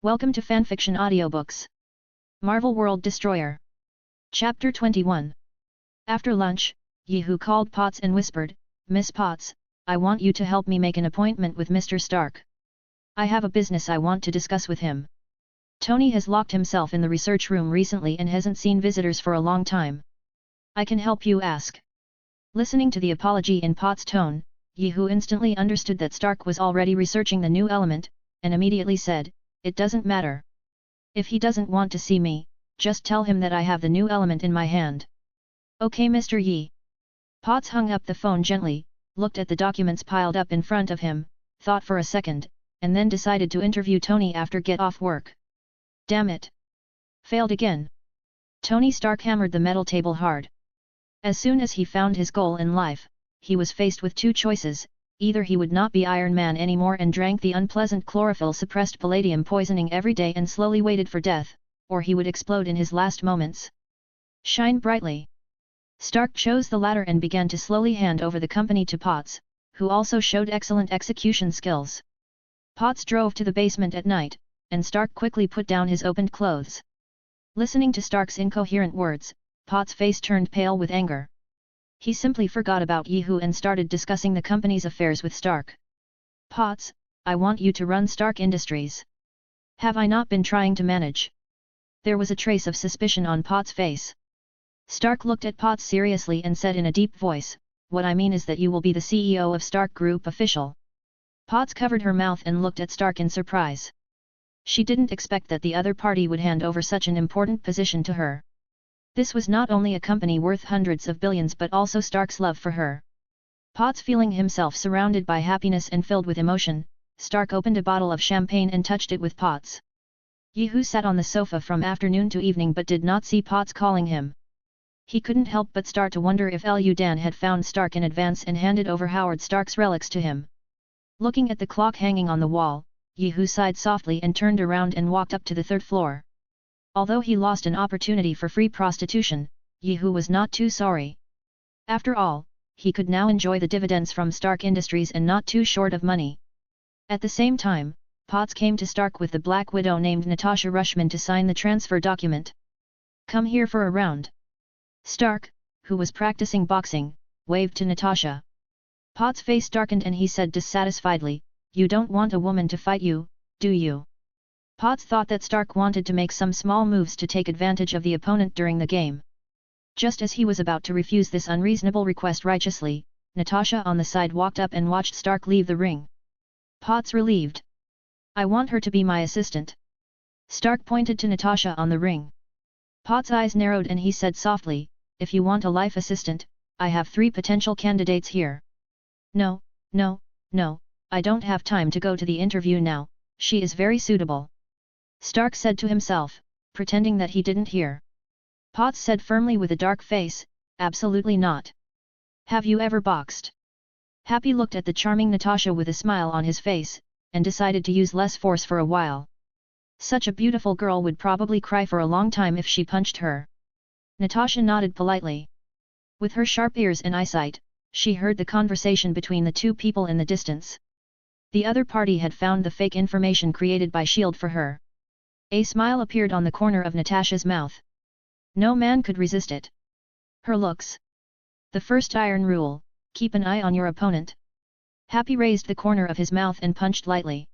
Welcome to Fanfiction Audiobooks. Marvel World Destroyer. Chapter 21. After lunch, Yehu called Potts and whispered, "Miss Potts, I want you to help me make an appointment with Mr. Stark. I have a business I want to discuss with him. Tony has locked himself in the research room recently and hasn't seen visitors for a long time. I can help you ask." Listening to the apology in Potts' tone, Yehu instantly understood that Stark was already researching the new element, and immediately said, "It doesn't matter. If he doesn't want to see me, just tell him that I have the new element in my hand." "Okay, Mr. Yi." Potts hung up the phone gently, looked at the documents piled up in front of him, thought for a second, and then decided to interview Tony after get off work. Damn it! Failed again. Tony Stark hammered the metal table hard. As soon as he found his goal in life, he was faced with two choices. Either he would not be Iron Man anymore and drank the unpleasant chlorophyll-suppressed palladium poisoning every day and slowly waited for death, or he would explode in his last moments. Shine brightly. Stark chose the latter and began to slowly hand over the company to Potts, who also showed excellent execution skills. Potts drove to the basement at night, and Stark quickly put down his opened clothes. Listening to Stark's incoherent words, Potts' face turned pale with anger. He simply forgot about Yehu and started discussing the company's affairs with Stark. "Potts, I want you to run Stark Industries. Have I not been trying to manage?" There was a trace of suspicion on Potts' face. Stark looked at Potts seriously and said in a deep voice, "What I mean is that you will be the CEO of Stark Group official." Potts covered her mouth and looked at Stark in surprise. She didn't expect that the other party would hand over such an important position to her. This was not only a company worth hundreds of billions but also Stark's love for her. Potts feeling himself surrounded by happiness and filled with emotion, Stark opened a bottle of champagne and touched it with Potts. Yehu sat on the sofa from afternoon to evening but did not see Potts calling him. He couldn't help but start to wonder if Lu Dan had found Stark in advance and handed over Howard Stark's relics to him. Looking at the clock hanging on the wall, Yehu sighed softly and turned around and walked up to the third floor. Although he lost an opportunity for free prostitution, Yehu was not too sorry. After all, he could now enjoy the dividends from Stark Industries and not too short of money. At the same time, Potts came to Stark with the Black Widow named Natasha Rushman to sign the transfer document. "Come here for a round." Stark, who was practicing boxing, waved to Natasha. Potts' face darkened and he said dissatisfiedly, "You don't want a woman to fight you, do you?" Potts thought that Stark wanted to make some small moves to take advantage of the opponent during the game. Just as he was about to refuse this unreasonable request righteously, Natasha on the side walked up and watched Stark leave the ring. Potts relieved. "I want her to be my assistant." Stark pointed to Natasha on the ring. Potts' eyes narrowed and he said softly, "If you want a life assistant, I have 3 potential candidates here." No, I don't have time to go to the interview now, she is very suitable." Stark said to himself, pretending that he didn't hear. Potts said firmly with a dark face, "Absolutely not. Have you ever boxed?" Happy looked at the charming Natasha with a smile on his face, and decided to use less force for a while. Such a beautiful girl would probably cry for a long time if she punched her. Natasha nodded politely. With her sharp ears and eyesight, she heard the conversation between the two people in the distance. The other party had found the fake information created by S.H.I.E.L.D. for her. A smile appeared on the corner of Natasha's mouth. No man could resist it. Her looks. The first iron rule, keep an eye on your opponent. Happy raised the corner of his mouth and punched lightly.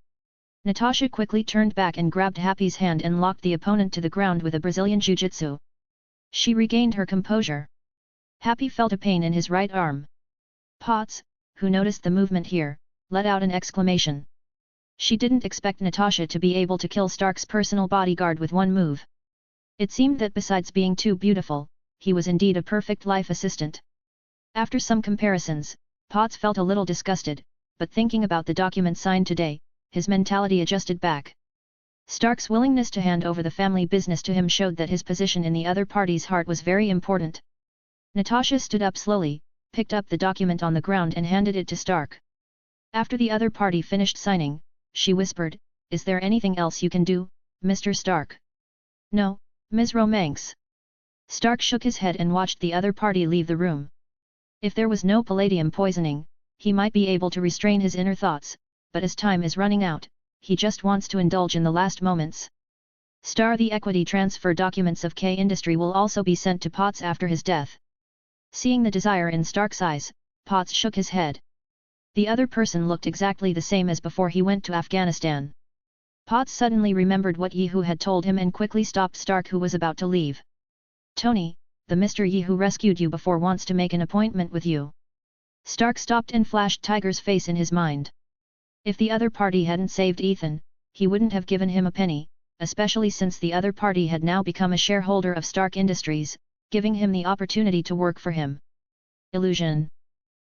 Natasha quickly turned back and grabbed Happy's hand and locked the opponent to the ground with a Brazilian jiu-jitsu. She regained her composure. Happy felt a pain in his right arm. Potts, who noticed the movement here, let out an exclamation. She didn't expect Natasha to be able to kill Stark's personal bodyguard with one move. It seemed that besides being too beautiful, he was indeed a perfect life assistant. After some comparisons, Potts felt a little disgusted, but thinking about the document signed today, his mentality adjusted back. Stark's willingness to hand over the family business to him showed that his position in the other party's heart was very important. Natasha stood up slowly, picked up the document on the ground and handed it to Stark. After the other party finished signing, she whispered, "Is there anything else you can do, Mr. Stark?" "No, Ms. Romanx." Stark shook his head and watched the other party leave the room. If there was no palladium poisoning, he might be able to restrain his inner thoughts, but as time is running out, he just wants to indulge in the last moments. The equity transfer documents of K Industry will also be sent to Potts after his death. Seeing the desire in Stark's eyes, Potts shook his head. The other person looked exactly the same as before he went to Afghanistan. Potts suddenly remembered what Yi Hu had told him and quickly stopped Stark, who was about to leave. "Tony, the Mr. Yi who rescued you before wants to make an appointment with you." Stark stopped and flashed Tiger's face in his mind. If the other party hadn't saved Ethan, he wouldn't have given him a penny, especially since the other party had now become a shareholder of Stark Industries, giving him the opportunity to work for him. Illusion.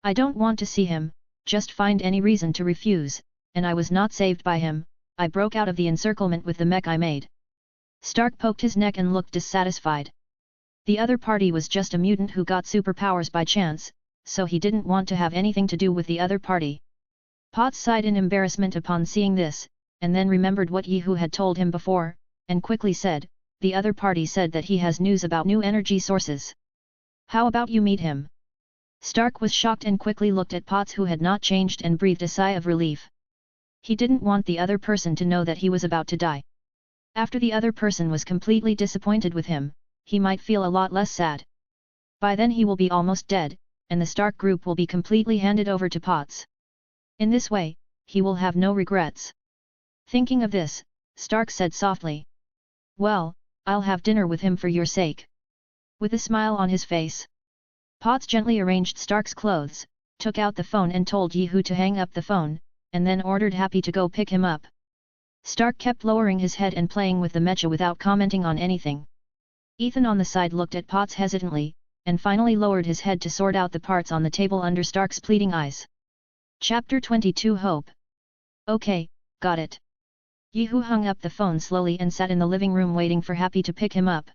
"I don't want to see him, just find any reason to refuse, and I was not saved by him, I broke out of the encirclement with the mech I made." Stark poked his neck and looked dissatisfied. The other party was just a mutant who got superpowers by chance, so he didn't want to have anything to do with the other party. Potts sighed in embarrassment upon seeing this, and then remembered what Yi Hu had told him before, and quickly said, "The other party said that he has news about new energy sources. How about you meet him?" Stark was shocked and quickly looked at Potts, who had not changed, and breathed a sigh of relief. He didn't want the other person to know that he was about to die. After the other person was completely disappointed with him, he might feel a lot less sad. By then he will be almost dead, and the Stark group will be completely handed over to Potts. In this way, he will have no regrets. Thinking of this, Stark said softly, "Well, I'll have dinner with him for your sake." With a smile on his face, Potts gently arranged Stark's clothes, took out the phone and told Yi Hu to hang up the phone, and then ordered Happy to go pick him up. Stark kept lowering his head and playing with the mecha without commenting on anything. Ethan on the side looked at Potts hesitantly, and finally lowered his head to sort out the parts on the table under Stark's pleading eyes. Chapter 22 Hope. "Okay, got it." Yi Hu hung up the phone slowly and sat in the living room waiting for Happy to pick him up.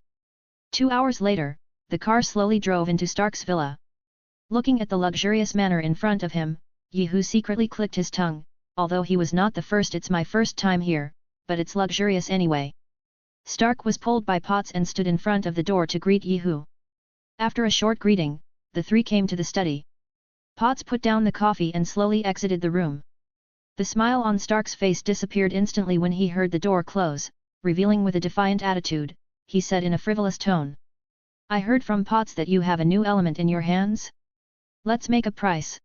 2 hours later, the car slowly drove into Stark's villa. Looking at the luxurious manor in front of him, Yi Hu secretly clicked his tongue, although he was not the first. "It's my first time here, but it's luxurious anyway." Stark was pulled by Potts and stood in front of the door to greet Yi Hu. After a short greeting, the three came to the study. Potts put down the coffee and slowly exited the room. The smile on Stark's face disappeared instantly when he heard the door close, revealing with a defiant attitude, he said in a frivolous tone. "I heard from Potts that you have a new element in your hands? Let's make a price."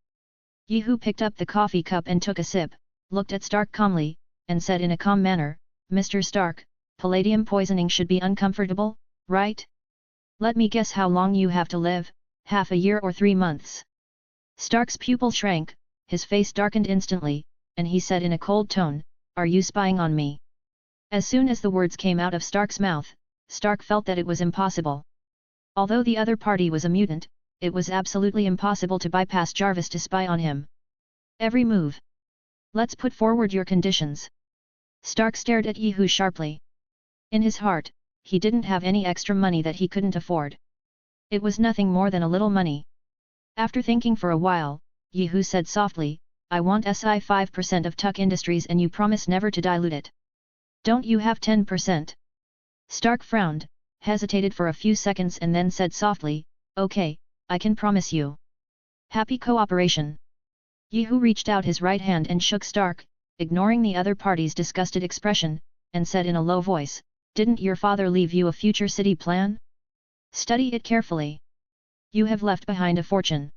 Yi Hu picked up the coffee cup and took a sip, looked at Stark calmly, and said in a calm manner, "Mr. Stark, palladium poisoning should be uncomfortable, right? Let me guess how long you have to live, half a year or 3 months?" Stark's pupil shrank, his face darkened instantly, and he said in a cold tone, "Are you spying on me?" As soon as the words came out of Stark's mouth, Stark felt that it was impossible. Although the other party was a mutant, it was absolutely impossible to bypass Jarvis to spy on him. "Every move. Let's put forward your conditions." Stark stared at Yi Hu sharply. In his heart, he didn't have any extra money that he couldn't afford. It was nothing more than a little money. After thinking for a while, Yi Hu said softly, "I want SI 5% of Tuck Industries and you promise never to dilute it. Don't you have 10%? Stark frowned, hesitated for a few seconds and then said softly, "Okay, I can promise you. Happy cooperation." Yi Hu reached out his right hand and shook Stark, ignoring the other party's disgusted expression, and said in a low voice, "Didn't your father leave you a future city plan? Study it carefully. You have left behind a fortune."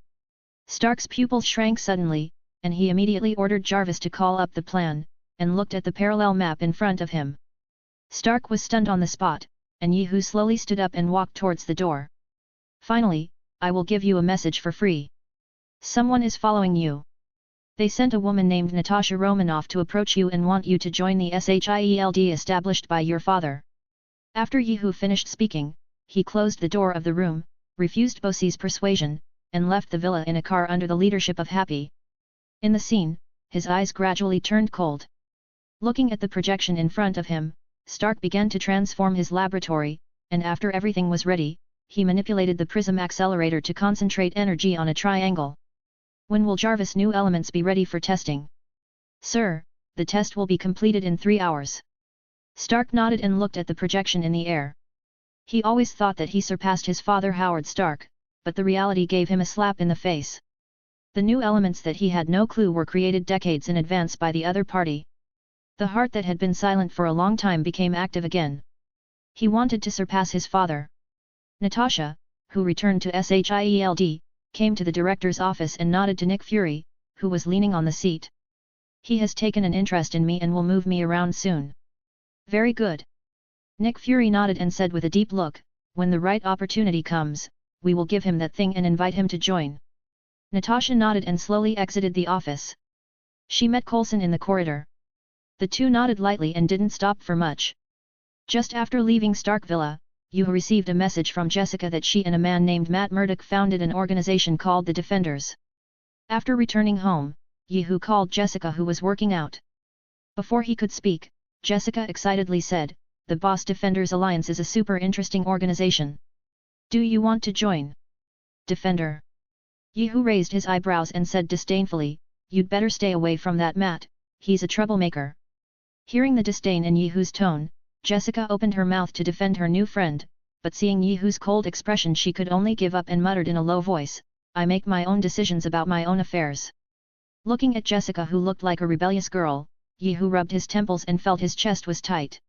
Stark's pupils shrank suddenly, and he immediately ordered Jarvis to call up the plan, and looked at the parallel map in front of him. Stark was stunned on the spot, and Yi Hu slowly stood up and walked towards the door. "Finally, I will give you a message for free. Someone is following you. They sent a woman named Natasha Romanoff to approach you and want you to join the SHIELD established by your father." After Yi Hu finished speaking, he closed the door of the room, refused Bosie's persuasion, and left the villa in a car under the leadership of Happy. In the scene, his eyes gradually turned cold. Looking at the projection in front of him, Stark began to transform his laboratory, and after everything was ready, he manipulated the prism accelerator to concentrate energy on a triangle. "When will Jarvis' new elements be ready for testing?" "Sir, the test will be completed in 3 hours." Stark nodded and looked at the projection in the air. He always thought that he surpassed his father Howard Stark, but the reality gave him a slap in the face. The new elements that he had no clue were created decades in advance by the other party. The heart that had been silent for a long time became active again. He wanted to surpass his father. Natasha, who returned to SHIELD, came to the director's office and nodded to Nick Fury, who was leaning on the seat. He has taken an interest in me and will move me around soon. Very good. Nick Fury nodded and said with a deep look, when the right opportunity comes, we will give him that thing and invite him to join. Natasha nodded and slowly exited the office. She met Coulson in the corridor. The two nodded lightly and didn't stop for much. Just after leaving Stark Villa, Yu received a message from Jessica that she and a man named Matt Murdoch founded an organization called the Defenders. After returning home, Yu called Jessica, who was working out. Before he could speak, Jessica excitedly said, "The Boss Defenders Alliance is a super interesting organization. Do you want to join?" Defender. Yu raised his eyebrows and said disdainfully, "You'd better stay away from that Matt, he's a troublemaker." Hearing the disdain in Yihu's tone, Jessica opened her mouth to defend her new friend, but seeing Yihu's cold expression she could only give up and muttered in a low voice, "I make my own decisions about my own affairs." Looking at Jessica, who looked like a rebellious girl, Yihu rubbed his temples and felt his chest was tight.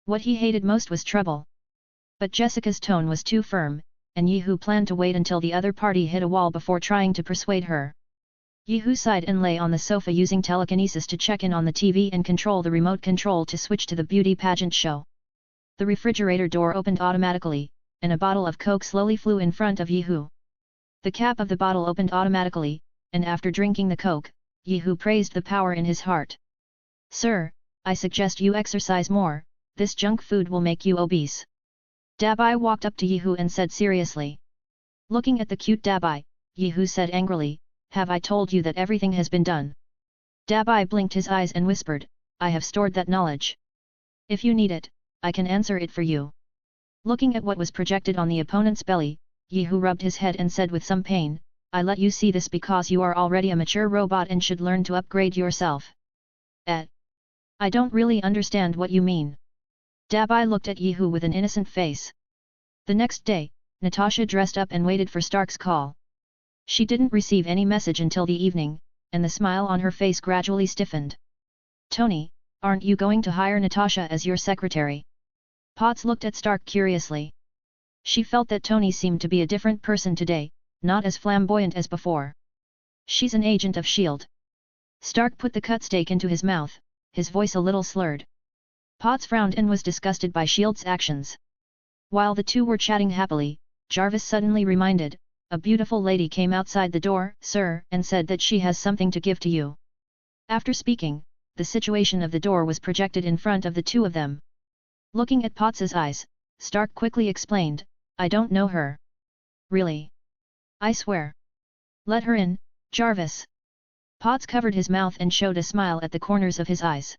What he hated most was trouble. But Jessica's tone was too firm, and Yihu planned to wait until the other party hit a wall before trying to persuade her. Yihu sighed and lay on the sofa using telekinesis to check in on the TV and control the remote control to switch to the beauty pageant show. The refrigerator door opened automatically, and a bottle of Coke slowly flew in front of Yihu. The cap of the bottle opened automatically, and after drinking the Coke, Yihu praised the power in his heart. "Sir, I suggest you exercise more, this junk food will make you obese." Dabai walked up to Yihu and said seriously. Looking at the cute Dabai, Yihu said angrily, "Have I told you that everything has been done?" Dabai blinked his eyes and whispered, "I have stored that knowledge. If you need it, I can answer it for you." Looking at what was projected on the opponent's belly, Yihu rubbed his head and said with some pain, "I let you see this because you are already a mature robot and should learn to upgrade yourself." I don't really understand what you mean." Dabai looked at Yihu with an innocent face. The next day, Natasha dressed up and waited for Stark's call. She didn't receive any message until the evening, and the smile on her face gradually stiffened. "Tony, aren't you going to hire Natasha as your secretary?" Potts looked at Stark curiously. She felt that Tony seemed to be a different person today, not as flamboyant as before. "She's an agent of S.H.I.E.L.D. Stark put the cut steak into his mouth, his voice a little slurred. Potts frowned and was disgusted by S.H.I.E.L.D.'s actions. While the two were chatting happily, Jarvis suddenly reminded, "A beautiful lady came outside the door, sir, and said that she has something to give to you." After speaking, the situation of the door was projected in front of the two of them. Looking at Potts's eyes, Stark quickly explained, "I don't know her." "Really? I swear. Let her in, Jarvis." Potts covered his mouth and showed a smile at the corners of his eyes.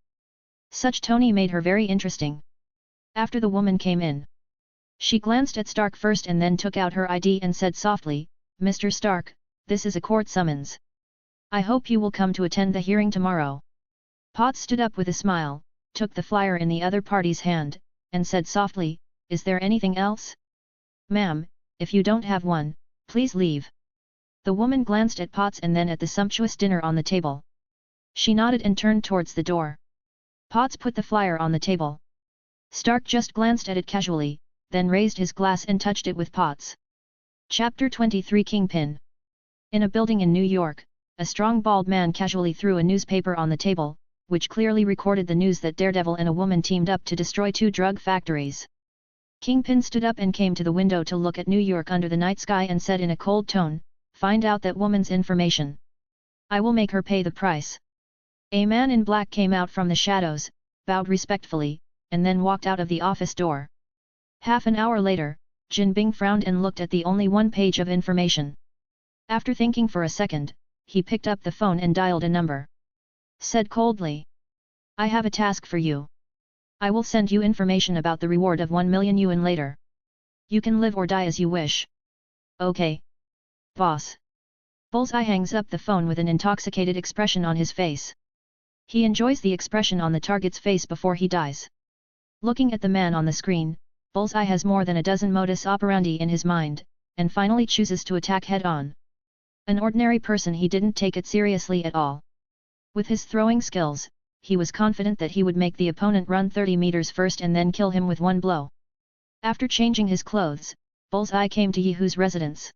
Such Tony made her very interesting. After the woman came in, she glanced at Stark first and then took out her ID and said softly, "Mr. Stark, this is a court summons. I hope you will come to attend the hearing tomorrow." Potts stood up with a smile, took the flyer in the other party's hand, and said softly, "Is there anything else?" "Ma'am, if you don't have one, please leave." The woman glanced at Potts and then at the sumptuous dinner on the table. She nodded and turned towards the door. Potts put the flyer on the table. Stark just glanced at it casually, then raised his glass and touched it with Potts. Chapter 23 Kingpin. In a building in New York, a strong bald man casually threw a newspaper on the table, which clearly recorded the news that Daredevil and a woman teamed up to destroy 2 drug factories. Kingpin stood up and came to the window to look at New York under the night sky and said in a cold tone, "Find out that woman's information. I will make her pay the price." A man in black came out from the shadows, bowed respectfully, and then walked out of the office door. Half an hour later, Jin Bing frowned and looked at the only one page of information. After thinking for a second, he picked up the phone and dialed a number. Said coldly, "I have a task for you. I will send you information about the reward of 1 million yuan later. You can live or die as you wish." "Okay. Boss." Bullseye hangs up the phone with an intoxicated expression on his face. He enjoys the expression on the target's face before he dies. Looking at the man on the screen, Bullseye has more than a dozen modus operandi in his mind, and finally chooses to attack head-on. An ordinary person, he didn't take it seriously at all. With his throwing skills, he was confident that he would make the opponent run 30 meters first and then kill him with one blow. After changing his clothes, Bullseye came to Yihu's residence.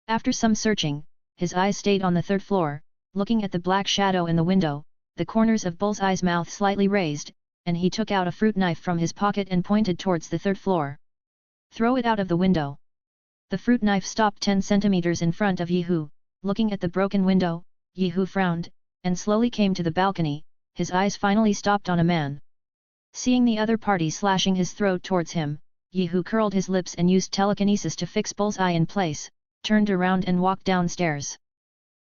After some searching, his eyes stayed on the third floor, looking at the black shadow in the window, the corners of Bullseye's mouth slightly raised, and he took out a fruit knife from his pocket and pointed towards the third floor. Throw it out of the window. The fruit knife stopped 10 centimeters in front of Yihu. Looking at the broken window, Yihu frowned, and slowly came to the balcony. His eyes finally stopped on a man. Seeing the other party slashing his throat towards him, Yihu curled his lips and used telekinesis to fix Bullseye in place, turned around and walked downstairs.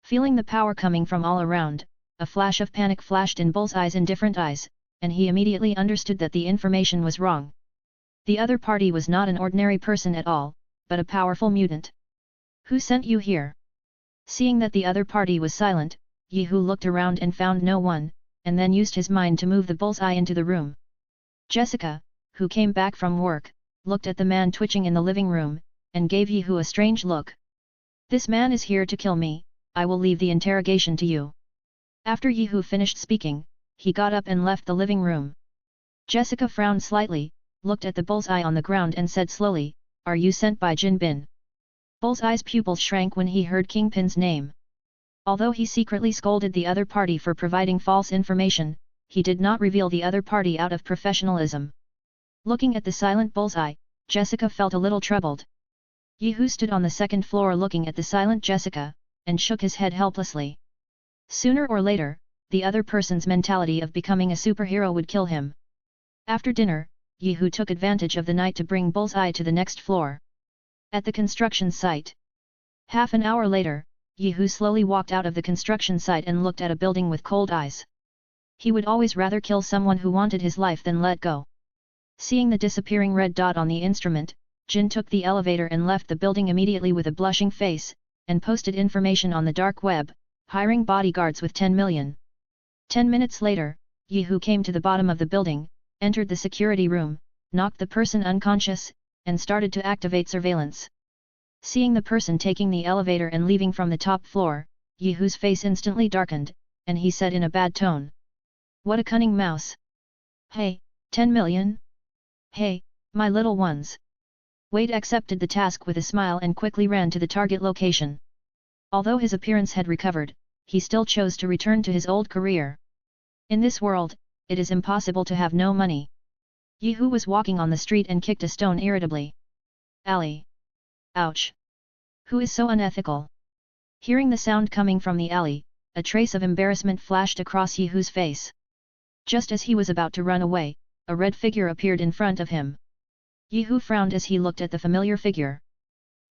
Feeling the power coming from all around, a flash of panic flashed in Bullseye's indifferent eyes, and he immediately understood that the information was wrong. The other party was not an ordinary person at all, but a powerful mutant. Who sent you here? Seeing that the other party was silent, Yihu looked around and found no one, and then used his mind to move the Bullseye into the room. Jessica, who came back from work, looked at the man twitching in the living room, and gave Yihu a strange look. This man is here to kill me, I will leave the interrogation to you. After Yihu finished speaking, he got up and left the living room. Jessica frowned slightly, looked at the Bullseye on the ground and said slowly, "Are you sent by Jin Bin?" Bullseye's pupils shrank when he heard Kingpin's name. Although he secretly scolded the other party for providing false information, he did not reveal the other party out of professionalism. Looking at the silent Bullseye, Jessica felt a little troubled. Yihu stood on the second floor looking at the silent Jessica, and shook his head helplessly. Sooner or later, the other person's mentality of becoming a superhero would kill him. After dinner, Yihu took advantage of the night to bring Bullseye to the next floor. At the construction site. Half an hour later, Yihu slowly walked out of the construction site and looked at a building with cold eyes. He would always rather kill someone who wanted his life than let go. Seeing the disappearing red dot on the instrument, Jin took the elevator and left the building immediately with a blushing face, and posted information on the dark web, hiring bodyguards with 10 million. 10 minutes later, Yihu came to the bottom of the building, entered the security room, knocked the person unconscious, and started to activate surveillance. Seeing the person taking the elevator and leaving from the top floor, Yihu's face instantly darkened, and he said in a bad tone. "What a cunning mouse! Hey, 10 million? Hey, my little ones!" Wade accepted the task with a smile and quickly ran to the target location. Although his appearance had recovered, he still chose to return to his old career. In this world, it is impossible to have no money. Yihu was walking on the street and kicked a stone irritably. "Alley! Ouch! Who is so unethical?" Hearing the sound coming from the alley, a trace of embarrassment flashed across Yihu's face. Just as he was about to run away, a red figure appeared in front of him. Yihu frowned as he looked at the familiar figure.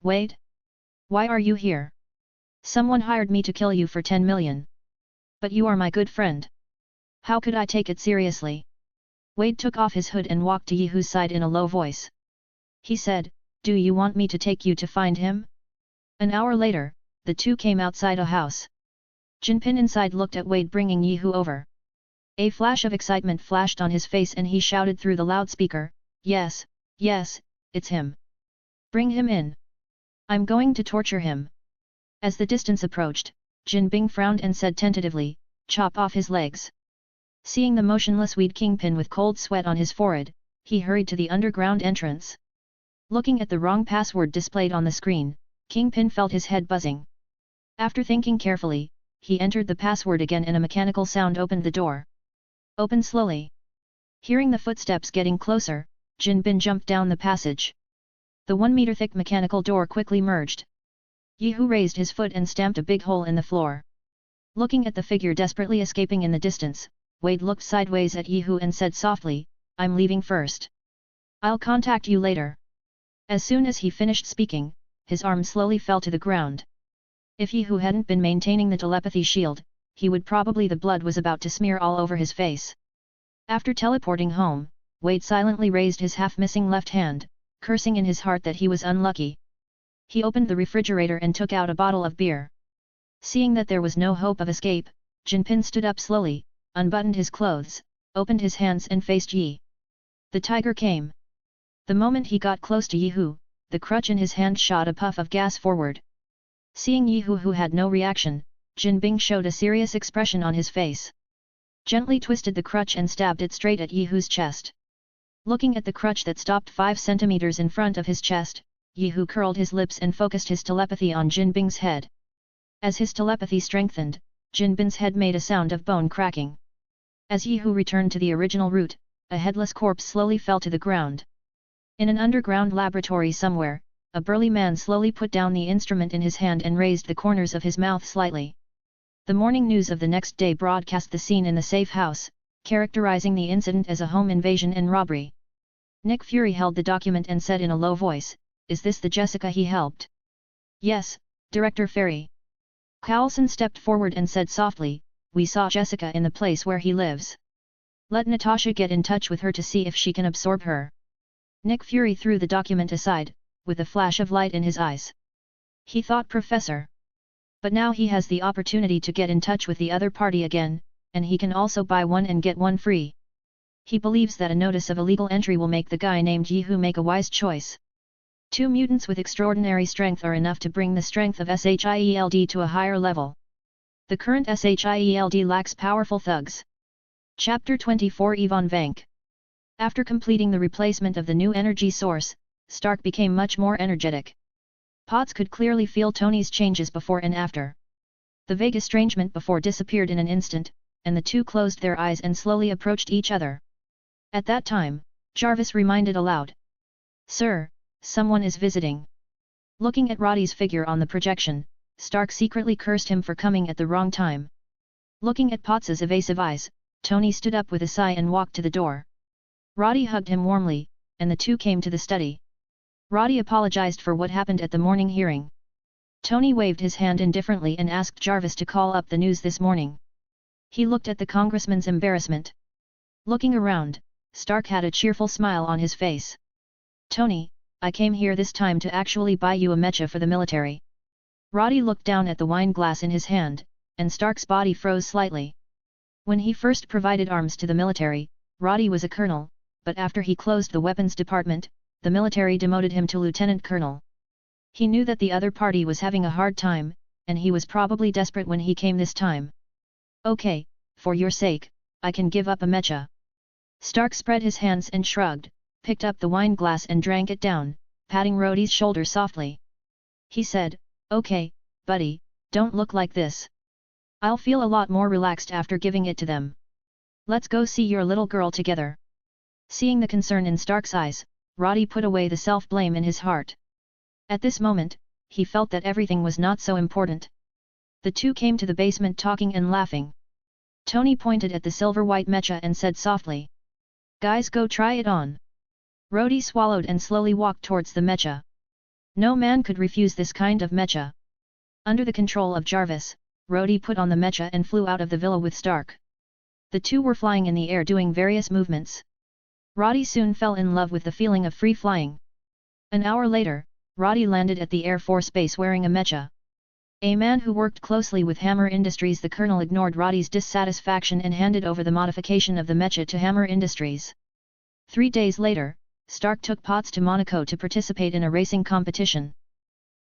"Wade? Why are you here? Someone hired me to kill you for 10 million. But you are my good friend. How could I take it seriously?" Wade took off his hood and walked to Yihu's side in a low voice. He said, "Do you want me to take you to find him?" An hour later, the two came outside a house. Jinpin inside looked at Wade bringing Yihu over. A flash of excitement flashed on his face and he shouted through the loudspeaker, "Yes, yes, it's him. Bring him in. I'm going to torture him." As the distance approached, Jin Bing frowned and said tentatively, "Chop off his legs." Seeing the motionless weed kingpin with cold sweat on his forehead, he hurried to the underground entrance. Looking at the wrong password displayed on the screen, Kingpin felt his head buzzing. After thinking carefully, he entered the password again and a mechanical sound opened the door. "Open slowly." Hearing the footsteps getting closer, Jin Bin jumped down the passage. The 1-meter-thick mechanical door quickly merged. Yihu raised his foot and stamped a big hole in the floor. Looking at the figure desperately escaping in the distance, Wade looked sideways at Yihu and said softly, "I'm leaving first. I'll contact you later." As soon as he finished speaking, his arm slowly fell to the ground. If Yihu hadn't been maintaining the telepathy shield, he would probably the blood was about to smear all over his face. After teleporting home, Wade silently raised his half-missing left hand, cursing in his heart that he was unlucky. He opened the refrigerator and took out a bottle of beer. Seeing that there was no hope of escape, Jinpin stood up slowly, unbuttoned his clothes, opened his hands and faced Yi. The tiger came. The moment he got close to Yihu, the crutch in his hand shot a puff of gas forward. Seeing Yihu who had no reaction, Jin Bing showed a serious expression on his face. gently twisted the crutch and stabbed it straight at Yehu's chest. Looking at the crutch that stopped 5 centimeters in front of his chest, Yehu curled his lips and focused his telepathy on Jin Bing's head. As his telepathy strengthened, Jin Bing's head made a sound of bone cracking. As Yehu returned to the original route, a headless corpse slowly fell to the ground. In an underground laboratory somewhere, a burly man slowly put down the instrument in his hand and raised the corners of his mouth slightly. The morning news of the next day broadcast the scene in the safe house, characterizing the incident as a home invasion and robbery. Nick Fury held the document and said in a low voice, "Is this the Jessica he helped?" "Yes, Director Ferry." Carlson stepped forward and said softly, "We saw Jessica in the place where he lives. Let Natasha get in touch with her to see if she can absorb her." Nick Fury threw the document aside, with a flash of light in his eyes. He thought Professor. But now he has the opportunity to get in touch with the other party again, and he can also buy one and get one free. He believes that a notice of illegal entry will make the guy named Yehu make a wise choice. 2 mutants with extraordinary strength are enough to bring the strength of SHIELD to a higher level. The current SHIELD lacks powerful thugs. Chapter 24 Ivan Vank. After completing the replacement of the new energy source, Stark became much more energetic. Potts could clearly feel Tony's changes before and after. The vague estrangement before disappeared in an instant, and the two closed their eyes and slowly approached each other. At that time, Jarvis reminded aloud. "Sir, someone is visiting." Looking at Roddy's figure on the projection, Stark secretly cursed him for coming at the wrong time. Looking at Potts's evasive eyes, Tony stood up with a sigh and walked to the door. Roddy hugged him warmly, and the two came to the study. Roddy apologized for what happened at the morning hearing. Tony waved his hand indifferently and asked Jarvis to call up the news this morning. He looked at the congressman's embarrassment. Looking around, Stark had a cheerful smile on his face. "Tony, I came here this time to actually buy you a mecha for the military." Roddy looked down at the wine glass in his hand, and Stark's body froze slightly. When he first provided arms to the military, Roddy was a colonel, but after he closed the weapons department, the military demoted him to lieutenant colonel. He knew that the other party was having a hard time, and he was probably desperate when he came this time. "Okay, for your sake, I can give up a mecha." Stark spread his hands and shrugged, picked up the wine glass and drank it down, patting Roddy's shoulder softly. He said, "Okay, buddy, don't look like this. I'll feel a lot more relaxed after giving it to them. Let's go see your little girl together." Seeing the concern in Stark's eyes, Roddy put away the self-blame in his heart. At this moment, he felt that everything was not so important. The two came to the basement talking and laughing. Tony pointed at the silver-white mecha and said softly, "Guys, go try it on." Roddy swallowed and slowly walked towards the mecha. No man could refuse this kind of mecha. Under the control of Jarvis, Roddy put on the mecha and flew out of the villa with Stark. The two were flying in the air doing various movements. Roddy soon fell in love with the feeling of free flying. An hour later, Roddy landed at the Air Force Base wearing a mecha. A man who worked closely with Hammer Industries, the colonel ignored Roddy's dissatisfaction and handed over the modification of the mecha to Hammer Industries. 3 days later, Stark took Potts to Monaco to participate in a racing competition.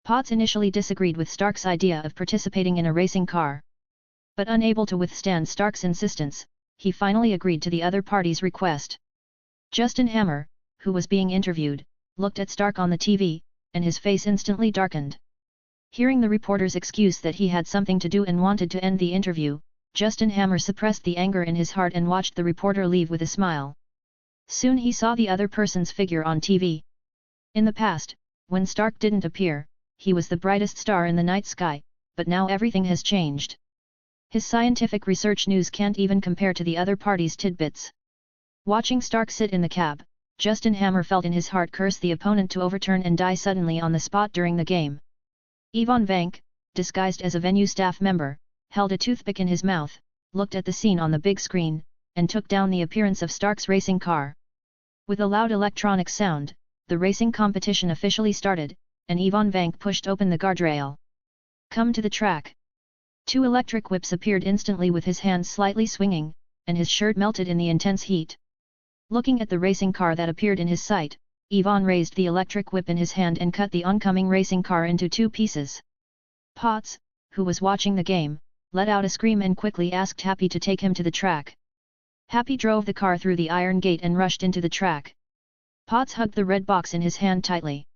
Potts initially disagreed with Stark's idea of participating in a racing car. But unable to withstand Stark's insistence, he finally agreed to the other party's request. Justin Hammer, who was being interviewed, looked at Stark on the TV, and his face instantly darkened. Hearing the reporter's excuse that he had something to do and wanted to end the interview, Justin Hammer suppressed the anger in his heart and watched the reporter leave with a smile. Soon he saw the other person's figure on TV. In the past, when Stark didn't appear, he was the brightest star in the night sky, but now everything has changed. His scientific research news can't even compare to the other party's tidbits. Watching Stark sit in the cab, Justin Hammer felt in his heart curse the opponent to overturn and die suddenly on the spot during the game. Ivan Vank, disguised as a venue staff member, held a toothpick in his mouth, looked at the scene on the big screen, and took down the appearance of Stark's racing car. With a loud electronic sound, the racing competition officially started, and Ivan Vank pushed open the guardrail. "Come to the track." 2 electric whips appeared instantly with his hands slightly swinging, and his shirt melted in the intense heat. Looking at the racing car that appeared in his sight, Ivan raised the electric whip in his hand and cut the oncoming racing car into 2 pieces. Potts, who was watching the game, let out a scream and quickly asked Happy to take him to the track. Happy drove the car through the iron gate and rushed into the track. Potts hugged the red box in his hand tightly.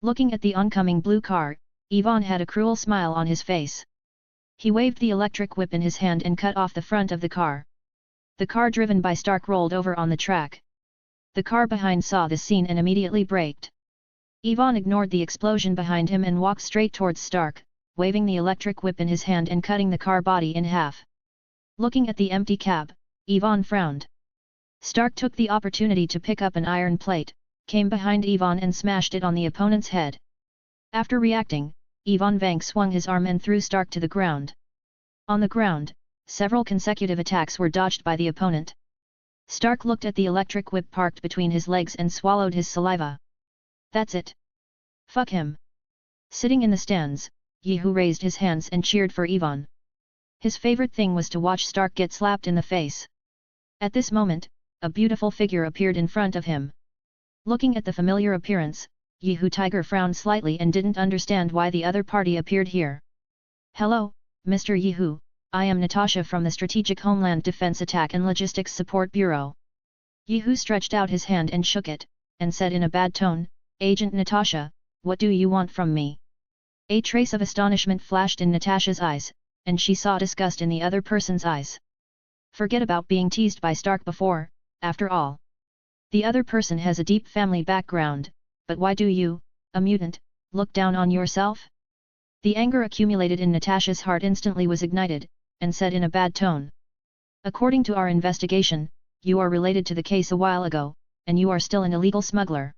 Looking at the oncoming blue car, Ivan had a cruel smile on his face. He waved the electric whip in his hand and cut off the front of the car. The car driven by Stark rolled over on the track. The car behind saw the scene and immediately braked. Ivan ignored the explosion behind him and walked straight towards Stark, waving the electric whip in his hand and cutting the car body in half. Looking at the empty cab, Ivan frowned. Stark took the opportunity to pick up an iron plate, came behind Ivan and smashed it on the opponent's head. After reacting, Ivan Vank swung his arm and threw Stark to the ground. On the ground, several consecutive attacks were dodged by the opponent. Stark looked at the electric whip parked between his legs and swallowed his saliva. That's it. Fuck him. Sitting in the stands, Yehu raised his hands and cheered for Ivan. His favorite thing was to watch Stark get slapped in the face. At this moment, a beautiful figure appeared in front of him. Looking at the familiar appearance, Yehu Tiger frowned slightly and didn't understand why the other party appeared here. Hello, Mr. Yehu, I am Natasha from the Strategic Homeland Defense Attack and Logistics Support Bureau. Yehu stretched out his hand and shook it, and said in a bad tone, Agent Natasha, what do you want from me? A trace of astonishment flashed in Natasha's eyes, and she saw disgust in the other person's eyes. Forget about being teased by Stark before, after all. The other person has a deep family background, but why do you, a mutant, look down on yourself? The anger accumulated in Natasha's heart instantly was ignited, and said in a bad tone. According to our investigation, you are related to the case a while ago, and you are still an illegal smuggler.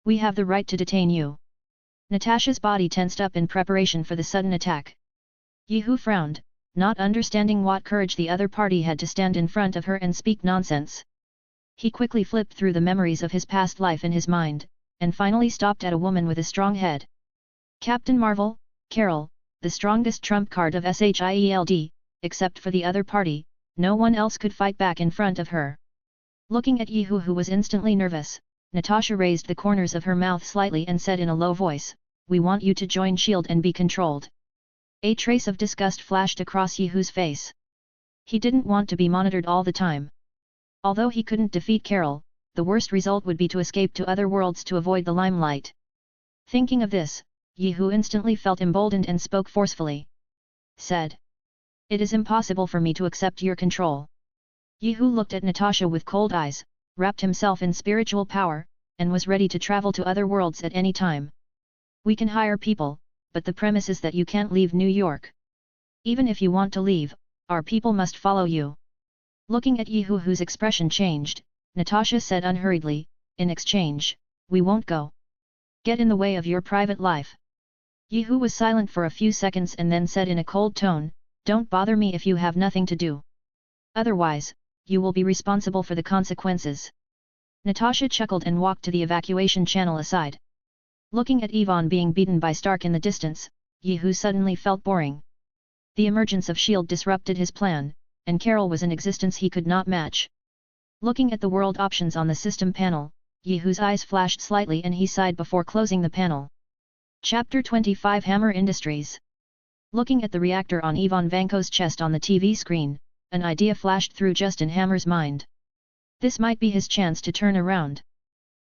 We have the right to detain you. Natasha's body tensed up in preparation for the sudden attack. Yehu frowned, not understanding what courage the other party had to stand in front of her and speak nonsense. He quickly flipped through the memories of his past life in his mind, and finally stopped at a woman with a strong head. Captain Marvel, Carol, the strongest trump card of SHIELD, except for the other party, no one else could fight back in front of her. Looking at Yehu, who was instantly nervous, Natasha raised the corners of her mouth slightly and said in a low voice, We want you to join SHIELD and be controlled. A trace of disgust flashed across Yehu's face. He didn't want to be monitored all the time. Although he couldn't defeat Carol, the worst result would be to escape to other worlds to avoid the limelight. Thinking of this, Yehu instantly felt emboldened and spoke forcefully. Said. It is impossible for me to accept your control. Yehu looked at Natasha with cold eyes, wrapped himself in spiritual power, and was ready to travel to other worlds at any time. We can hire people, but the premise is that you can't leave New York. Even if you want to leave, our people must follow you. Looking at Yehu, whose expression changed, Natasha said unhurriedly, In exchange, we won't go. Get in the way of your private life. Yehu was silent for a few seconds and then said in a cold tone, Don't bother me if you have nothing to do. Otherwise, you will be responsible for the consequences. Natasha chuckled and walked to the evacuation channel aside. Looking at Ivan being beaten by Stark in the distance, Yehu suddenly felt boring. The emergence of SHIELD disrupted his plan, and Carol was an existence he could not match. Looking at the world options on the system panel, Yehu's eyes flashed slightly and he sighed before closing the panel. Chapter 25 Hammer Industries. Looking at the reactor on Ivan Vanko's chest on the TV screen, an idea flashed through Justin Hammer's mind. This might be his chance to turn around.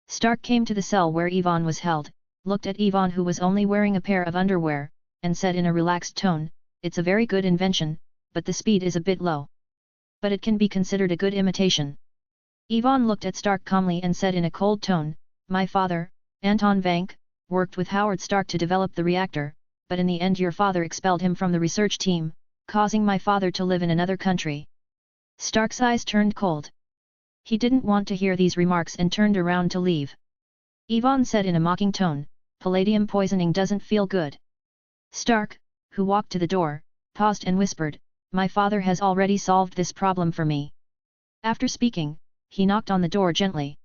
Stark came to the cell where Ivan was held, looked at Ivan, who was only wearing a pair of underwear, and said in a relaxed tone, It's a very good invention, but the speed is a bit low. But it can be considered a good imitation. Ivan looked at Stark calmly and said in a cold tone, My father, Anton Vank, worked with Howard Stark to develop the reactor, but in the end your father expelled him from the research team, causing my father to live in another country. Stark's eyes turned cold. He didn't want to hear these remarks and turned around to leave. Ivan said in a mocking tone, Palladium poisoning doesn't feel good. Stark, who walked to the door, paused and whispered, My father has already solved this problem for me. After speaking, he knocked on the door gently.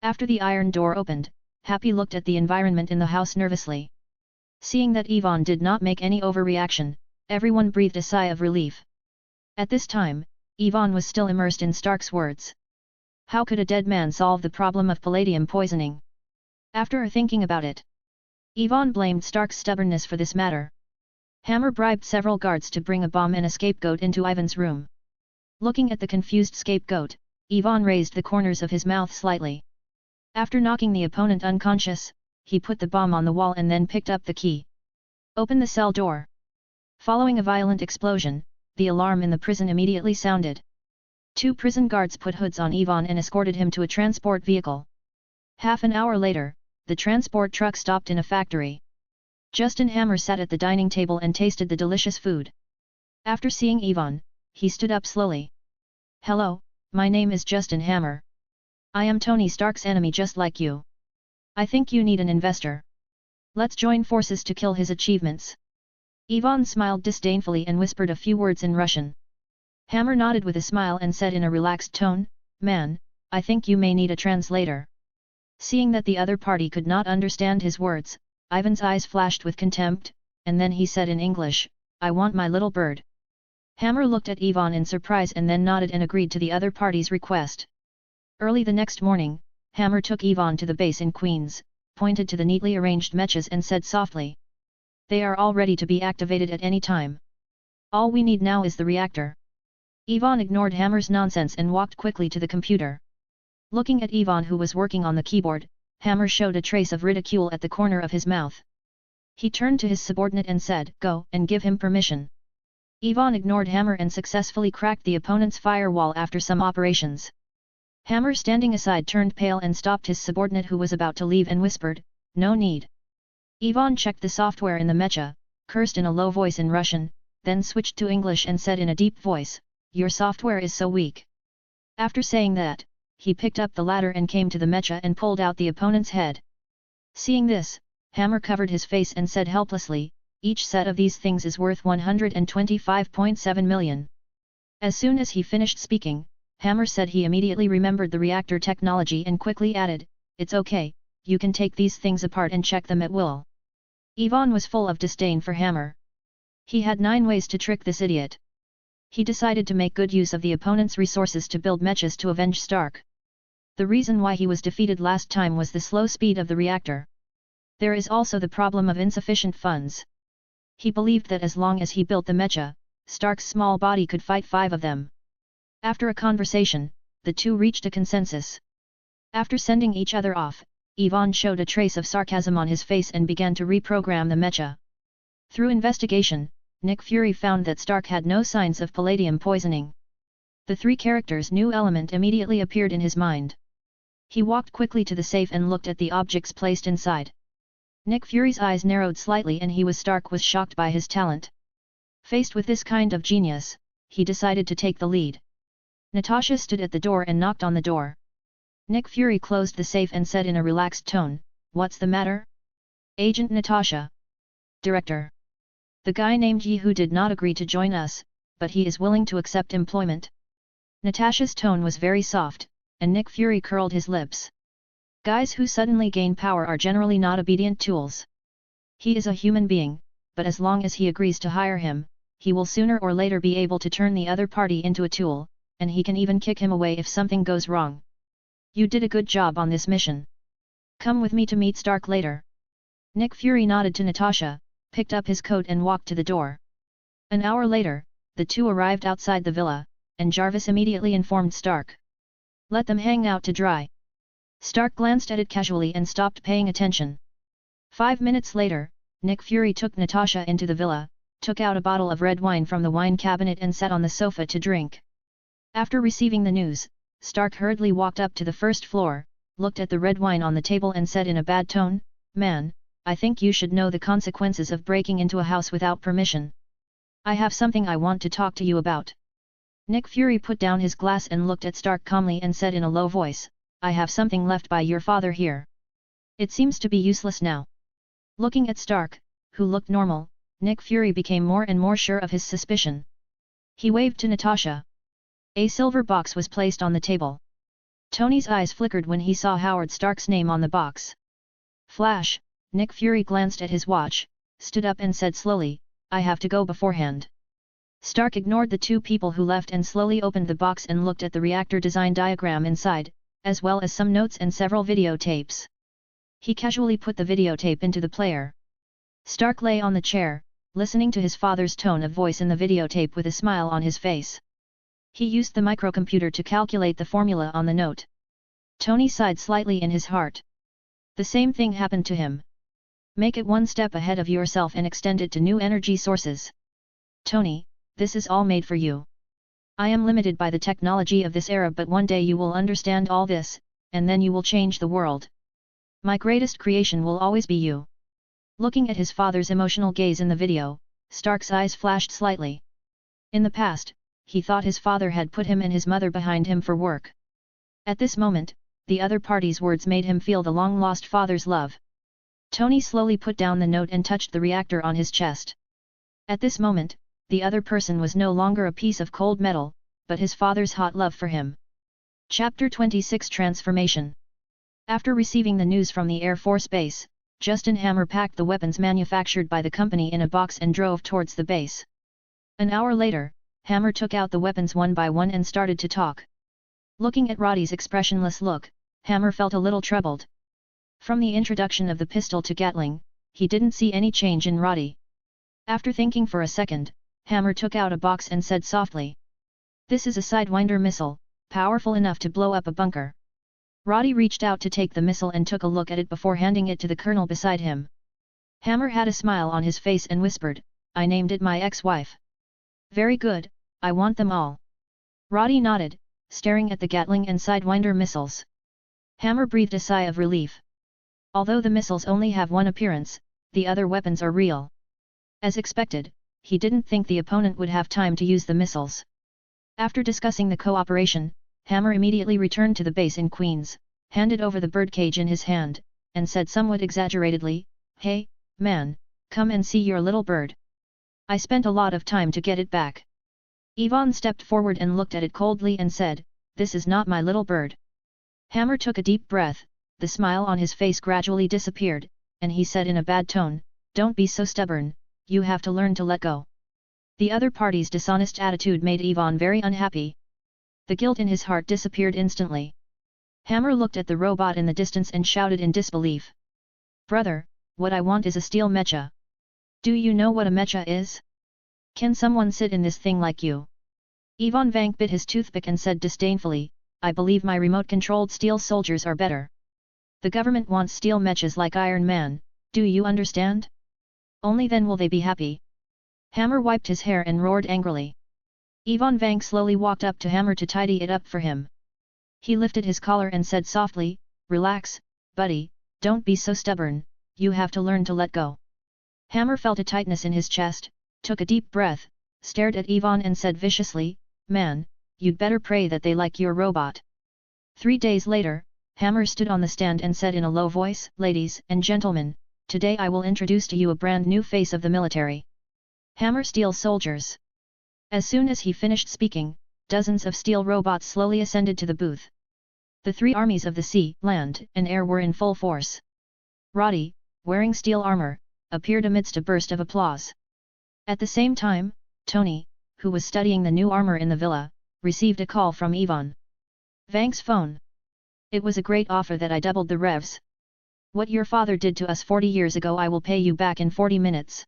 After the iron door opened, Happy looked at the environment in the house nervously. Seeing that Ivan did not make any overreaction, everyone breathed a sigh of relief. At this time, Ivan was still immersed in Stark's words. How could a dead man solve the problem of palladium poisoning? After thinking about it, Ivan blamed Stark's stubbornness for this matter. Hammer bribed several guards to bring a bomb and a scapegoat into Ivan's room. Looking at the confused scapegoat, Ivan raised the corners of his mouth slightly. After knocking the opponent unconscious, he put the bomb on the wall and then picked up the key. Open the cell door. Following a violent explosion, the alarm in the prison immediately sounded. 2 prison guards put hoods on Ivan and escorted him to a transport vehicle. Half an hour later, the transport truck stopped in a factory. Justin Hammer sat at the dining table and tasted the delicious food. After seeing Ivan, he stood up slowly. Hello, my name is Justin Hammer. I am Tony Stark's enemy just like you. I think you need an investor. Let's join forces to kill his achievements. Ivan smiled disdainfully and whispered a few words in Russian. Hammer nodded with a smile and said in a relaxed tone, Man, I think you may need a translator. Seeing that the other party could not understand his words, Ivan's eyes flashed with contempt, and then he said in English, I want my little bird. Hammer looked at Ivan in surprise and then nodded and agreed to the other party's request. Early the next morning, Hammer took Ivan to the base in Queens, pointed to the neatly arranged mechas and said softly. They are all ready to be activated at any time. All we need now is the reactor. Ivan ignored Hammer's nonsense and walked quickly to the computer. Looking at Ivan who was working on the keyboard, Hammer showed a trace of ridicule at the corner of his mouth. He turned to his subordinate and said, Go and give him permission. Ivan ignored Hammer and successfully cracked the opponent's firewall after some operations. Hammer standing aside turned pale and stopped his subordinate who was about to leave and whispered, No need. Ivan checked the software in the mecha, cursed in a low voice in Russian, then switched to English and said in a deep voice, Your software is so weak. After saying that, he picked up the ladder and came to the mecha and pulled out the opponent's head. Seeing this, Hammer covered his face and said helplessly, Each set of these things is worth 125.7 million. As soon as he finished speaking, Hammer said he immediately remembered the reactor technology and quickly added, It's okay, you can take these things apart and check them at will. Ivan was full of disdain for Hammer. He had 9 ways to trick this idiot. He decided to make good use of the opponent's resources to build mechas to avenge Stark. The reason why he was defeated last time was the slow speed of the reactor. There is also the problem of insufficient funds. He believed that as long as he built the mecha, Stark's small body could fight 5 of them. After a conversation, the two reached a consensus. After sending each other off, Ivan showed a trace of sarcasm on his face and began to reprogram the mecha. Through investigation, Nick Fury found that Stark had no signs of palladium poisoning. The 3 characters' new element immediately appeared in his mind. He walked quickly to the safe and looked at the objects placed inside. Nick Fury's eyes narrowed slightly and Stark was shocked by his talent. Faced with this kind of genius, he decided to take the lead. Natasha stood at the door and knocked on the door. Nick Fury closed the safe and said in a relaxed tone, What's the matter? Agent Natasha. Director. The guy named Yehu did not agree to join us, but he is willing to accept employment. Natasha's tone was very soft, and Nick Fury curled his lips. Guys who suddenly gain power are generally not obedient tools. He is a human being, but as long as he agrees to hire him, he will sooner or later be able to turn the other party into a tool, and he can even kick him away if something goes wrong. You did a good job on this mission. Come with me to meet Stark later. Nick Fury nodded to Natasha, picked up his coat and walked to the door. An hour later, the two arrived outside the villa, and Jarvis immediately informed Stark. Let them hang out to dry. Stark glanced at it casually and stopped paying attention. 5 minutes later, Nick Fury took Natasha into the villa, took out a bottle of red wine from the wine cabinet and sat on the sofa to drink. After receiving the news, Stark hurriedly walked up to the first floor, looked at the red wine on the table and said in a bad tone, Man, I think you should know the consequences of breaking into a house without permission. I have something I want to talk to you about. Nick Fury put down his glass and looked at Stark calmly and said in a low voice, I have something left by your father here. It seems to be useless now. Looking at Stark, who looked normal, Nick Fury became more and more sure of his suspicion. He waved to Natasha. A silver box was placed on the table. Tony's eyes flickered when he saw Howard Stark's name on the box. Flash, Nick Fury glanced at his watch, stood up and said slowly, I have to go beforehand. Stark ignored the 2 people who left and slowly opened the box and looked at the reactor design diagram inside, as well as some notes and several videotapes. He casually put the videotape into the player. Stark lay on the chair, listening to his father's tone of voice in the videotape with a smile on his face. He used the microcomputer to calculate the formula on the note. Tony sighed slightly in his heart. The same thing happened to him. Make it one step ahead of yourself and extend it to new energy sources. Tony, this is all made for you. I am limited by the technology of this era, but one day you will understand all this, and then you will change the world. My greatest creation will always be you. Looking at his father's emotional gaze in the video, Stark's eyes flashed slightly. In the past, he thought his father had put him and his mother behind him for work. At this moment, the other party's words made him feel the long-lost father's love. Tony slowly put down the note and touched the reactor on his chest. At this moment, the other person was no longer a piece of cold metal, but his father's hot love for him. Chapter 26 Transformation. After receiving the news from the Air Force Base, Justin Hammer packed the weapons manufactured by the company in a box and drove towards the base. An hour later, Hammer took out the weapons one by one and started to talk. Looking at Roddy's expressionless look, Hammer felt a little troubled. From the introduction of the pistol to Gatling, he didn't see any change in Roddy. After thinking for a second, Hammer took out a box and said softly, "This is a Sidewinder missile, powerful enough to blow up a bunker." Roddy reached out to take the missile and took a look at it before handing it to the colonel beside him. Hammer had a smile on his face and whispered, "I named it my ex-wife." "Very good, I want them all." Roddy nodded, staring at the Gatling and Sidewinder missiles. Hammer breathed a sigh of relief. Although the missiles only have one appearance, the other weapons are real. As expected, he didn't think the opponent would have time to use the missiles. After discussing the cooperation, Hammer immediately returned to the base in Queens, handed over the birdcage in his hand, and said somewhat exaggeratedly, "Hey, man, come and see your little bird. I spent a lot of time to get it back." Yvonne stepped forward and looked at it coldly and said, "This is not my little bird." Hammer took a deep breath, the smile on his face gradually disappeared, and he said in a bad tone, "Don't be so stubborn, you have to learn to let go." The other party's dishonest attitude made Yvonne very unhappy. The guilt in his heart disappeared instantly. Hammer looked at the robot in the distance and shouted in disbelief, "Brother, what I want is a steel mecha. Do you know what a mecha is? Can someone sit in this thing like you?" Yvonne Vank bit his toothpick and said disdainfully, "I believe my remote-controlled steel soldiers are better. The government wants steel mechas like Iron Man, do you understand? Only then will they be happy." Hammer wiped his hair and roared angrily. Yvonne Vank slowly walked up to Hammer to tidy it up for him. He lifted his collar and said softly, "Relax, buddy, don't be so stubborn, you have to learn to let go." Hammer felt a tightness in his chest, took a deep breath, stared at Yvonne and said viciously, "Man, you'd better pray that they like your robot." 3 days later, Hammer stood on the stand and said in a low voice, "Ladies and gentlemen, today I will introduce to you a brand new face of the military. Hammer Steel Soldiers." As soon as he finished speaking, dozens of steel robots slowly ascended to the booth. The 3 armies of the sea, land, and air were in full force. Roddy, wearing steel armor, appeared amidst a burst of applause. At the same time, Tony, who was studying the new armor in the villa, received a call from Yvonne Vank's phone. "It was a great offer that I doubled the revs. What your father did to us 40 years ago I will pay you back in 40 minutes.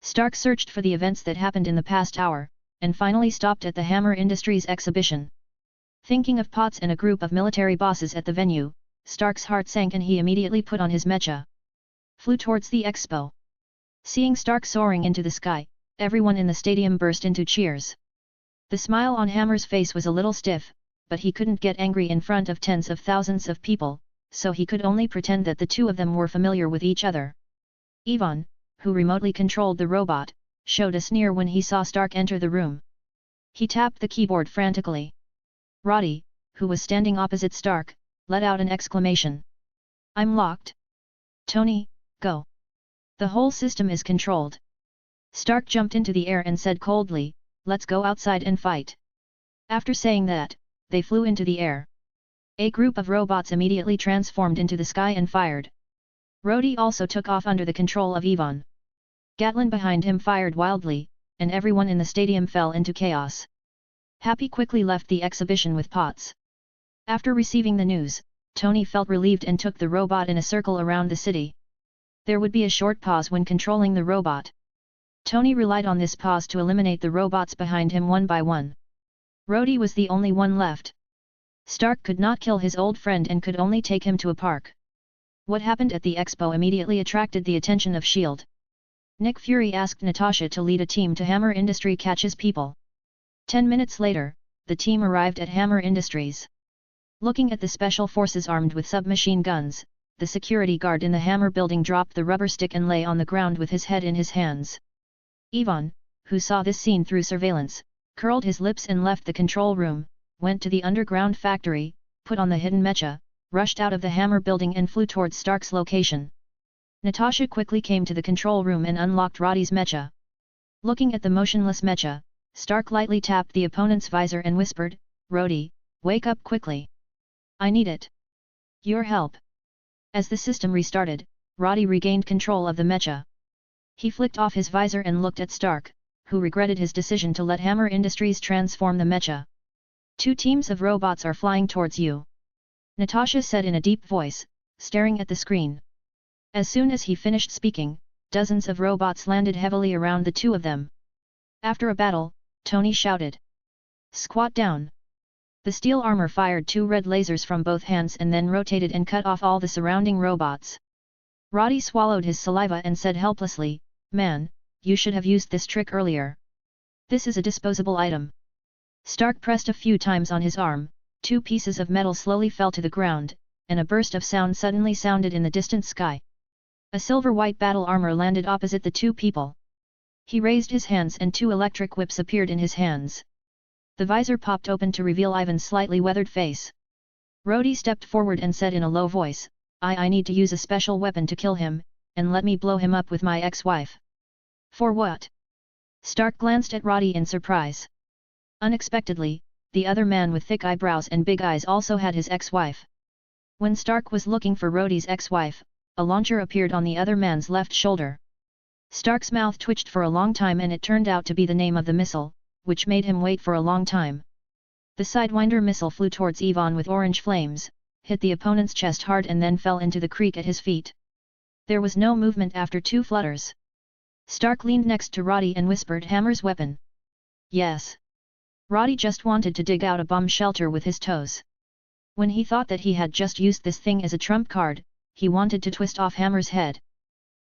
Stark searched for the events that happened in the past hour, and finally stopped at the Hammer Industries exhibition. Thinking of Potts and a group of military bosses at the venue, Stark's heart sank and he immediately put on his mecha. Flew towards the expo. Seeing Stark soaring into the sky, everyone in the stadium burst into cheers. The smile on Hammer's face was a little stiff, but he couldn't get angry in front of tens of thousands of people, so he could only pretend that the two of them were familiar with each other. Yvonne, who remotely controlled the robot, showed a sneer when he saw Stark enter the room. He tapped the keyboard frantically. Roddy, who was standing opposite Stark, let out an exclamation. "I'm locked. Tony, go. The whole system is controlled." Stark jumped into the air and said coldly, "Let's go outside and fight." After saying that, they flew into the air. A group of robots immediately transformed into the sky and fired. Roddy also took off under the control of Yvonne. Gatlin behind him fired wildly, and everyone in the stadium fell into chaos. Happy quickly left the exhibition with Potts. After receiving the news, Tony felt relieved and took the robot in a circle around the city. There would be a short pause when controlling the robot. Tony relied on this pause to eliminate the robots behind him one by one. Rhodey was the only one left. Stark could not kill his old friend and could only take him to a park. What happened at the expo immediately attracted the attention of S.H.I.E.L.D. Nick Fury asked Natasha to lead a team to Hammer Industry catches people. 10 minutes later, the team arrived at Hammer Industries. Looking at the special forces armed with submachine guns, the security guard in the Hammer building dropped the rubber stick and lay on the ground with his head in his hands. Ivan, who saw this scene through surveillance, curled his lips and left the control room, went to the underground factory, put on the hidden mecha, rushed out of the Hammer building and flew towards Stark's location. Natasha quickly came to the control room and unlocked Roddy's mecha. Looking at the motionless mecha, Stark lightly tapped the opponent's visor and whispered, "Rhodey, wake up quickly. I need it. Your help." As the system restarted, Roddy regained control of the mecha. He flicked off his visor and looked at Stark, who regretted his decision to let Hammer Industries transform the mecha. "Two teams of robots are flying towards you," Natasha said in a deep voice, staring at the screen. As soon as he finished speaking, dozens of robots landed heavily around the two of them. After a battle, Tony shouted, "Squat down." The steel armor fired 2 red lasers from both hands and then rotated and cut off all the surrounding robots. Roddy swallowed his saliva and said helplessly, "Man, you should have used this trick earlier. This is a disposable item." Stark pressed a few times on his arm, 2 pieces of metal slowly fell to the ground, and a burst of sound suddenly sounded in the distant sky. A silver-white battle armor landed opposite the 2 people. He raised his hands and 2 electric whips appeared in his hands. The visor popped open to reveal Ivan's slightly weathered face. Rhodey stepped forward and said in a low voice, I need to use a special weapon to kill him, and let me blow him up with my ex-wife." "For what?" Stark glanced at Roddy in surprise. Unexpectedly, the other man with thick eyebrows and big eyes also had his ex-wife. When Stark was looking for Rhodey's ex-wife, a launcher appeared on the other man's left shoulder. Stark's mouth twitched for a long time and it turned out to be the name of the missile, which made him wait for a long time. The Sidewinder missile flew towards Ivan with orange flames, hit the opponent's chest hard and then fell into the creek at his feet. There was no movement after 2 flutters. Stark leaned next to Roddy and whispered, "Hammer's weapon." "Yes." Roddy just wanted to dig out a bomb shelter with his toes. When he thought that he had just used this thing as a trump card, he wanted to twist off Hammer's head.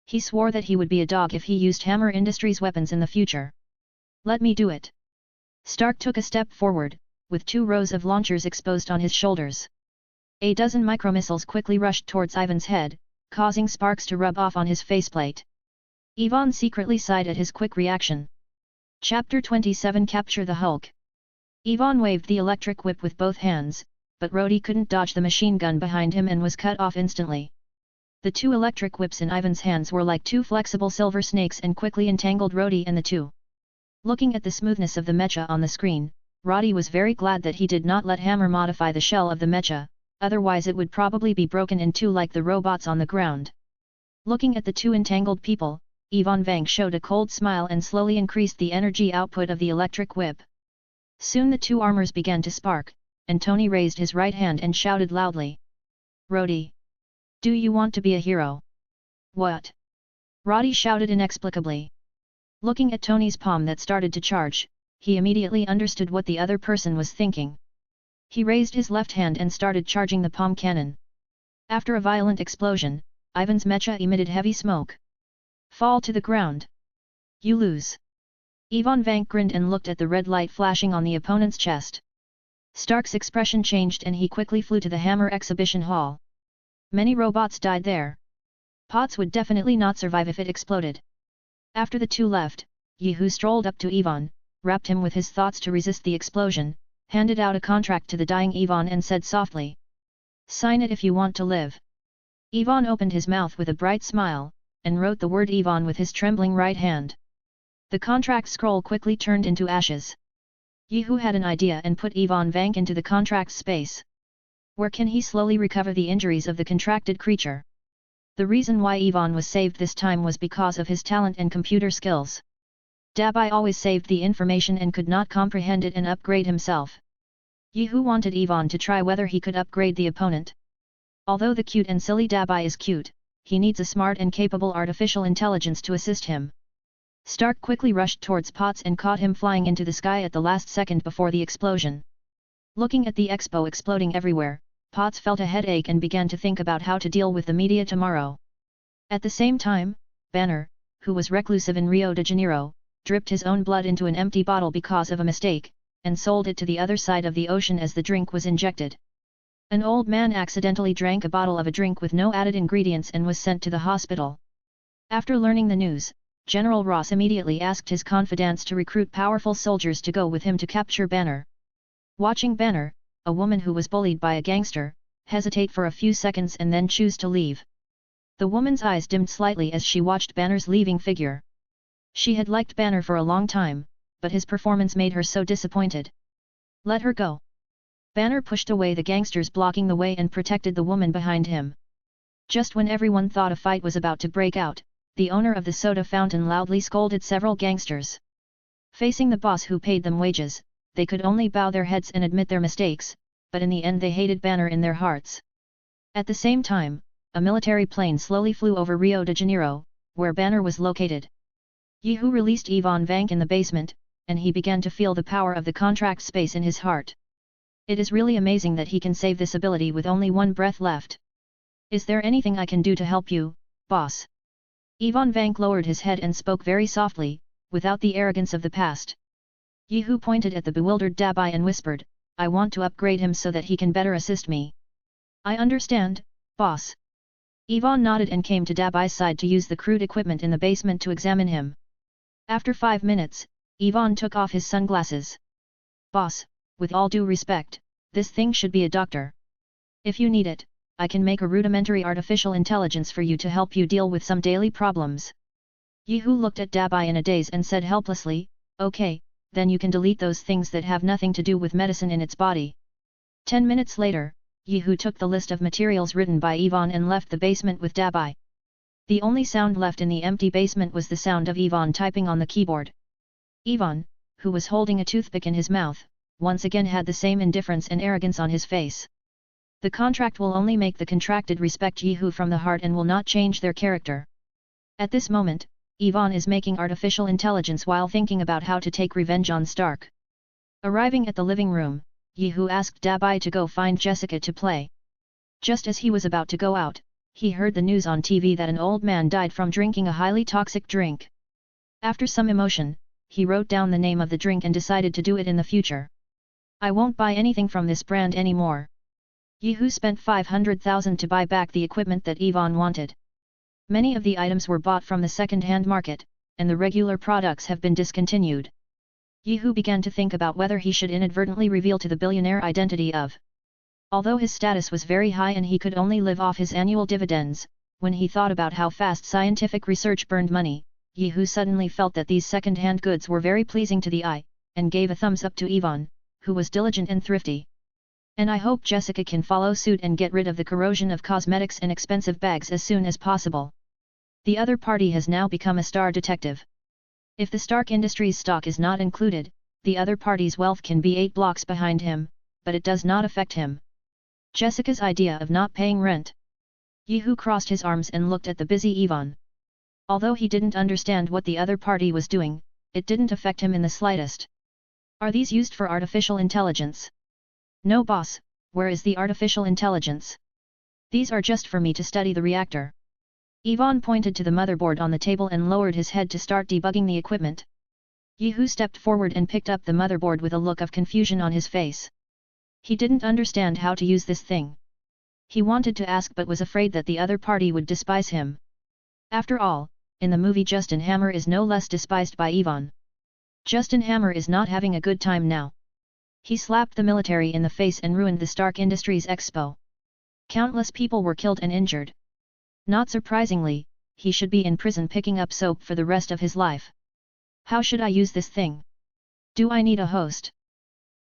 He swore that he would be a dog if he used Hammer Industries weapons in the future. "Let me do it." Stark took a step forward, with 2 rows of launchers exposed on his shoulders. A dozen micromissiles quickly rushed towards Ivan's head, causing sparks to rub off on his faceplate. Ivan secretly sighed at his quick reaction. Chapter 27 Capture the Hulk. Ivan waved the electric whip with both hands, but Rhodey couldn't dodge the machine gun behind him and was cut off instantly. The 2 electric whips in Ivan's hands were like 2 flexible silver snakes and quickly entangled Rhodey and the 2. Looking at the smoothness of the mecha on the screen, Roddy was very glad that he did not let Hammer modify the shell of the mecha, otherwise it would probably be broken in 2 like the robots on the ground. Looking at the 2 entangled people, Ivan Vank showed a cold smile and slowly increased the energy output of the electric whip. Soon the 2 armors began to spark, and Tony raised his right hand and shouted loudly, "Rhodey! Do you want to be a hero?" "What?" Roddy shouted inexplicably. Looking at Tony's palm that started to charge, he immediately understood what the other person was thinking. He raised his left hand and started charging the palm cannon. After a violent explosion, Ivan's mecha emitted heavy smoke. "Fall to the ground. You lose." Ivan Vank grinned and looked at the red light flashing on the opponent's chest. Stark's expression changed and he quickly flew to the Hammer exhibition hall. Many robots died there. Potts would definitely not survive if it exploded. After the 2 left, Yehu strolled up to Ivan, wrapped him with his thoughts to resist the explosion, handed out a contract to the dying Ivan and said softly, "Sign it if you want to live." Ivan opened his mouth with a bright smile, and wrote the word Ivan with his trembling right hand. The contract scroll quickly turned into ashes. Yehu had an idea and put Ivan Vank into the contract space. Where can he slowly recover the injuries of the contracted creature? The reason why Ivan was saved this time was because of his talent and computer skills. Dabai always saved the information and could not comprehend it and upgrade himself. Yehu wanted Ivan to try whether he could upgrade the opponent. Although the cute and silly Dabai is cute, he needs a smart and capable artificial intelligence to assist him. Stark quickly rushed towards Potts and caught him flying into the sky at the last second before the explosion. Looking at the expo exploding everywhere, Potts felt a headache and began to think about how to deal with the media tomorrow. At the same time, Banner, who was reclusive in Rio de Janeiro, dripped his own blood into an empty bottle because of a mistake, and sold it to the other side of the ocean as the drink was injected. An old man accidentally drank a bottle of a drink with no added ingredients and was sent to the hospital. After learning the news, General Ross immediately asked his confidants to recruit powerful soldiers to go with him to capture Banner. Watching Banner, a woman who was bullied by a gangster, hesitate for a few seconds and then choose to leave. The woman's eyes dimmed slightly as she watched Banner's leaving figure. She had liked Banner for a long time, but his performance made her so disappointed. Let her go. Banner pushed away the gangsters blocking the way and protected the woman behind him. Just when everyone thought a fight was about to break out, the owner of the soda fountain loudly scolded several gangsters. Facing the boss who paid them wages, they could only bow their heads and admit their mistakes, but in the end they hated Banner in their hearts. At the same time, a military plane slowly flew over Rio de Janeiro, where Banner was located. Yehu released Ivan Vank in the basement, and he began to feel the power of the contract space in his heart. It is really amazing that he can save this ability with only one breath left. Is there anything I can do to help you, boss? Ivan Vank lowered his head and spoke very softly, without the arrogance of the past. Yehu pointed at the bewildered Dabai and whispered, I want to upgrade him so that he can better assist me. I understand, boss. Ivan nodded and came to Dabai's side to use the crude equipment in the basement to examine him. After 5 minutes, Ivan took off his sunglasses. Boss, with all due respect, this thing should be a doctor. If you need it, I can make a rudimentary artificial intelligence for you to help you deal with some daily problems. Yehu looked at Dabai in a daze and said helplessly, okay, then you can delete those things that have nothing to do with medicine in its body. 10 minutes later, Yehu took the list of materials written by Ivan and left the basement with Dabai. The only sound left in the empty basement was the sound of Ivan typing on the keyboard. Ivan, who was holding a toothpick in his mouth, once again had the same indifference and arrogance on his face. The contract will only make the contracted respect Yehu from the heart and will not change their character. At this moment, Ivan is making artificial intelligence while thinking about how to take revenge on Stark. Arriving at the living room, Yehu asked Dabai to go find Jessica to play. Just as he was about to go out, he heard the news on TV that an old man died from drinking a highly toxic drink. After some emotion, he wrote down the name of the drink and decided to do it in the future. I won't buy anything from this brand anymore. Yehu spent 500,000 to buy back the equipment that Ivan wanted. Many of the items were bought from the second-hand market, and the regular products have been discontinued. Yehu began to think about whether he should inadvertently reveal to the billionaire identity of. Although his status was very high and he could only live off his annual dividends, when he thought about how fast scientific research burned money, Yehu suddenly felt that these second-hand goods were very pleasing to the eye, and gave a thumbs up to Ivan, who was diligent and thrifty. And I hope Jessica can follow suit and get rid of the corrosion of cosmetics and expensive bags as soon as possible. The other party has now become a star detective. If the Stark Industries stock is not included, the other party's wealth can be 8 blocks behind him, but it does not affect him. Jessica's idea of not paying rent. Yehu crossed his arms and looked at the busy Ivan. Although he didn't understand what the other party was doing, it didn't affect him in the slightest. Are these used for artificial intelligence? No boss, where is the artificial intelligence? These are just for me to study the reactor. Ivan pointed to the motherboard on the table and lowered his head to start debugging the equipment. Yehu stepped forward and picked up the motherboard with a look of confusion on his face. He didn't understand how to use this thing. He wanted to ask but was afraid that the other party would despise him. After all, in the movie Justin Hammer is no less despised by Ivan. Justin Hammer is not having a good time now. He slapped the military in the face and ruined the Stark Industries Expo. Countless people were killed and injured. Not surprisingly, he should be in prison picking up soap for the rest of his life. How should I use this thing? Do I need a host?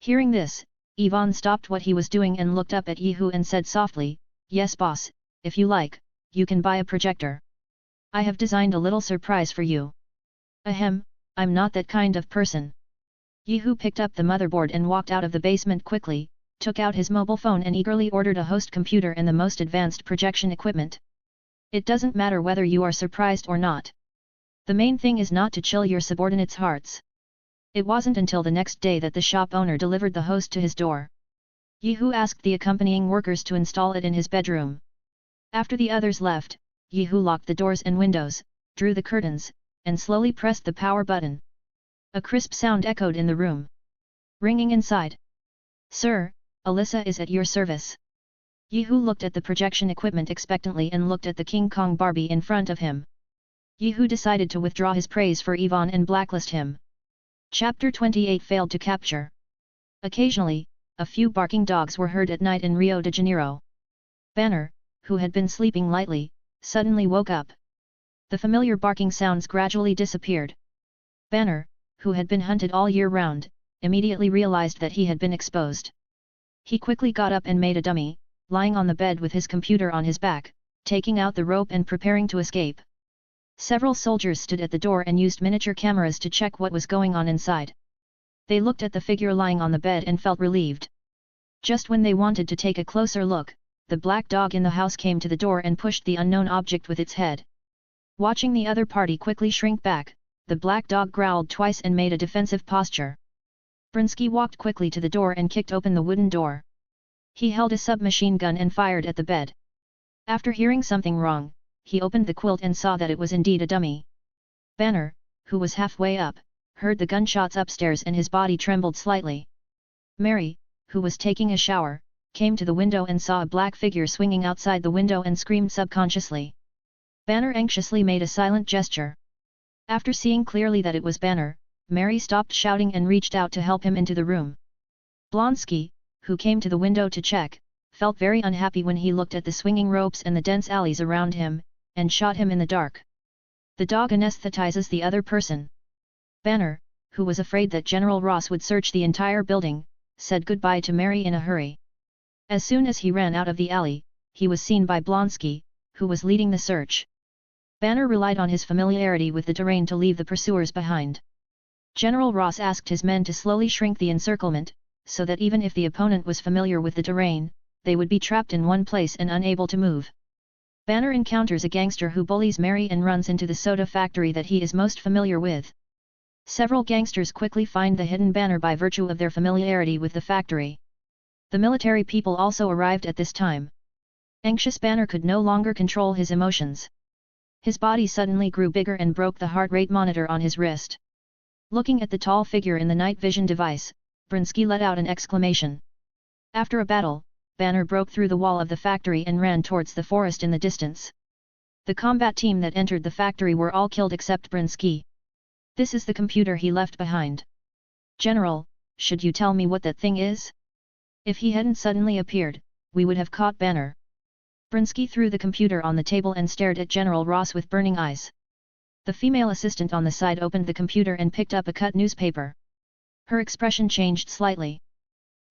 Hearing this, Ivan stopped what he was doing and looked up at Yehu and said softly, yes boss, if you like, you can buy a projector. I have designed a little surprise for you. Ahem, I'm not that kind of person. Yehu picked up the motherboard and walked out of the basement quickly, took out his mobile phone and eagerly ordered a host computer and the most advanced projection equipment. It doesn't matter whether you are surprised or not. The main thing is not to chill your subordinates' hearts. It wasn't until the next day that the shop owner delivered the host to his door. Yehu asked the accompanying workers to install it in his bedroom. After the others left, Yehu locked the doors and windows, drew the curtains, and slowly pressed the power button. A crisp sound echoed in the room. Ringing inside. "Sir, Alyssa is at your service." Yehu looked at the projection equipment expectantly and looked at the King Kong Barbie in front of him. Yehu decided to withdraw his praise for Yvonne and blacklist him. Chapter 28 Failed to capture. Occasionally, a few barking dogs were heard at night in Rio de Janeiro. Banner, who had been sleeping lightly, suddenly woke up. The familiar barking sounds gradually disappeared. Banner, who had been hunted all year round, immediately realized that he had been exposed. He quickly got up and made a dummy, lying on the bed with his computer on his back, taking out the rope and preparing to escape. Several soldiers stood at the door and used miniature cameras to check what was going on inside. They looked at the figure lying on the bed and felt relieved. Just when they wanted to take a closer look, the black dog in the house came to the door and pushed the unknown object with its head. Watching the other party quickly shrink back, the black dog growled twice and made a defensive posture. Brinsky walked quickly to the door and kicked open the wooden door. He held a submachine gun and fired at the bed. After hearing something wrong, he opened the quilt and saw that it was indeed a dummy. Banner, who was halfway up, heard the gunshots upstairs and his body trembled slightly. Mary, who was taking a shower, came to the window and saw a black figure swinging outside the window and screamed subconsciously. Banner anxiously made a silent gesture. After seeing clearly that it was Banner, Mary stopped shouting and reached out to help him into the room. Blonsky, who came to the window to check, felt very unhappy when he looked at the swinging ropes and the dense alleys around him, and shot him in the dark. The dog anesthetizes the other person. Banner, who was afraid that General Ross would search the entire building, said goodbye to Mary in a hurry. As soon as he ran out of the alley, he was seen by Blonsky, who was leading the search. Banner relied on his familiarity with the terrain to leave the pursuers behind. General Ross asked his men to slowly shrink the encirclement, so that even if the opponent was familiar with the terrain, they would be trapped in one place and unable to move. Banner encounters a gangster who bullies Mary and runs into the soda factory that he is most familiar with. Several gangsters quickly find the hidden Banner by virtue of their familiarity with the factory. The military people also arrived at this time. Anxious Banner could no longer control his emotions. His body suddenly grew bigger and broke the heart rate monitor on his wrist. Looking at the tall figure in the night vision device, Brinsky let out an exclamation. After a battle, Banner broke through the wall of the factory and ran towards the forest in the distance. The combat team that entered the factory were all killed except Brinsky. This is the computer he left behind. General, should you tell me what that thing is? If he hadn't suddenly appeared, we would have caught Banner. Brinsky threw the computer on the table and stared at General Ross with burning eyes. The female assistant on the side opened the computer and picked up a cut newspaper. Her expression changed slightly.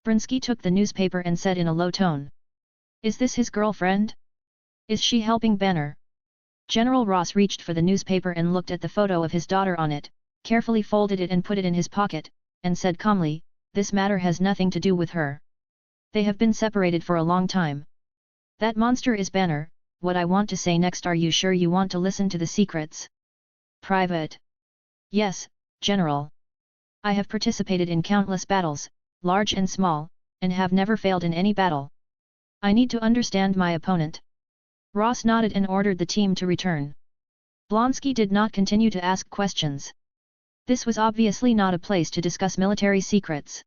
Brinsky took the newspaper and said in a low tone. "Is this his girlfriend? Is she helping Banner?" General Ross reached for the newspaper and looked at the photo of his daughter on it, carefully folded it and put it in his pocket, and said calmly, "This matter has nothing to do with her. They have been separated for a long time. That monster is Banner. What I want to say next, are you sure you want to listen to the secrets?" "Private." "Yes, General. I have participated in countless battles, large and small, and have never failed in any battle. I need to understand my opponent." Ross nodded and ordered the team to return. Blonsky did not continue to ask questions. This was obviously not a place to discuss military secrets.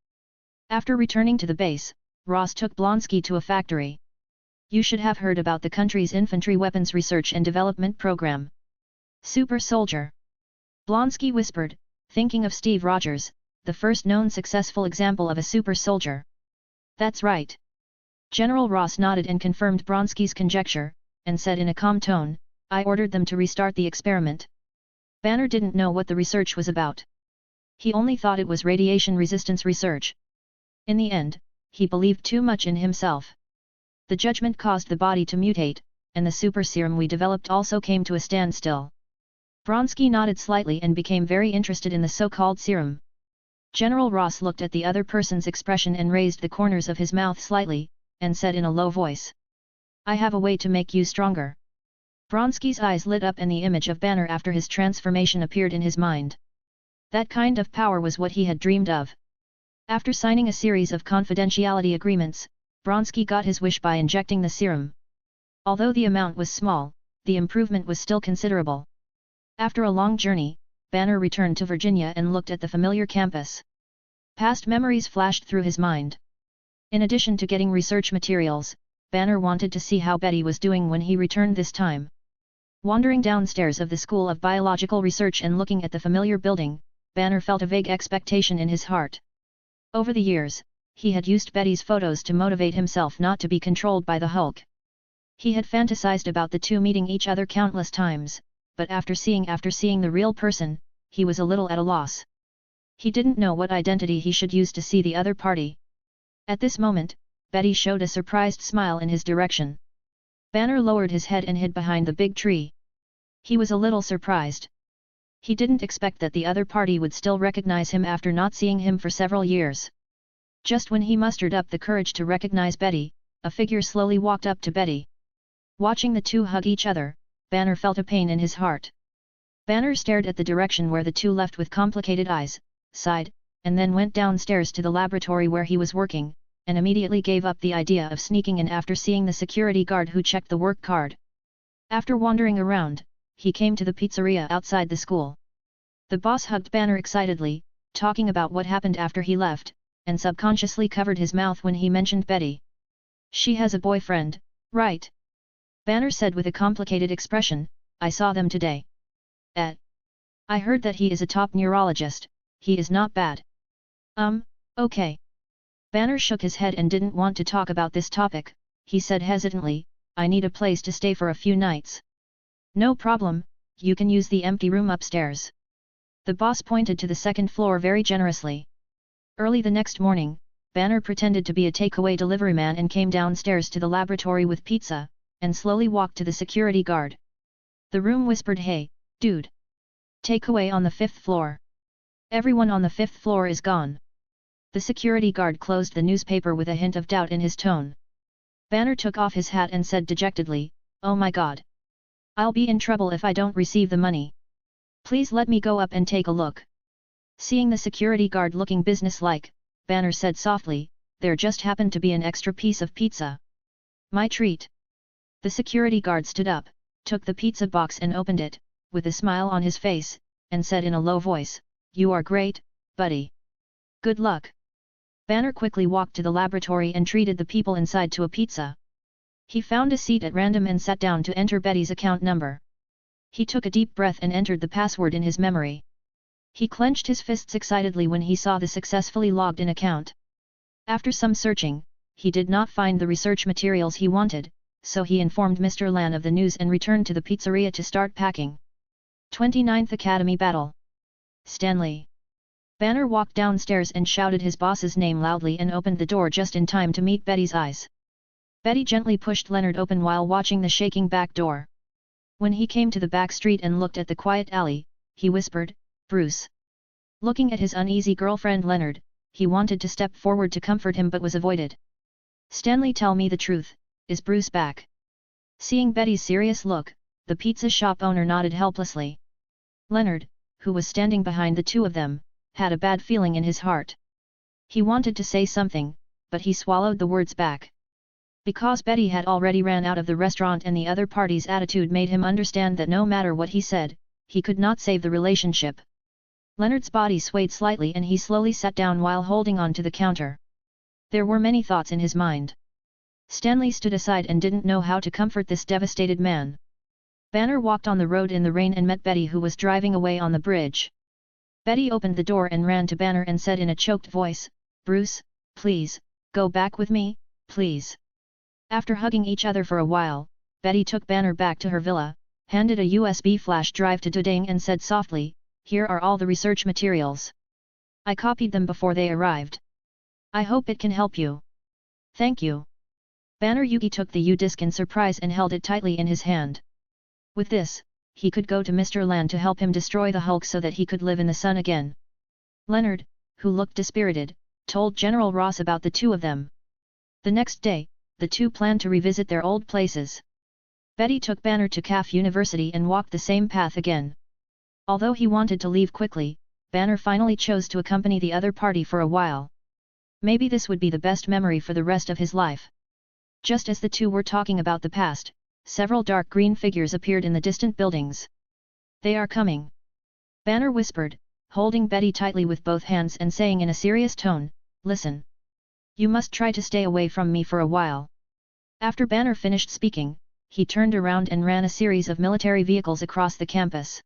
After returning to the base, Ross took Blonsky to a factory. "You should have heard about the country's infantry weapons research and development program. Super soldier." Blonsky whispered, thinking of Steve Rogers, the first known successful example of a super soldier. "That's right." General Ross nodded and confirmed Bronsky's conjecture, and said in a calm tone, "I ordered them to restart the experiment." Banner didn't know what the research was about. He only thought it was radiation resistance research. In the end, he believed too much in himself. The judgment caused the body to mutate, and the super serum we developed also came to a standstill. Bronsky nodded slightly and became very interested in the so-called serum. General Ross looked at the other person's expression and raised the corners of his mouth slightly, and said in a low voice, "I have a way to make you stronger." Vronsky's eyes lit up and the image of Banner after his transformation appeared in his mind. That kind of power was what he had dreamed of. After signing a series of confidentiality agreements, Vronsky got his wish by injecting the serum. Although the amount was small, the improvement was still considerable. After a long journey, Banner returned to Virginia and looked at the familiar campus. Past memories flashed through his mind. In addition to getting research materials, Banner wanted to see how Betty was doing when he returned this time. Wandering downstairs of the School of Biological Research and looking at the familiar building, Banner felt a vague expectation in his heart. Over the years, he had used Betty's photos to motivate himself not to be controlled by the Hulk. He had fantasized about the two meeting each other countless times, but after seeing the real person, he was a little at a loss. He didn't know what identity he should use to see the other party. At this moment, Betty showed a surprised smile in his direction. Banner lowered his head and hid behind the big tree. He was a little surprised. He didn't expect that the other party would still recognize him after not seeing him for several years. Just when he mustered up the courage to recognize Betty, a figure slowly walked up to Betty. Watching the two hug each other, Banner felt a pain in his heart. Banner stared at the direction where the two left with complicated eyes, sighed, and then went downstairs to the laboratory where he was working, and immediately gave up the idea of sneaking in after seeing the security guard who checked the work card. After wandering around, he came to the pizzeria outside the school. The boss hugged Banner excitedly, talking about what happened after he left, and subconsciously covered his mouth when he mentioned Betty. "She has a boyfriend, right?" Banner said with a complicated expression, "I saw them today." I heard that he is a top neurologist, he is not bad." Okay." Banner shook his head and didn't want to talk about this topic. He said hesitantly, "I need a place to stay for a few nights." "No problem, you can use the empty room upstairs." The boss pointed to the second floor very generously. Early the next morning, Banner pretended to be a takeaway deliveryman and came downstairs to the laboratory with pizza, and slowly walked to the security guard. The room whispered, "Hey, dude. Takeaway on the 5th floor. Everyone on the 5th floor is gone." The security guard closed the newspaper with a hint of doubt in his tone. Banner took off his hat and said dejectedly, "Oh my god. I'll be in trouble if I don't receive the money. Please let me go up and take a look." Seeing the security guard looking businesslike, Banner said softly, "There just happened to be an extra piece of pizza. My treat." The security guard stood up, took the pizza box and opened it, with a smile on his face, and said in a low voice, "You are great, buddy. Good luck." Banner quickly walked to the laboratory and treated the people inside to a pizza. He found a seat at random and sat down to enter Betty's account number. He took a deep breath and entered the password in his memory. He clenched his fists excitedly when he saw the successfully logged-in account. After some searching, he did not find the research materials he wanted, so he informed Mr. Lan of the news and returned to the pizzeria to start packing. 29th Academy Battle. Stanley. Banner walked downstairs and shouted his boss's name loudly and opened the door just in time to meet Betty's eyes. Betty gently pushed Leonard open while watching the shaking back door. When he came to the back street and looked at the quiet alley, he whispered, "Bruce." Looking at his uneasy girlfriend Leonard, he wanted to step forward to comfort him but was avoided. "Stanley, tell me the truth, is Bruce back?" Seeing Betty's serious look, the pizza shop owner nodded helplessly. Leonard, who was standing behind the two of them, had a bad feeling in his heart. He wanted to say something, but he swallowed the words back. Because Betty had already ran out of the restaurant and the other party's attitude made him understand that no matter what he said, he could not save the relationship. Leonard's body swayed slightly and he slowly sat down while holding on to the counter. There were many thoughts in his mind. Stanley stood aside and didn't know how to comfort this devastated man. Banner walked on the road in the rain and met Betty, who was driving away on the bridge. Betty opened the door and ran to Banner and said in a choked voice, "Bruce, please, go back with me, please." After hugging each other for a while, Betty took Banner back to her villa, handed a USB flash drive to Dudang and said softly, "Here are all the research materials. I copied them before they arrived. I hope it can help you." "Thank you." Banner Yugi took the U-disc in surprise and held it tightly in his hand. With this, he could go to Mr. Lan to help him destroy the Hulk so that he could live in the sun again. Leonard, who looked dispirited, told General Ross about the two of them. The next day, the two planned to revisit their old places. Betty took Banner to CAF University and walked the same path again. Although he wanted to leave quickly, Banner finally chose to accompany the other party for a while. Maybe this would be the best memory for the rest of his life. Just as the two were talking about the past, several dark green figures appeared in the distant buildings. "They are coming," Banner whispered, holding Betty tightly with both hands and saying in a serious tone, "Listen. You must try to stay away from me for a while." After Banner finished speaking, he turned around and ran a series of military vehicles across the campus.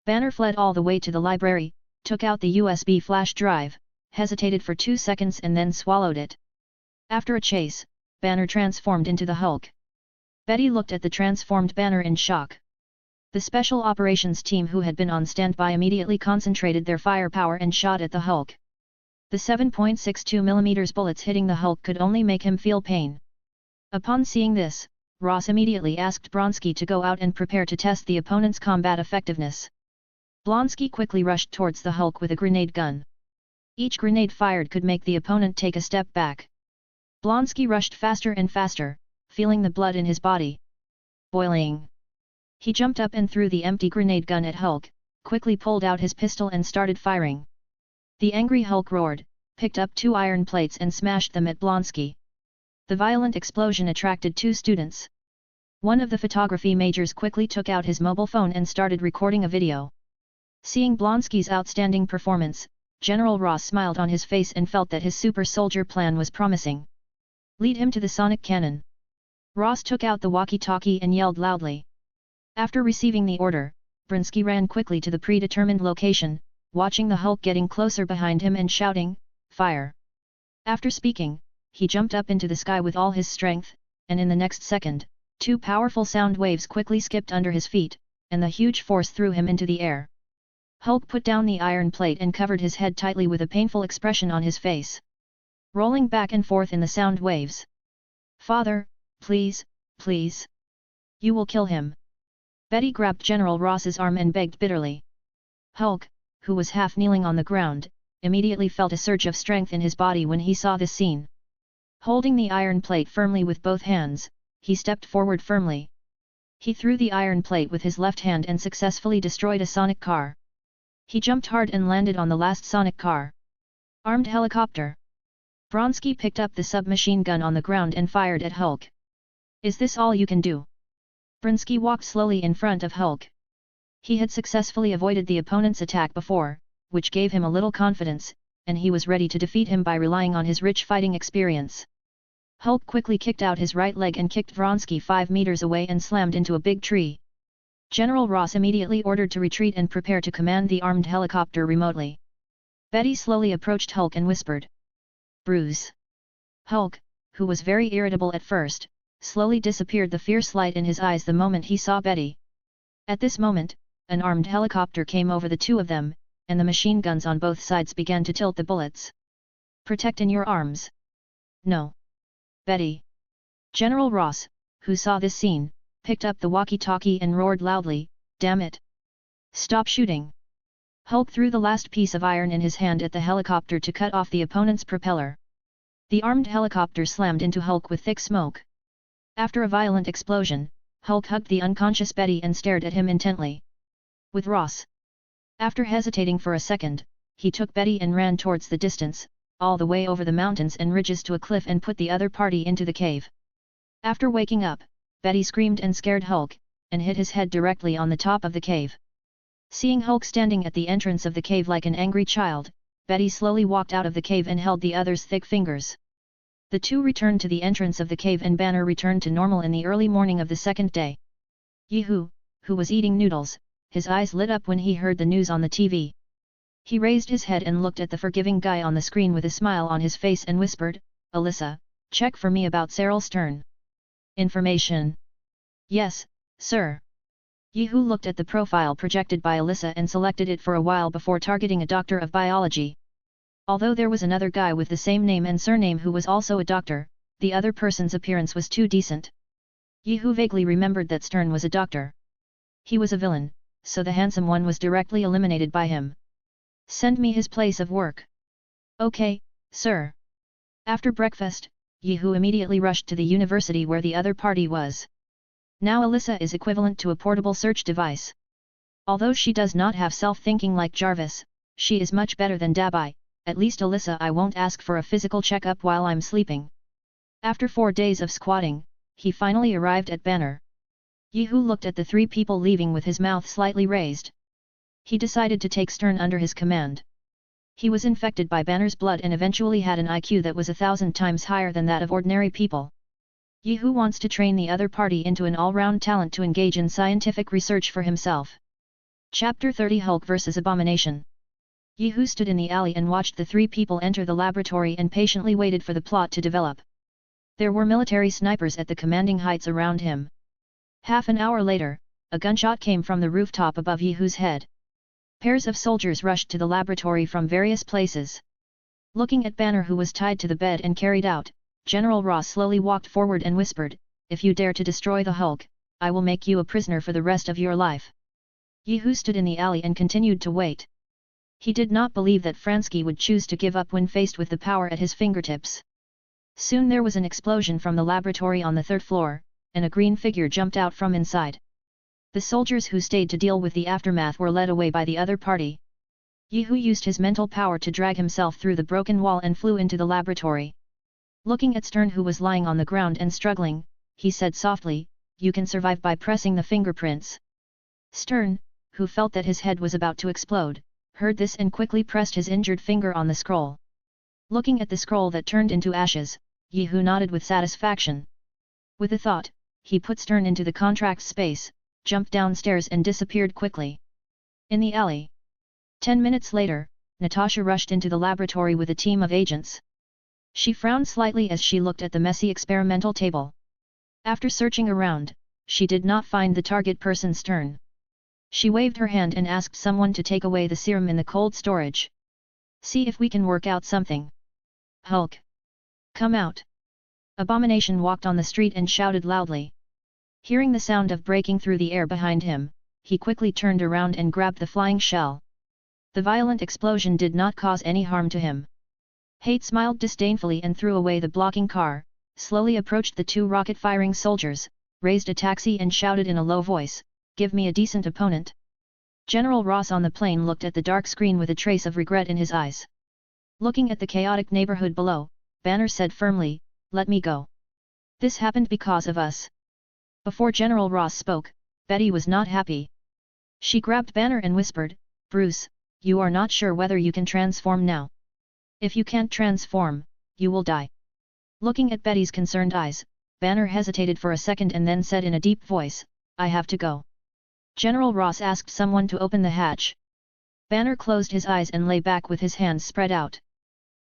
Banner fled all the way to the library, took out the USB flash drive, hesitated for 2 seconds and then swallowed it. After a chase, Banner transformed into the Hulk. Betty looked at the transformed Banner in shock. The special operations team who had been on standby immediately concentrated their firepower and shot at the Hulk. The 7.62mm bullets hitting the Hulk could only make him feel pain. Upon seeing this, Ross immediately asked Blonsky to go out and prepare to test the opponent's combat effectiveness. Blonsky quickly rushed towards the Hulk with a grenade gun. Each grenade fired could make the opponent take a step back. Blonsky rushed faster and faster, feeling the blood in his body boiling. He jumped up and threw the empty grenade gun at Hulk, quickly pulled out his pistol and started firing. The angry Hulk roared, picked up 2 iron plates and smashed them at Blonsky. The violent explosion attracted 2 students. One of the photography majors quickly took out his mobile phone and started recording a video. Seeing Blonsky's outstanding performance, General Ross smiled on his face and felt that his super soldier plan was promising. "Lead him to the sonic cannon." Ross took out the walkie-talkie and yelled loudly. After receiving the order, Blinsky ran quickly to the predetermined location, watching the Hulk getting closer behind him and shouting, "Fire!" After speaking, he jumped up into the sky with all his strength, and in the next second, 2 powerful sound waves quickly skipped under his feet, and the huge force threw him into the air. Hulk put down the iron plate and covered his head tightly with a painful expression on his face. Rolling back and forth in the sound waves. "Father, please, please. You will kill him." Betty grabbed General Ross's arm and begged bitterly. Hulk, who was half kneeling on the ground, immediately felt a surge of strength in his body when he saw this scene. Holding the iron plate firmly with both hands, he stepped forward firmly. He threw the iron plate with his left hand and successfully destroyed a sonic car. He jumped hard and landed on the last sonic car. Armed helicopter. Blonsky picked up the submachine gun on the ground and fired at Hulk. "Is this all you can do?" Blinsky walked slowly in front of Hulk. He had successfully avoided the opponent's attack before, which gave him a little confidence, and he was ready to defeat him by relying on his rich fighting experience. Hulk quickly kicked out his right leg and kicked Blonsky 5 meters away and slammed into a big tree. General Ross immediately ordered to retreat and prepare to command the armed helicopter remotely. Betty slowly approached Hulk and whispered, "Bruce." Hulk, who was very irritable at first, slowly disappeared the fierce light in his eyes the moment he saw Betty. At this moment, an armed helicopter came over the two of them, and the machine guns on both sides began to tilt the bullets. "Protect in your arms." "No. Betty." General Ross, who saw this scene, picked up the walkie-talkie and roared loudly, "Damn it! Stop shooting!" Hulk threw the last piece of iron in his hand at the helicopter to cut off the opponent's propeller. The armed helicopter slammed into Hulk with thick smoke. After a violent explosion, Hulk hugged the unconscious Betty and stared at him intently. With Ross. After hesitating for a second, he took Betty and ran towards the distance, all the way over the mountains and ridges to a cliff and put the other party into the cave. After waking up, Betty screamed and scared Hulk, and hit his head directly on the top of the cave. Seeing Hulk standing at the entrance of the cave like an angry child, Betty slowly walked out of the cave and held the other's thick fingers. The two returned to the entrance of the cave and Banner returned to normal in the early morning of the second day. Yehu, who was eating noodles, his eyes lit up when he heard the news on the TV. He raised his head and looked at the forgiving guy on the screen with a smile on his face and whispered, "Alyssa, check for me about Cyril Stern." "Information." "Yes, sir." Yehu looked at the profile projected by Alyssa and selected it for a while before targeting a doctor of biology. Although there was another guy with the same name and surname who was also a doctor, the other person's appearance was too decent. Yehu vaguely remembered that Stern was a doctor. He was a villain, so the handsome one was directly eliminated by him. "Send me his place of work." "Okay, sir." After breakfast, Yehu immediately rushed to the university where the other party was. Now Alyssa is equivalent to a portable search device. Although she does not have self-thinking like Jarvis, she is much better than Dabai. At least Alyssa I won't ask for a physical checkup while I'm sleeping. After 4 days of squatting, he finally arrived at Banner. Yehu looked at the 3 people leaving with his mouth slightly raised. He decided to take Stern under his command. He was infected by Banner's blood and eventually had an IQ that was 1,000 times higher than that of ordinary people. Yehu wants to train the other party into an all-round talent to engage in scientific research for himself. Chapter 30 Hulk vs. Abomination. Yehu stood in the alley and watched the 3 people enter the laboratory and patiently waited for the plot to develop. There were military snipers at the commanding heights around him. Half an hour later, a gunshot came from the rooftop above Yehu's head. Pairs of soldiers rushed to the laboratory from various places. Looking at Banner who was tied to the bed and carried out, General Ross slowly walked forward and whispered, "If you dare to destroy the Hulk, I will make you a prisoner for the rest of your life." Yehu stood in the alley and continued to wait. He did not believe that Fransky would choose to give up when faced with the power at his fingertips. Soon there was an explosion from the laboratory on the 3rd floor, and a green figure jumped out from inside. The soldiers who stayed to deal with the aftermath were led away by the other party. Yehu used his mental power to drag himself through the broken wall and flew into the laboratory. Looking at Stern who was lying on the ground and struggling, he said softly, "You can survive by pressing the fingerprints." Stern, who felt that his head was about to explode, heard this and quickly pressed his injured finger on the scroll. Looking at the scroll that turned into ashes, Yehu nodded with satisfaction. With a thought, he put Stern into the contract space, jumped downstairs and disappeared quickly. In the alley. 10 minutes later, Natasha rushed into the laboratory with a team of agents. She frowned slightly as she looked at the messy experimental table. After searching around, she did not find the target person Stern. She waved her hand and asked someone to take away the serum in the cold storage. "See if we can work out something." "Hulk! Come out!" Abomination walked on the street and shouted loudly. Hearing the sound of breaking through the air behind him, he quickly turned around and grabbed the flying shell. The violent explosion did not cause any harm to him. Hate smiled disdainfully and threw away the blocking car, slowly approached the 2 rocket-firing soldiers, raised a taxi and shouted in a low voice, "Give me a decent opponent." General Ross on the plane looked at the dark screen with a trace of regret in his eyes. Looking at the chaotic neighborhood below, Banner said firmly, "Let me go. This happened because of us." Before General Ross spoke, Betty was not happy. She grabbed Banner and whispered, "Bruce, you are not sure whether you can transform now. If you can't transform, you will die." Looking at Betty's concerned eyes, Banner hesitated for a second and then said in a deep voice, "I have to go." General Ross asked someone to open the hatch. Banner closed his eyes and lay back with his hands spread out.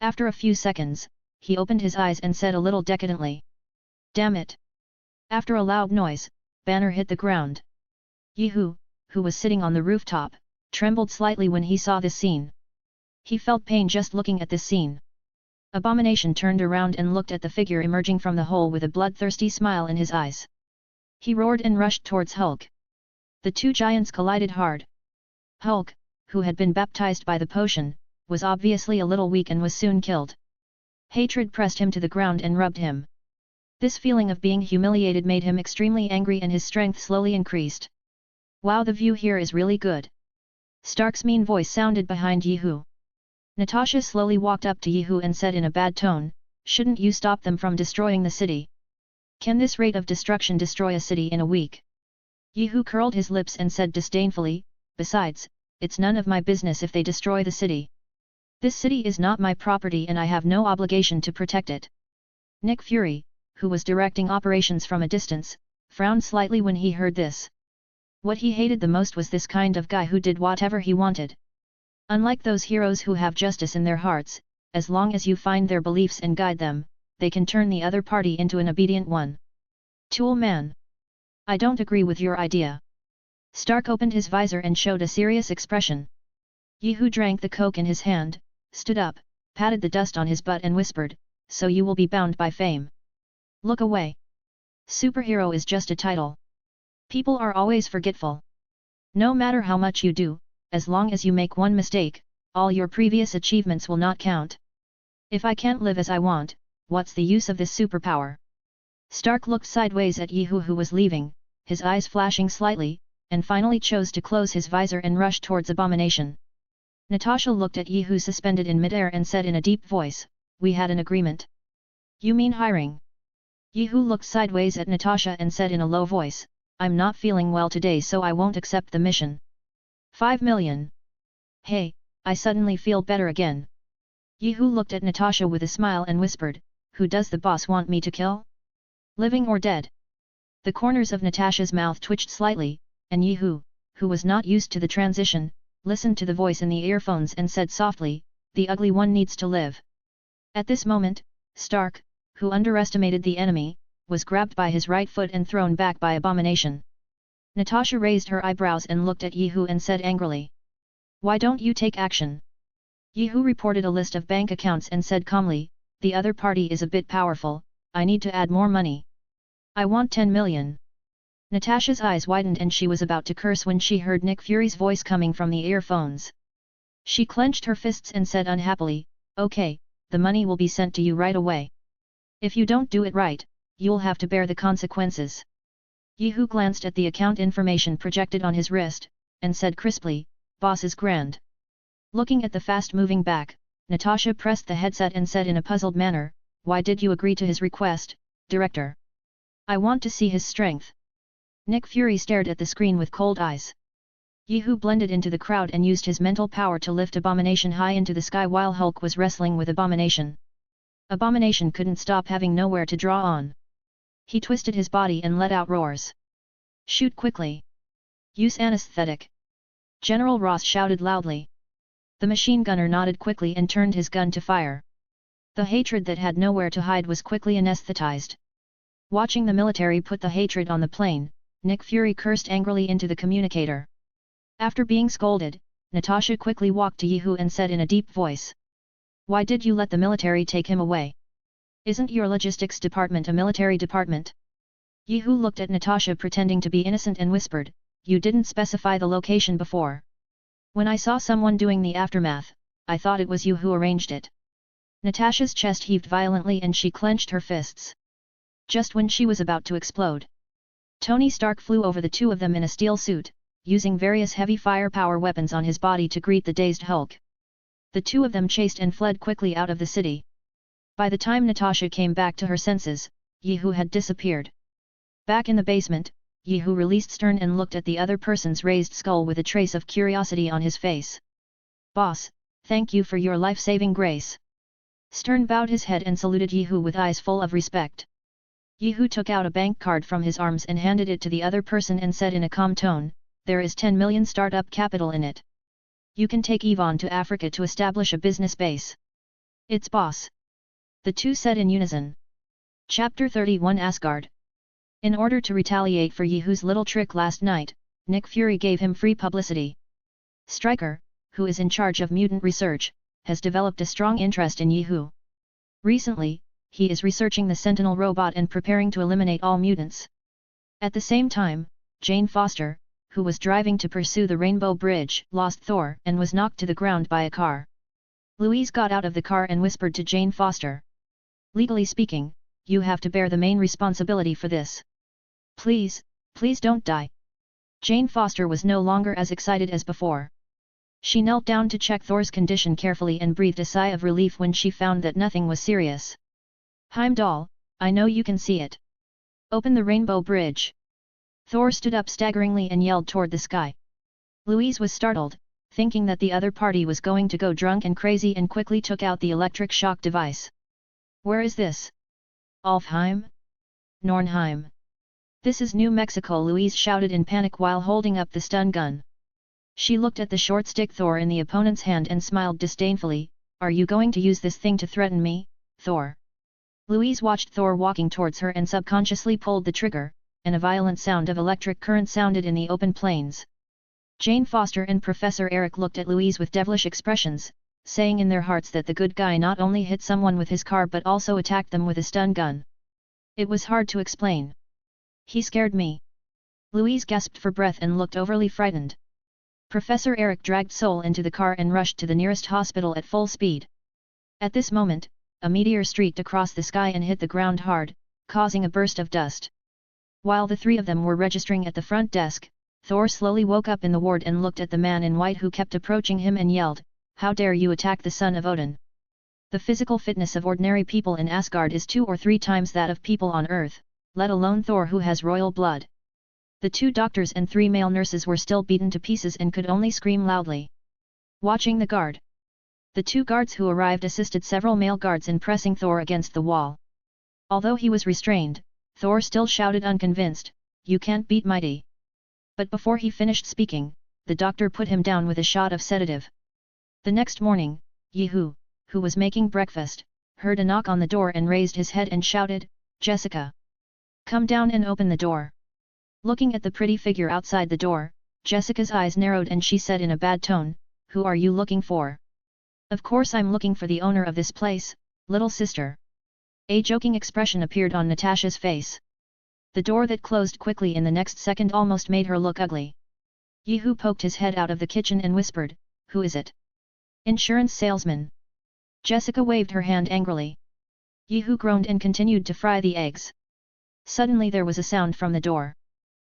After a few seconds, he opened his eyes and said a little decadently, "Damn it." After a loud noise, Banner hit the ground. Yehu, who was sitting on the rooftop, trembled slightly when he saw this scene. He felt pain just looking at this scene. Abomination turned around and looked at the figure emerging from the hole with a bloodthirsty smile in his eyes. He roared and rushed towards Hulk. The 2 giants collided hard. Hulk, who had been baptized by the potion, was obviously a little weak and was soon killed. Hatred pressed him to the ground and rubbed him. This feeling of being humiliated made him extremely angry and his strength slowly increased. "Wow, the view here is really good." Stark's mean voice sounded behind Yehu. Natasha slowly walked up to Yehu and said in a bad tone, "Shouldn't you stop them from destroying the city? Can this rate of destruction destroy a city in a week?" Yehu curled his lips and said disdainfully, "Besides, it's none of my business if they destroy the city. This city is not my property and I have no obligation to protect it." Nick Fury, who was directing operations from a distance, frowned slightly when he heard this. What he hated the most was this kind of guy who did whatever he wanted. Unlike those heroes who have justice in their hearts, as long as you find their beliefs and guide them, they can turn the other party into an obedient one. "Tool man. I don't agree with your idea." Stark opened his visor and showed a serious expression. Yehu drank the coke in his hand, stood up, patted the dust on his butt and whispered, "So you will be bound by fame. Look away. Superhero is just a title. People are always forgetful. No matter how much you do, as long as you make one mistake, all your previous achievements will not count. If I can't live as I want, what's the use of this superpower?" Stark looked sideways at Yehu who was leaving, his eyes flashing slightly, and finally chose to close his visor and rush towards Abomination. Natasha looked at Yihu suspended in midair and said in a deep voice, "We had an agreement." "You mean hiring?" Yihu looked sideways at Natasha and said in a low voice, "I'm not feeling well today so I won't accept the mission." 5 million. Hey, I suddenly feel better again. Yihu looked at Natasha with a smile and whispered, "Who does the boss want me to kill? Living or dead?" The corners of Natasha's mouth twitched slightly, and Yihu, who was not used to the transition, listened to the voice in the earphones and said softly, "The ugly one needs to live." At this moment, Stark, who underestimated the enemy, was grabbed by his right foot and thrown back by Abomination. Natasha raised her eyebrows and looked at Yihu and said angrily, "Why don't you take action?" Yihu reported a list of bank accounts and said calmly, "The other party is a bit powerful, I need to add more money. I want 10 million. Natasha's eyes widened and she was about to curse when she heard Nick Fury's voice coming from the earphones. She clenched her fists and said unhappily, "Okay, the money will be sent to you right away. If you don't do it right, you'll have to bear the consequences." Yihu glanced at the account information projected on his wrist, and said crisply, "Boss is grand." Looking at the fast-moving back, Natasha pressed the headset and said in a puzzled manner, "Why did you agree to his request, Director? I want to see his strength." Nick Fury stared at the screen with cold eyes. Yihu blended into the crowd and used his mental power to lift Abomination high into the sky while Hulk was wrestling with Abomination. Abomination couldn't stop having nowhere to draw on. He twisted his body and let out roars. "Shoot quickly! Use anesthetic!" General Ross shouted loudly. The machine gunner nodded quickly and turned his gun to fire. The hatred that had nowhere to hide was quickly anesthetized. Watching the military put the hatred on the plane, Nick Fury cursed angrily into the communicator. After being scolded, Natasha quickly walked to Yihu and said in a deep voice, "Why did you let the military take him away? Isn't your logistics department a military department?" Yihu looked at Natasha pretending to be innocent and whispered, "You didn't specify the location before. When I saw someone doing the aftermath, I thought it was you who arranged it." Natasha's chest heaved violently and she clenched her fists. Just when she was about to explode, Tony Stark flew over the two of them in a steel suit, using various heavy firepower weapons on his body to greet the dazed Hulk. The two of them chased and fled quickly out of the city. By the time Natasha came back to her senses, Yihu had disappeared. Back in the basement, Yihu released Stern and looked at the other person's raised skull with a trace of curiosity on his face. "Boss, thank you for your life-saving grace." Stern bowed his head and saluted Yihu with eyes full of respect. Yihu took out a bank card from his arms and handed it to the other person and said in a calm tone, "There is 10 million startup capital in it. You can take Yvonne to Africa to establish a business base." "It's boss," the two said in unison. Chapter 31 Asgard. In order to retaliate for Yihu's little trick last night, Nick Fury gave him free publicity. Stryker, who is in charge of mutant research, has developed a strong interest in Yihu. Recently, he is researching the Sentinel robot and preparing to eliminate all mutants. At the same time, Jane Foster, who was driving to pursue the Rainbow Bridge, lost Thor and was knocked to the ground by a car. Louise got out of the car and whispered to Jane Foster, "Legally speaking, you have to bear the main responsibility for this. Please, please don't die." Jane Foster was no longer as excited as before. She knelt down to check Thor's condition carefully and breathed a sigh of relief when she found that nothing was serious. "Heimdall, I know you can see it. Open the Rainbow Bridge." Thor stood up staggeringly and yelled toward the sky. Louise was startled, thinking that the other party was going to go drunk and crazy and quickly took out the electric shock device. "Where is this? Alfheim? Nornheim? This is New Mexico," Louise shouted in panic while holding up the stun gun. She looked at the short stick Thor in the opponent's hand and smiled disdainfully, "Are you going to use this thing to threaten me, Thor?" Louise watched Thor walking towards her and subconsciously pulled the trigger, and a violent sound of electric current sounded in the open plains. Jane Foster and Professor Eric looked at Louise with devilish expressions, saying in their hearts that the good guy not only hit someone with his car but also attacked them with a stun gun. It was hard to explain. "He scared me." Louise gasped for breath and looked overly frightened. Professor Eric dragged Sol into the car and rushed to the nearest hospital at full speed. At this moment, a meteor streaked across the sky and hit the ground hard, causing a burst of dust. While the three of them were registering at the front desk, Thor slowly woke up in the ward and looked at the man in white who kept approaching him and yelled, "How dare you attack the son of Odin? The physical fitness of ordinary people in Asgard is 2 or 3 times that of people on Earth, let alone Thor who has royal blood." The 2 doctors and 3 male nurses were still beaten to pieces and could only scream loudly. Watching the guard. The 2 guards who arrived assisted several male guards in pressing Thor against the wall. Although he was restrained, Thor still shouted unconvinced, "You can't beat mighty." But before he finished speaking, the doctor put him down with a shot of sedative. The next morning, Yehu, who was making breakfast, heard a knock on the door and raised his head and shouted, "Jessica! Come down and open the door." Looking at the pretty figure outside the door, Jessica's eyes narrowed and she said in a bad tone, "Who are you looking for?" "Of course I'm looking for the owner of this place, little sister." A joking expression appeared on Natasha's face. The door that closed quickly in the next second almost made her look ugly. Yehu poked his head out of the kitchen and whispered, "Who is it?" "Insurance salesman." Jessica waved her hand angrily. Yehu groaned and continued to fry the eggs. Suddenly there was a sound from the door.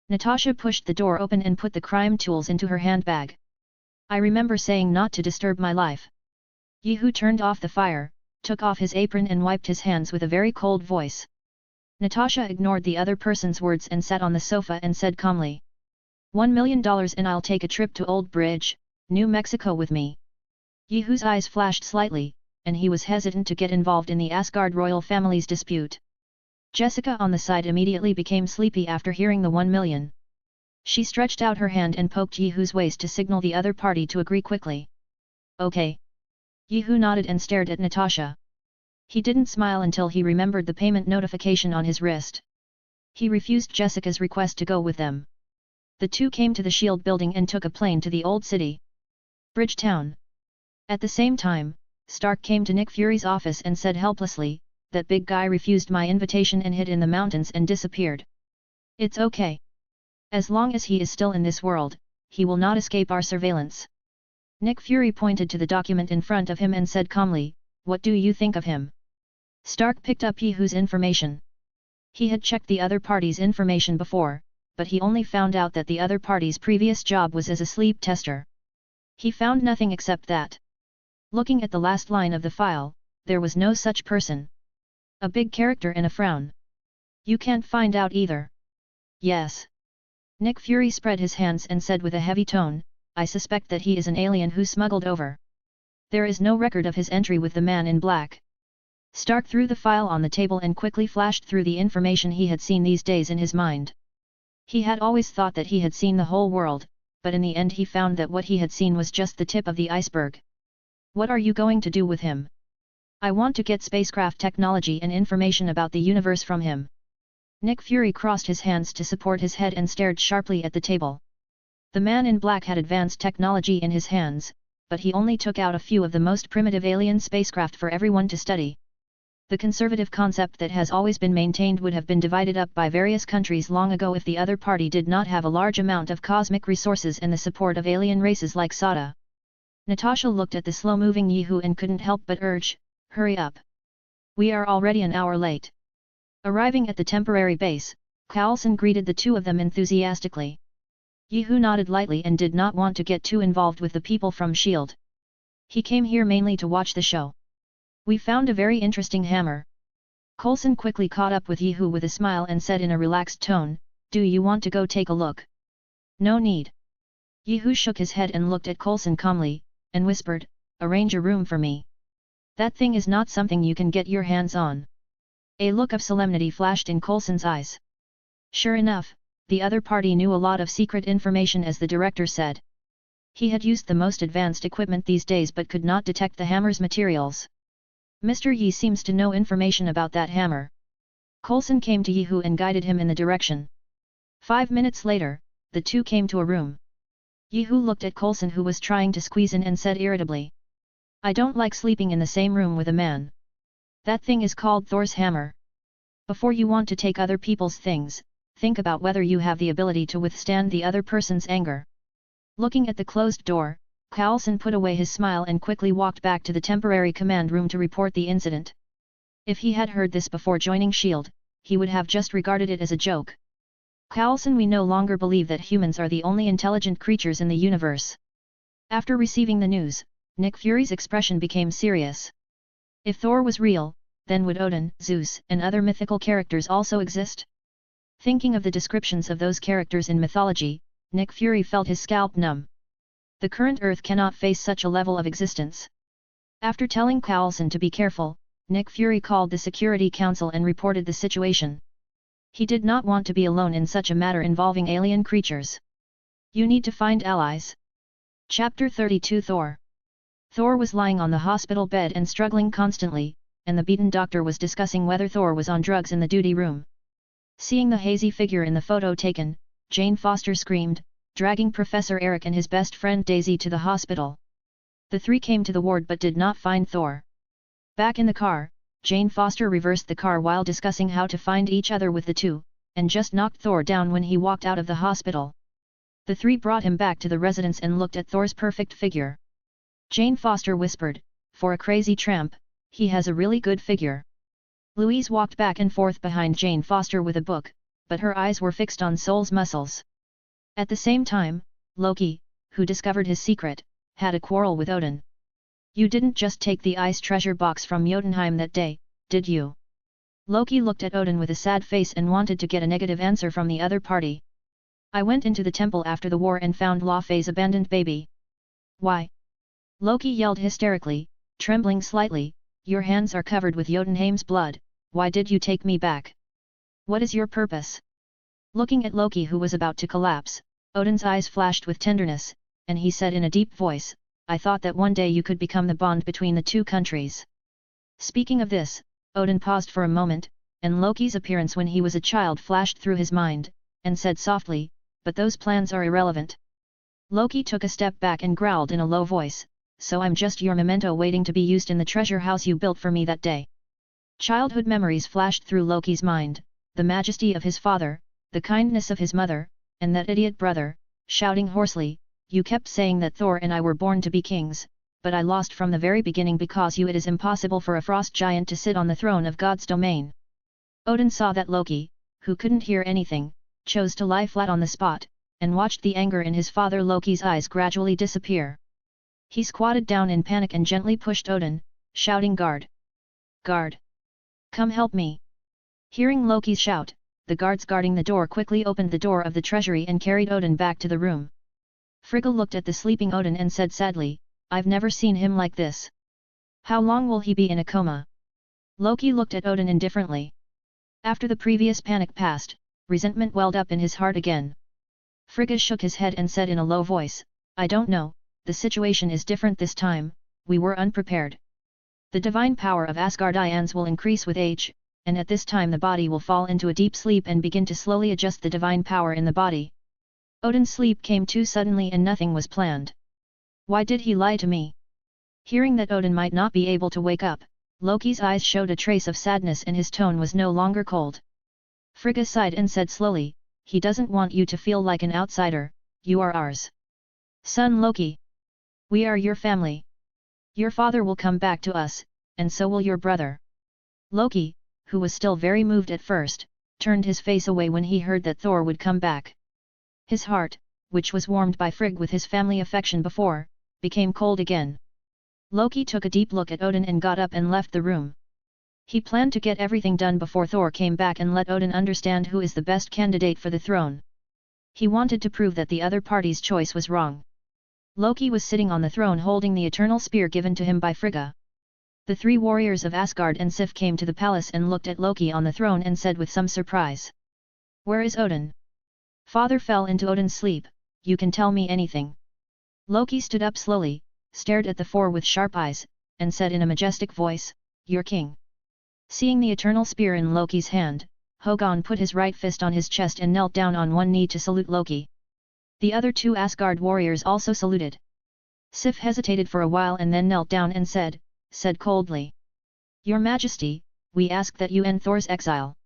Natasha pushed the door open and put the crime tools into her handbag. "I remember saying not to disturb my life." Yehu turned off the fire, took off his apron and wiped his hands with a very cold voice. Natasha ignored the other person's words and sat on the sofa and said calmly, $1 million and I'll take a trip to Old Bridge, New Mexico with me. Yehu's eyes flashed slightly, and he was hesitant to get involved in the Asgard royal family's dispute. Jessica on the side immediately became sleepy after hearing the 1 million. She stretched out her hand and poked Yehu's waist to signal the other party to agree quickly. "Okay." Yehu nodded and stared at Natasha. He didn't smile until he remembered the payment notification on his wrist. He refused Jessica's request to go with them. The two came to the Shield building and took a plane to the old city, Bridgetown. At the same time, Stark came to Nick Fury's office and said helplessly, "That big guy refused my invitation and hid in the mountains and disappeared. It's okay. As long as he is still in this world, he will not escape our surveillance." Nick Fury pointed to the document in front of him and said calmly, "What do you think of him?" Stark picked up Yehu's information. He had checked the other party's information before, but he only found out that the other party's previous job was as a sleep tester. He found nothing except that. Looking at the last line of the file, there was no such person. A big character and a frown. "You can't find out either?" "Yes." Nick Fury spread his hands and said with a heavy tone, "I suspect that he is an alien who smuggled over. There is no record of his entry with the man in black." Stark threw the file on the table and quickly flashed through the information he had seen these days in his mind. He had always thought that he had seen the whole world, but in the end he found that what he had seen was just the tip of the iceberg. "What are you going to do with him?" "I want to get spacecraft technology and information about the universe from him." Nick Fury crossed his hands to support his head and stared sharply at the table. The man in black had advanced technology in his hands, but he only took out a few of the most primitive alien spacecraft for everyone to study. The conservative concept that has always been maintained would have been divided up by various countries long ago if the other party did not have a large amount of cosmic resources and the support of alien races like Sada. Natasha looked at the slow-moving Yehu and couldn't help but urge, "Hurry up. We are already an hour late." Arriving at the temporary base, Coulson greeted the two of them enthusiastically. Yehu nodded lightly and did not want to get too involved with the people from S.H.I.E.L.D. He came here mainly to watch the show. "We found a very interesting hammer." Coulson quickly caught up with Yehu with a smile and said in a relaxed tone, "Do you want to go take a look?" "No need." Yehu shook his head and looked at Coulson calmly, and whispered, "Arrange a room for me. That thing is not something you can get your hands on." A look of solemnity flashed in Coulson's eyes. Sure enough, the other party knew a lot of secret information, as the director said. He had used the most advanced equipment these days but could not detect the hammer's materials. "Mr. Yi seems to know information about that hammer." Coulson came to Yehu and guided him in the direction. 5 minutes later, the two came to a room. Yehu looked at Coulson, who was trying to squeeze in, and said irritably, "I don't like sleeping in the same room with a man. That thing is called Thor's hammer. Before you want to take other people's things, think about whether you have the ability to withstand the other person's anger." Looking at the closed door, Coulson put away his smile and quickly walked back to the temporary command room to report the incident. If he had heard this before joining S.H.I.E.L.D., he would have just regarded it as a joke. Carlson, we no longer believe that humans are the only intelligent creatures in the universe. After receiving the news, Nick Fury's expression became serious. If Thor was real, then would Odin, Zeus, and other mythical characters also exist? Thinking of the descriptions of those characters in mythology, Nick Fury felt his scalp numb. The current Earth cannot face such a level of existence. After telling Carlson to be careful, Nick Fury called the Security Council and reported the situation. He did not want to be alone in such a matter involving alien creatures. You need to find allies. Chapter 32 Thor. Thor was lying on the hospital bed and struggling constantly, and the beaten doctor was discussing whether Thor was on drugs in the duty room. Seeing the hazy figure in the photo taken, Jane Foster screamed, dragging Professor Eric and his best friend Daisy to the hospital. The three came to the ward but did not find Thor. Back in the car, Jane Foster reversed the car while discussing how to find each other with the two, and just knocked Thor down when he walked out of the hospital. The three brought him back to the residence and looked at Thor's perfect figure. Jane Foster whispered, "For a crazy tramp, he has a really good figure." Louise walked back and forth behind Jane Foster with a book, but her eyes were fixed on Soul's muscles. At the same time, Loki, who discovered his secret, had a quarrel with Odin. "You didn't just take the ice treasure box from Jotunheim that day, did you?" Loki looked at Odin with a sad face and wanted to get a negative answer from the other party. "I went into the temple after the war and found Laufey's abandoned baby." "Why?" Loki yelled hysterically, trembling slightly, "Your hands are covered with Jotunheim's blood, why did you take me back? What is your purpose?" Looking at Loki, who was about to collapse, Odin's eyes flashed with tenderness, and he said in a deep voice, "I thought that one day you could become the bond between the two countries." Speaking of this, Odin paused for a moment, and Loki's appearance when he was a child flashed through his mind, and said softly, "But those plans are irrelevant." Loki took a step back and growled in a low voice, "So I'm just your memento waiting to be used in the treasure house you built for me that day." Childhood memories flashed through Loki's mind, the majesty of his father, the kindness of his mother, and that idiot brother, shouting hoarsely, "You kept saying that Thor and I were born to be kings, but I lost from the very beginning because it is impossible for a frost giant to sit on the throne of God's domain." Odin saw that Loki, who couldn't hear anything, chose to lie flat on the spot, and watched the anger in his father Loki's eyes gradually disappear. He squatted down in panic and gently pushed Odin, shouting, "Guard! Guard! Come help me!" Hearing Loki's shout, the guards guarding the door quickly opened the door of the treasury and carried Odin back to the room. Frigga looked at the sleeping Odin and said sadly, "I've never seen him like this. How long will he be in a coma?" Loki looked at Odin indifferently. After the previous panic passed, resentment welled up in his heart again. Frigga shook his head and said in a low voice, "I don't know, the situation is different this time, we were unprepared. The divine power of Asgardians will increase with age, and at this time the body will fall into a deep sleep and begin to slowly adjust the divine power in the body." Odin's sleep came too suddenly and nothing was planned. Why did he lie to me? Hearing that Odin might not be able to wake up, Loki's eyes showed a trace of sadness and his tone was no longer cold. Frigga sighed and said slowly, "He doesn't want you to feel like an outsider, you are ours. Son Loki. We are your family. Your father will come back to us, and so will your brother." Loki, who was still very moved at first, turned his face away when he heard that Thor would come back. His heart, which was warmed by Frigg with his family affection before, became cold again. Loki took a deep look at Odin and got up and left the room. He planned to get everything done before Thor came back and let Odin understand who is the best candidate for the throne. He wanted to prove that the other party's choice was wrong. Loki was sitting on the throne holding the eternal spear given to him by Frigga. The three warriors of Asgard and Sif came to the palace and looked at Loki on the throne and said with some surprise, "Where is Odin?" Father fell into Odin's sleep, "You can tell me anything." Loki stood up slowly, stared at the four with sharp eyes, and said in a majestic voice, "Your king." Seeing the eternal spear in Loki's hand, Hogun put his right fist on his chest and knelt down on one knee to salute Loki. The other two Asgard warriors also saluted. Sif hesitated for a while and then knelt down and said coldly, "Your Majesty, we ask that you end Thor's exile."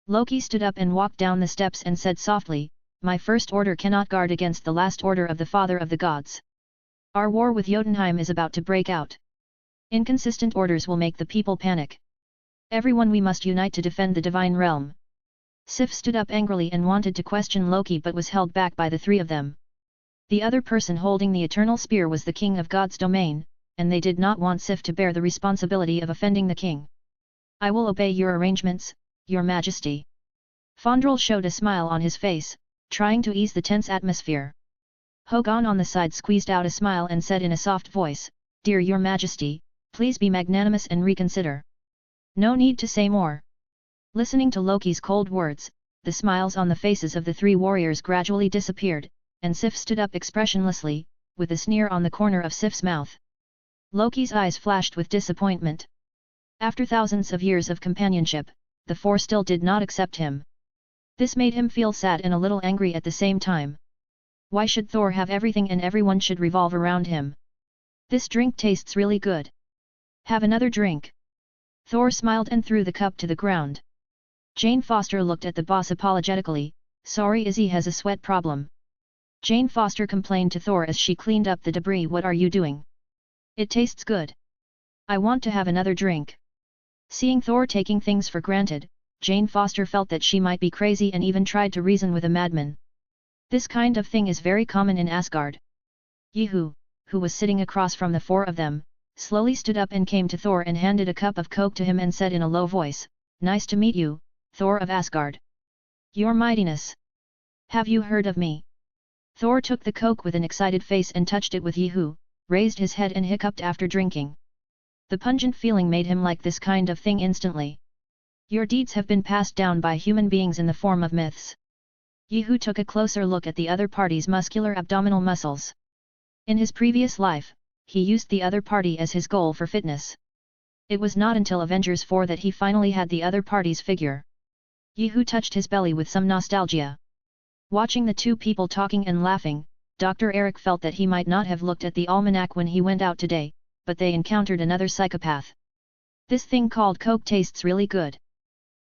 Loki stood up and walked down the steps and said softly, "My first order cannot guard against the last order of the Father of the Gods. Our war with Jotunheim is about to break out. Inconsistent orders will make the people panic. Everyone, we must unite to defend the divine realm." Sif stood up angrily and wanted to question Loki but was held back by the three of them. The other person holding the eternal spear was the king of God's domain, and they did not want Sif to bear the responsibility of offending the king. I will obey your arrangements, your majesty. Fondrel showed a smile on his face, trying to ease the tense atmosphere. Hogan on the side squeezed out a smile and said in a soft voice, Dear your majesty, please be magnanimous and reconsider. No need to say more. Listening to Loki's cold words, the smiles on the faces of the three warriors gradually disappeared, and Sif stood up expressionlessly, with a sneer on the corner of Sif's mouth. Loki's eyes flashed with disappointment. After thousands of years of companionship, the four still did not accept him. This made him feel sad and a little angry at the same time. Why should Thor have everything and everyone should revolve around him? This drink tastes really good. Have another drink. Thor smiled and threw the cup to the ground. Jane Foster looked at the boss apologetically, Sorry Izzy has a sweat problem. Jane Foster complained to Thor as she cleaned up the debris. What are you doing? It tastes good. I want to have another drink. Seeing Thor taking things for granted, Jane Foster felt that she might be crazy and even tried to reason with a madman. This kind of thing is very common in Asgard. Yehu, who was sitting across from the four of them, slowly stood up and came to Thor and handed a cup of coke to him and said in a low voice, Nice to meet you, Thor of Asgard. Your mightiness. Have you heard of me? Thor took the coke with an excited face and touched it with Yehu, raised his head and hiccuped after drinking. The pungent feeling made him like this kind of thing instantly. Your deeds have been passed down by human beings in the form of myths. Yehu took a closer look at the other party's muscular abdominal muscles. In his previous life, he used the other party as his goal for fitness. It was not until Avengers 4 that he finally had the other party's figure. Yehu touched his belly with some nostalgia. Watching the two people talking and laughing, Dr. Eric felt that he might not have looked at the almanac when he went out today, but they encountered another psychopath. This thing called Coke tastes really good.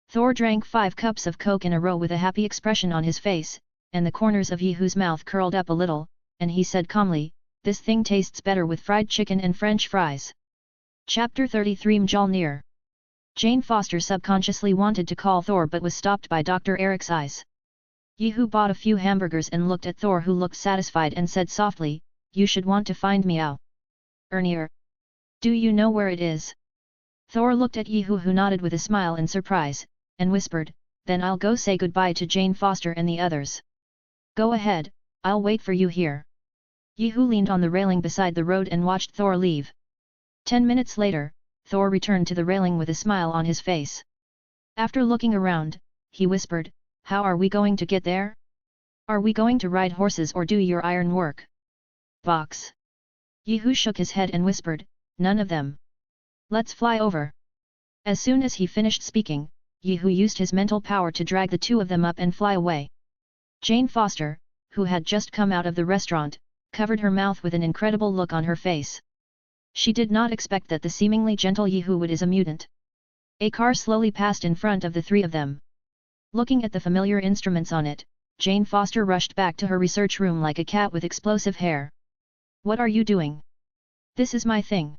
Thor drank 5 cups of Coke in a row with a happy expression on his face, and the corners of Yehu's mouth curled up a little, and he said calmly, This thing tastes better with fried chicken and French fries. Chapter 33 Mjolnir. Jane Foster subconsciously wanted to call Thor but was stopped by Dr. Eric's eyes. Yehu bought a few hamburgers and looked at Thor, who looked satisfied, and said softly, You should want to find Meow. Ernir. Do you know where it is? Thor looked at Yehu, who nodded with a smile and surprise, and whispered, Then I'll go say goodbye to Jane Foster and the others. Go ahead, I'll wait for you here. Yehu leaned on the railing beside the road and watched Thor leave. 10 minutes later, Thor returned to the railing with a smile on his face. After looking around, he whispered, How are we going to get there? Are we going to ride horses or do your iron work? Box. Yehu shook his head and whispered, None of them. Let's fly over. As soon as he finished speaking, Yehu used his mental power to drag the two of them up and fly away. Jane Foster, who had just come out of the restaurant, covered her mouth with an incredible look on her face. She did not expect that the seemingly gentle Yehu would is a mutant. A car slowly passed in front of the three of them. Looking at the familiar instruments on it, Jane Foster rushed back to her research room like a cat with explosive hair. What are you doing? This is my thing.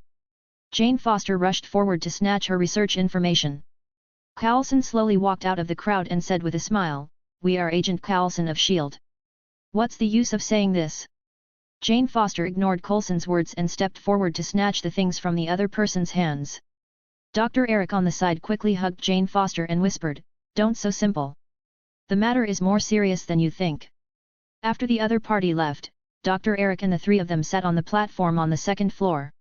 Jane Foster rushed forward to snatch her research information. Coulson slowly walked out of the crowd and said with a smile, We are Agent Coulson of S.H.I.E.L.D. What's the use of saying this? Jane Foster ignored Coulson's words and stepped forward to snatch the things from the other person's hands. Dr. Eric on the side quickly hugged Jane Foster and whispered, Don't so simple. The matter is more serious than you think. After the other party left, Dr. Eric and the three of them sat on the platform on the second floor.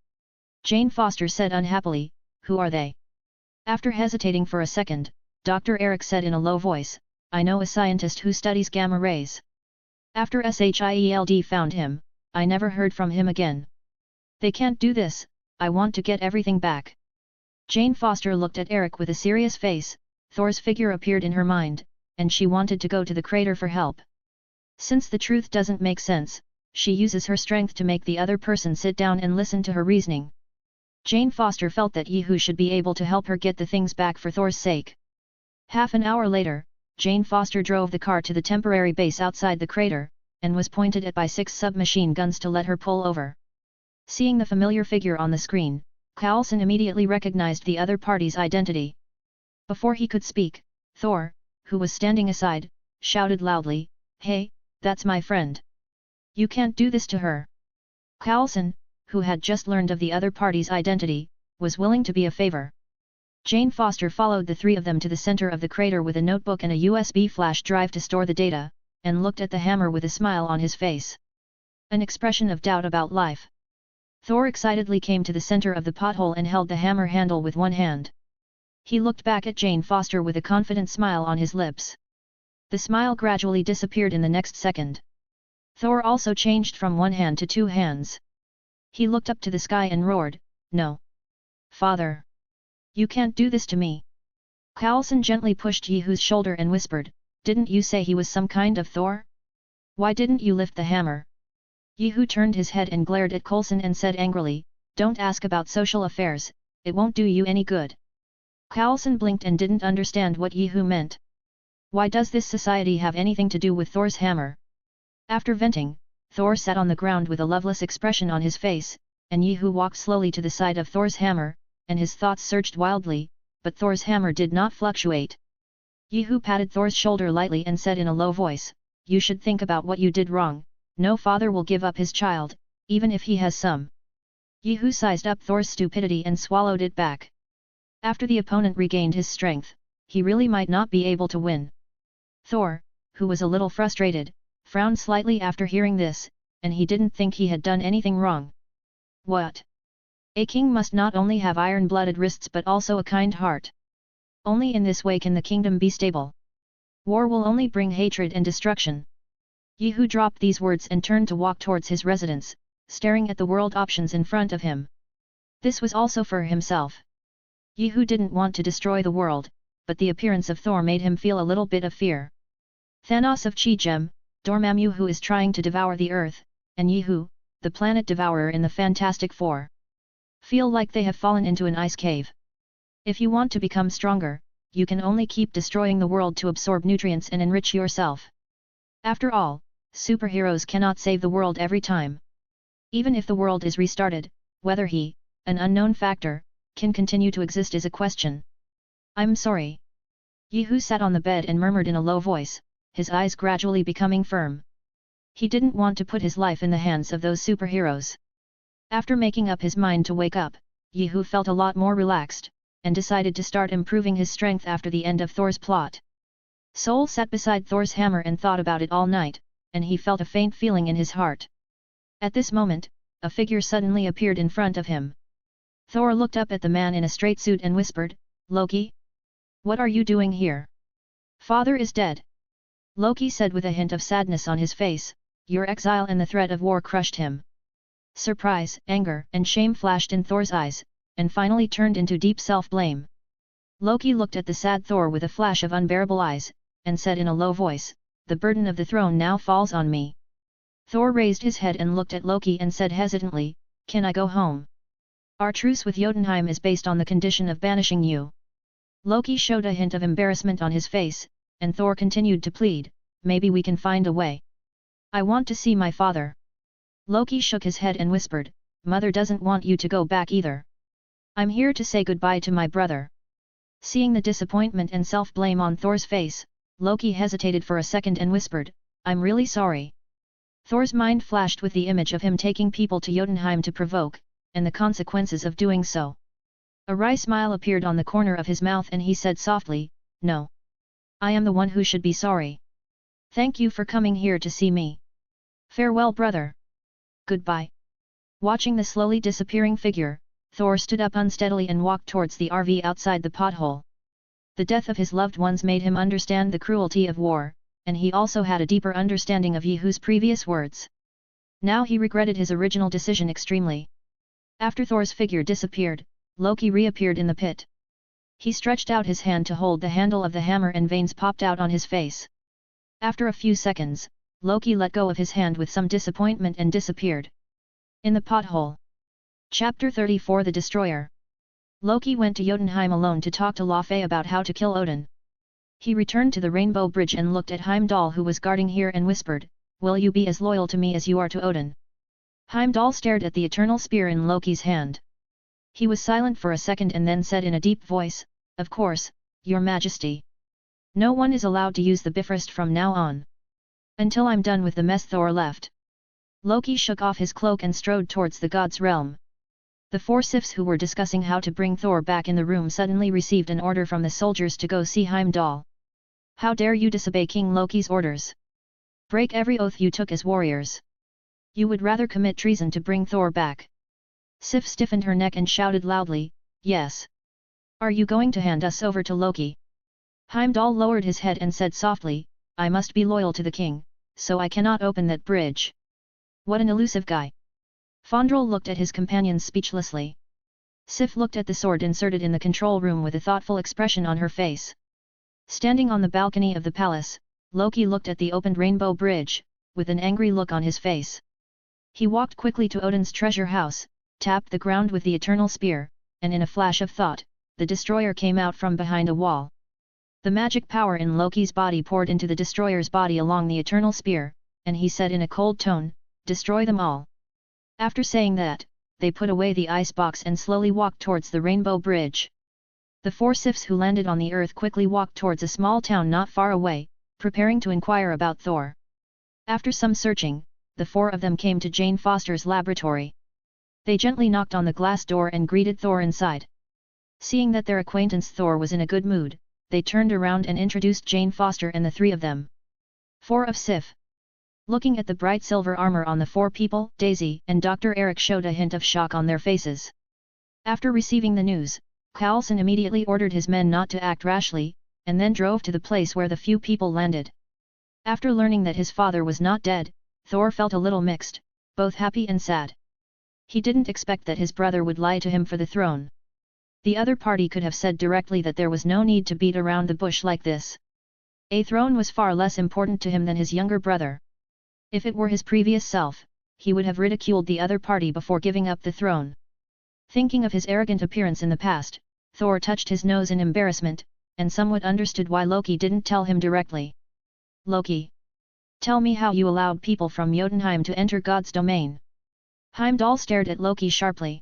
Jane Foster said unhappily, Who are they? After hesitating for a second, Dr. Eric said in a low voice, I know a scientist who studies gamma rays. After S.H.I.E.L.D. found him, I never heard from him again. They can't do this, I want to get everything back. Jane Foster looked at Eric with a serious face. Thor's figure appeared in her mind, and she wanted to go to the crater for help. Since the truth doesn't make sense, she uses her strength to make the other person sit down and listen to her reasoning. Jane Foster felt that Yehu should be able to help her get the things back for Thor's sake. Half an hour later, Jane Foster drove the car to the temporary base outside the crater, and was pointed at by 6 submachine guns to let her pull over. Seeing the familiar figure on the screen, Coulson immediately recognized the other party's identity. Before he could speak, Thor, who was standing aside, shouted loudly, "Hey, that's my friend! You can't do this to her!" Coulson, who had just learned of the other party's identity, was willing to be a favor. Jane Foster followed the three of them to the center of the crater with a notebook and a USB flash drive to store the data, and looked at the hammer with a smile on his face. An expression of doubt about life. Thor excitedly came to the center of the pothole and held the hammer handle with one hand. He looked back at Jane Foster with a confident smile on his lips. The smile gradually disappeared in the next second. Thor also changed from one hand to two hands. He looked up to the sky and roared, "No! Father! You can't do this to me!" Coulson gently pushed Yehu's shoulder and whispered, "Didn't you say he was some kind of Thor? Why didn't you lift the hammer?" Yehu turned his head and glared at Coulson and said angrily, "Don't ask about social affairs, it won't do you any good." Coulson blinked and didn't understand what Yehu meant. Why does this society have anything to do with Thor's hammer? After venting, Thor sat on the ground with a loveless expression on his face, and Yehu walked slowly to the side of Thor's hammer, and his thoughts searched wildly, but Thor's hammer did not fluctuate. Yehu patted Thor's shoulder lightly and said in a low voice, "You should think about what you did wrong. No father will give up his child, even if he has some." Yehu sized up Thor's stupidity and swallowed it back. After the opponent regained his strength, he really might not be able to win. Thor, who was a little frustrated, frowned slightly after hearing this, and he didn't think he had done anything wrong. What? A king must not only have iron-blooded wrists but also a kind heart. Only in this way can the kingdom be stable. War will only bring hatred and destruction. Yehu dropped these words and turned to walk towards his residence, staring at the world options in front of him. This was also for himself. Yehu didn't want to destroy the world, but the appearance of Thor made him feel a little bit of fear. Thanos of Chi-Gem, Dormammu who is trying to devour the earth, and Yehu, the planet devourer in the Fantastic Four. Feel like they have fallen into an ice cave. If you want to become stronger, you can only keep destroying the world to absorb nutrients and enrich yourself. After all, superheroes cannot save the world every time. Even if the world is restarted, whether he, an unknown factor, can continue to exist is a question. "I'm sorry." Yehu sat on the bed and murmured in a low voice, his eyes gradually becoming firm. He didn't want to put his life in the hands of those superheroes. After making up his mind to wake up, Yehu felt a lot more relaxed, and decided to start improving his strength after the end of Thor's plot. Sol sat beside Thor's hammer and thought about it all night, and he felt a faint feeling in his heart. At this moment, a figure suddenly appeared in front of him. Thor looked up at the man in a straight suit and whispered, "Loki? What are you doing here? Father is dead." Loki said with a hint of sadness on his face, "Your exile and the threat of war crushed him." Surprise, anger, and shame flashed in Thor's eyes, and finally turned into deep self-blame. Loki looked at the sad Thor with a flash of unbearable eyes, and said in a low voice, "The burden of the throne now falls on me." Thor raised his head and looked at Loki and said hesitantly, "Can I go home? Our truce with Jotunheim is based on the condition of banishing you." Loki showed a hint of embarrassment on his face, and Thor continued to plead, "Maybe we can find a way. I want to see my father." Loki shook his head and whispered, "Mother doesn't want you to go back either. I'm here to say goodbye to my brother." Seeing the disappointment and self-blame on Thor's face, Loki hesitated for a second and whispered, "I'm really sorry." Thor's mind flashed with the image of him taking people to Jotunheim to provoke, and the consequences of doing so. A wry smile appeared on the corner of his mouth and he said softly, "No. I am the one who should be sorry. Thank you for coming here to see me. Farewell, brother. Goodbye." Watching the slowly disappearing figure, Thor stood up unsteadily and walked towards the RV outside the pothole. The death of his loved ones made him understand the cruelty of war, and he also had a deeper understanding of Yehu's previous words. Now he regretted his original decision extremely. After Thor's figure disappeared, Loki reappeared in the pit. He stretched out his hand to hold the handle of the hammer and veins popped out on his face. After a few seconds, Loki let go of his hand with some disappointment and disappeared. In the pothole. Chapter 34 The Destroyer. Loki went to Jotunheim alone to talk to Laufey about how to kill Odin. He returned to the Rainbow Bridge and looked at Heimdall who was guarding here and whispered, "Will you be as loyal to me as you are to Odin?" Heimdall stared at the eternal spear in Loki's hand. He was silent for a second and then said in a deep voice, "Of course, your majesty." No one is allowed to use the Bifrost from now on. Until I'm done with the mess, Thor left. Loki shook off his cloak and strode towards the god's realm. The four Sifs who were discussing how to bring Thor back in the room suddenly received an order from the soldiers to go see Heimdall. How dare you disobey King Loki's orders? Break every oath you took as warriors. You would rather commit treason to bring Thor back. Sif stiffened her neck and shouted loudly, yes. Are you going to hand us over to Loki? Heimdall lowered his head and said softly, I must be loyal to the king, so I cannot open that bridge. What an elusive guy. Fandral looked at his companions speechlessly. Sif looked at the sword inserted in the control room with a thoughtful expression on her face. Standing on the balcony of the palace, Loki looked at the opened rainbow bridge, with an angry look on his face. He walked quickly to Odin's treasure house, tapped the ground with the eternal spear, and in a flash of thought, the destroyer came out from behind a wall. The magic power in Loki's body poured into the destroyer's body along the eternal spear, and he said in a cold tone, destroy them all. After saying that, they put away the ice box and slowly walked towards the rainbow bridge. The four Sifs who landed on the earth quickly walked towards a small town not far away, preparing to inquire about Thor. After some searching, the four of them came to Jane Foster's laboratory. They gently knocked on the glass door and greeted Thor inside. Seeing that their acquaintance Thor was in a good mood, they turned around and introduced Jane Foster and the three of them. Four of Sif. Looking at the bright silver armor on the four people, Daisy and Dr. Eric showed a hint of shock on their faces. After receiving the news, Carlson immediately ordered his men not to act rashly, and then drove to the place where the few people landed. After learning that his father was not dead, Thor felt a little mixed, both happy and sad. He didn't expect that his brother would lie to him for the throne. The other party could have said directly that there was no need to beat around the bush like this. A throne was far less important to him than his younger brother. If it were his previous self, he would have ridiculed the other party before giving up the throne. Thinking of his arrogant appearance in the past, Thor touched his nose in embarrassment, and somewhat understood why Loki didn't tell him directly. Loki! Tell me how you allowed people from Jotunheim to enter God's domain. Heimdall stared at Loki sharply.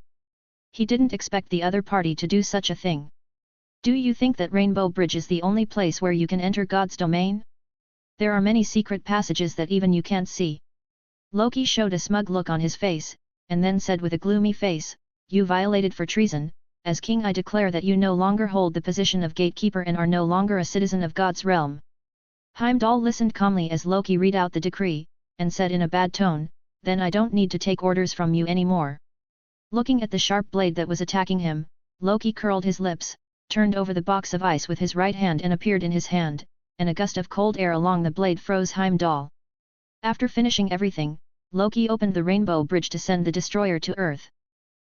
He didn't expect the other party to do such a thing. Do you think that Rainbow Bridge is the only place where you can enter God's domain? There are many secret passages that even you can't see. Loki showed a smug look on his face, and then said with a gloomy face, you violated for treason. As king I declare that you no longer hold the position of gatekeeper and are no longer a citizen of God's realm. Heimdall listened calmly as Loki read out the decree, and said in a bad tone, then I don't need to take orders from you anymore. Looking at the sharp blade that was attacking him, Loki curled his lips, turned over the box of ice with his right hand and appeared in his hand, and a gust of cold air along the blade froze Heimdall. After finishing everything, Loki opened the rainbow bridge to send the destroyer to Earth.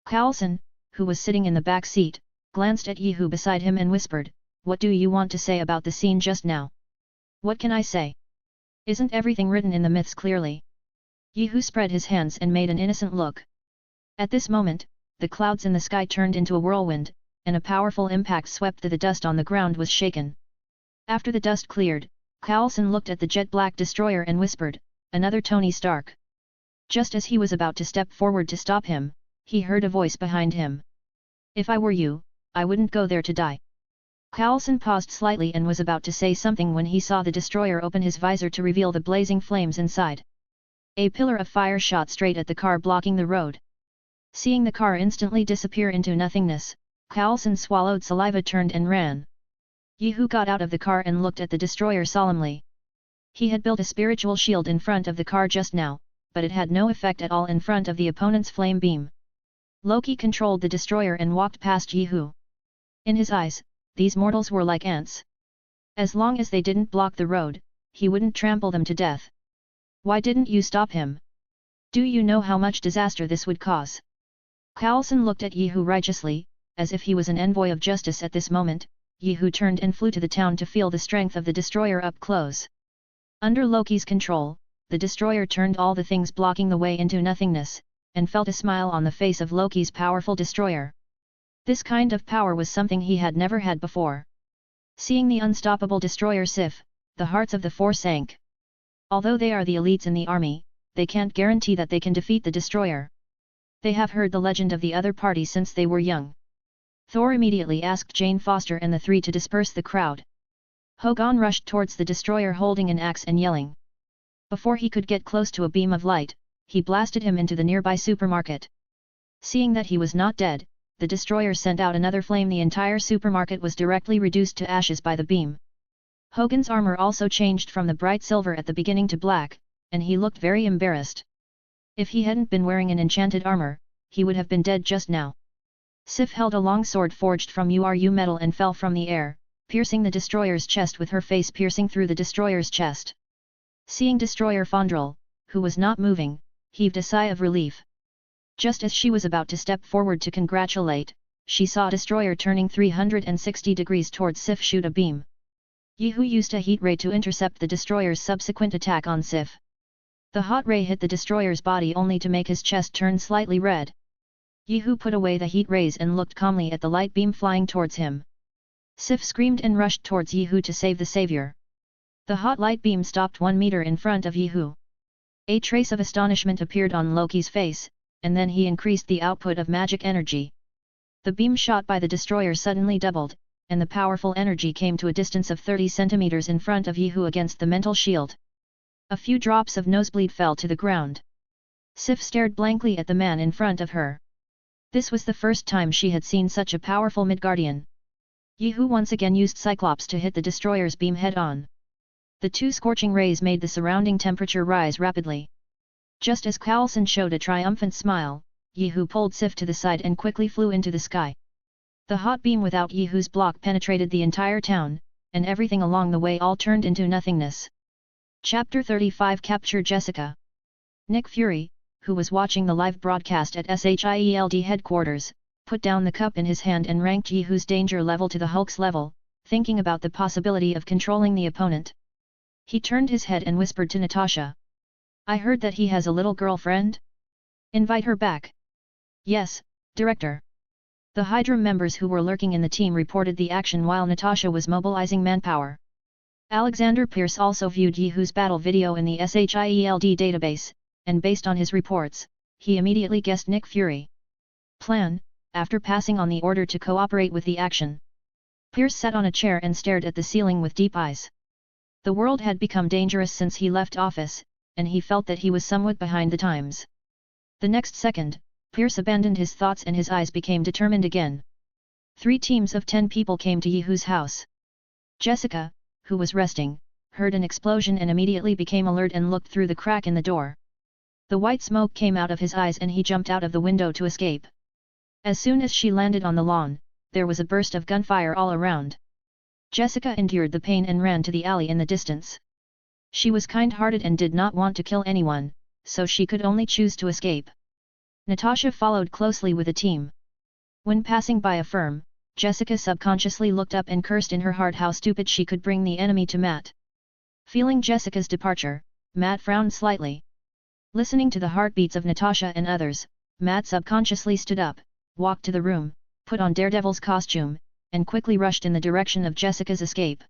Carlson, who was sitting in the back seat, glanced at Yehu beside him and whispered, what do you want to say about the scene just now? What can I say? Isn't everything written in the myths clearly? Yehu spread his hands and made an innocent look. At this moment, the clouds in the sky turned into a whirlwind, and a powerful impact swept through the dust on the ground was shaken. After the dust cleared, Carlson looked at the jet-black destroyer and whispered, another Tony Stark. Just as he was about to step forward to stop him, he heard a voice behind him. If I were you, I wouldn't go there to die. Carlson paused slightly and was about to say something when he saw the destroyer open his visor to reveal the blazing flames inside. A pillar of fire shot straight at the car blocking the road. Seeing the car instantly disappear into nothingness, Carlson swallowed saliva, turned and ran. Yehu got out of the car and looked at the destroyer solemnly. He had built a spiritual shield in front of the car just now, but it had no effect at all in front of the opponent's flame beam. Loki controlled the destroyer and walked past Yehu. In his eyes, these mortals were like ants. As long as they didn't block the road, he wouldn't trample them to death. Why didn't you stop him? Do you know how much disaster this would cause? Carlson looked at Yehu righteously, as if he was an envoy of justice at this moment. Yehu turned and flew to the town to feel the strength of the destroyer up close. Under Loki's control, the destroyer turned all the things blocking the way into nothingness, and felt a smile on the face of Loki's powerful destroyer. This kind of power was something he had never had before. Seeing the unstoppable destroyer Sif, the hearts of the four sank. Although they are the elites in the army, they can't guarantee that they can defeat the destroyer. They have heard the legend of the other party since they were young. Thor immediately asked Jane Foster and the three to disperse the crowd. Hogan rushed towards the destroyer holding an axe and yelling. Before he could get close to a beam of light, he blasted him into the nearby supermarket. Seeing that he was not dead, the destroyer sent out another flame. The entire supermarket was directly reduced to ashes by the beam. Hogan's armor also changed from the bright silver at the beginning to black, and he looked very embarrassed. If he hadn't been wearing an enchanted armor, he would have been dead just now. Sif held a long sword forged from uru metal and fell from the air, piercing the destroyer's chest with her face piercing through the destroyer's chest. Seeing Destroyer Fondrel, who was not moving, heaved a sigh of relief. Just as she was about to step forward to congratulate, she saw Destroyer turning 360 degrees towards Sif shoot a beam. Yehu used a heat ray to intercept the destroyer's subsequent attack on Sif. The hot ray hit the destroyer's body only to make his chest turn slightly red. Yehu put away the heat rays and looked calmly at the light beam flying towards him. Sif screamed and rushed towards Yehu to save the savior. The hot light beam stopped 1 meter in front of Yehu. A trace of astonishment appeared on Loki's face, and then he increased the output of magic energy. The beam shot by the destroyer suddenly doubled, and the powerful energy came to a distance of 30 centimeters in front of Yehu against the mental shield. A few drops of nosebleed fell to the ground. Sif stared blankly at the man in front of her. This was the first time she had seen such a powerful Midgardian. Yehu once again used Cyclops to hit the destroyer's beam head-on. The two scorching rays made the surrounding temperature rise rapidly. Just as Coulson showed a triumphant smile, Yehu pulled Sif to the side and quickly flew into the sky. The hot beam without Yehu's block penetrated the entire town, and everything along the way all turned into nothingness. Chapter 35 Capture Jessica. Nick Fury, who was watching the live broadcast at SHIELD headquarters, put down the cup in his hand and ranked Yehu's danger level to the Hulk's level, thinking about the possibility of controlling the opponent. He turned his head and whispered to Natasha. "I heard that he has a little girlfriend? Invite her back." "Yes, Director." The Hydra members who were lurking in the team reported the action while Natasha was mobilizing manpower. Alexander Pierce also viewed Yehu's battle video in the SHIELD database, and based on his reports, he immediately guessed Nick Fury. Plan, after passing on the order to cooperate with the action. Pierce sat on a chair and stared at the ceiling with deep eyes. The world had become dangerous since he left office, and he felt that he was somewhat behind the times. The next second, Pierce abandoned his thoughts and his eyes became determined again. 3 teams of 10 people came to Yehu's house. Jessica, who was resting, heard an explosion and immediately became alert and looked through the crack in the door. The white smoke came out of his eyes and he jumped out of the window to escape. As soon as she landed on the lawn, there was a burst of gunfire all around. Jessica endured the pain and ran to the alley in the distance. She was kind-hearted and did not want to kill anyone, so she could only choose to escape. Natasha followed closely with a team. When passing by a firm, Jessica subconsciously looked up and cursed in her heart how stupid she could bring the enemy to Matt. Feeling Jessica's departure, Matt frowned slightly. Listening to the heartbeats of Natasha and others, Matt subconsciously stood up, walked to the room, put on Daredevil's costume, and quickly rushed in the direction of Jessica's escape.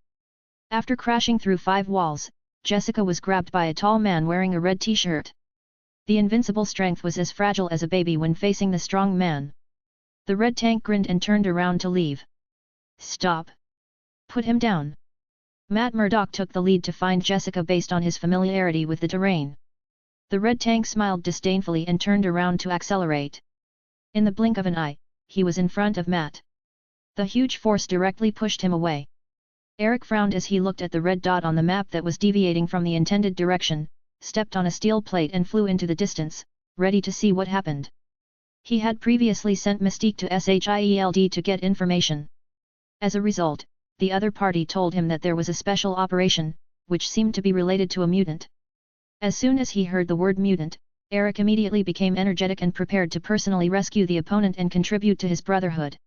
After crashing through 5 walls, Jessica was grabbed by a tall man wearing a red t-shirt. The invincible strength was as fragile as a baby when facing the strong man. The red tank grinned and turned around to leave. "Stop! Put him down!" Matt Murdock took the lead to find Jessica based on his familiarity with the terrain. The red tank smiled disdainfully and turned around to accelerate. In the blink of an eye, he was in front of Matt. The huge force directly pushed him away. Eric frowned as he looked at the red dot on the map that was deviating from the intended direction, stepped on a steel plate and flew into the distance, ready to see what happened. He had previously sent Mystique to SHIELD to get information. As a result, the other party told him that there was a special operation, which seemed to be related to a mutant. As soon as he heard the word mutant, Eric immediately became energetic and prepared to personally rescue the opponent and contribute to his brotherhood.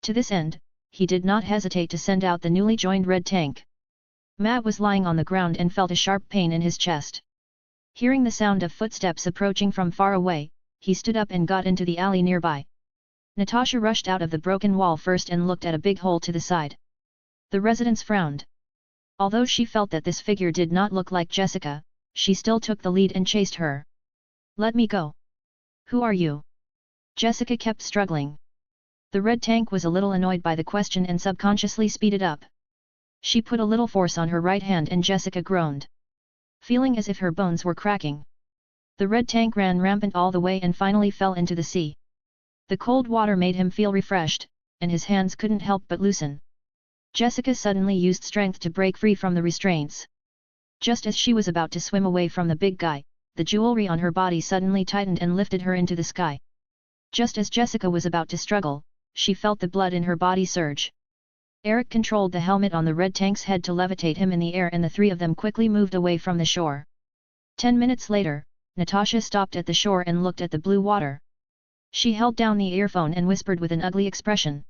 To this end, he did not hesitate to send out the newly joined red tank. Matt was lying on the ground and felt a sharp pain in his chest. Hearing the sound of footsteps approaching from far away, he stood up and got into the alley nearby. Natasha rushed out of the broken wall first and looked at a big hole to the side. The residents frowned. Although she felt that this figure did not look like Jessica, she still took the lead and chased her. "Let me go." "Who are you?" Jessica kept struggling. The red tank was a little annoyed by the question and subconsciously speeded up. She put a little force on her right hand and Jessica groaned, feeling as if her bones were cracking. The red tank ran rampant all the way and finally fell into the sea. The cold water made him feel refreshed, and his hands couldn't help but loosen. Jessica suddenly used strength to break free from the restraints. Just as she was about to swim away from the big guy, the jewelry on her body suddenly tightened and lifted her into the sky. Just as Jessica was about to struggle, she felt the blood in her body surge. Eric controlled the helmet on the red tank's head to levitate him in the air and the three of them quickly moved away from the shore. 10 minutes later, Natasha stopped at the shore and looked at the blue water. She held down the earphone and whispered with an ugly expression.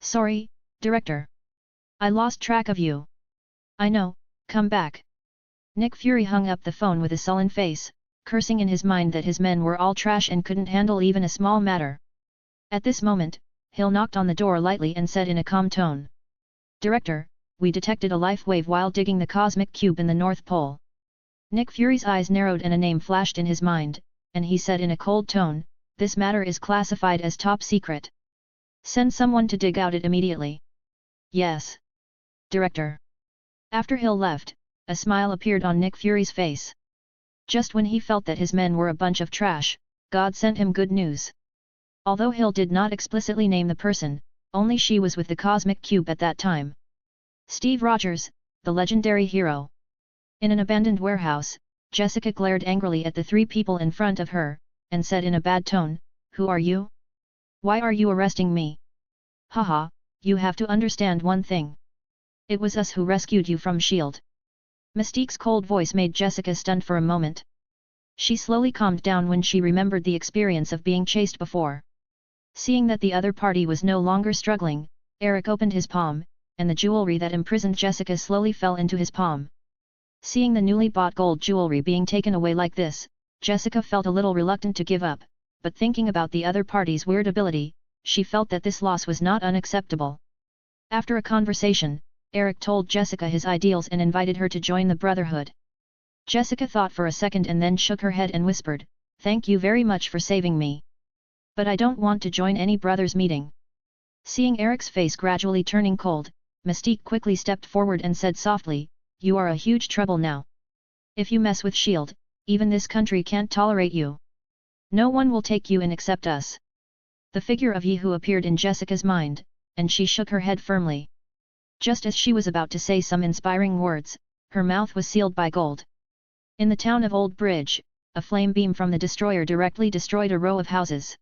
"Sorry, Director. I lost track of you." "I know, come back." Nick Fury hung up the phone with a sullen face, cursing in his mind that his men were all trash and couldn't handle even a small matter. At this moment, Hill knocked on the door lightly and said in a calm tone. "Director, we detected a life wave while digging the cosmic cube in the North Pole." Nick Fury's eyes narrowed and a name flashed in his mind, and he said in a cold tone, "This matter is classified as top secret. Send someone to dig out it immediately." "Yes, Director." After Hill left, a smile appeared on Nick Fury's face. Just when he felt that his men were a bunch of trash, God sent him good news. Although Hill did not explicitly name the person, only she was with the cosmic cube at that time. Steve Rogers, the legendary hero. In an abandoned warehouse, Jessica glared angrily at the three people in front of her, and said in a bad tone, "Who are you? Why are you arresting me?" "Haha, you have to understand one thing. It was us who rescued you from S.H.I.E.L.D. Mystique's cold voice made Jessica stunned for a moment. She slowly calmed down when she remembered the experience of being chased before. Seeing that the other party was no longer struggling, Eric opened his palm, and the jewelry that imprisoned Jessica slowly fell into his palm. Seeing the newly bought gold jewelry being taken away like this, Jessica felt a little reluctant to give up, but thinking about the other party's weird ability, she felt that this loss was not unacceptable. After a conversation, Eric told Jessica his ideals and invited her to join the Brotherhood. Jessica thought for a second and then shook her head and whispered, "Thank you very much for saving me. But I don't want to join any brothers' meeting." Seeing Eric's face gradually turning cold, Mystique quickly stepped forward and said softly, "You are a huge trouble now. If you mess with S.H.I.E.L.D., even this country can't tolerate you. No one will take you in except us." The figure of Yehu appeared in Jessica's mind, and she shook her head firmly. Just as she was about to say some inspiring words, her mouth was sealed by gold. In the town of Old Bridge, a flame beam from the destroyer directly destroyed a row of houses.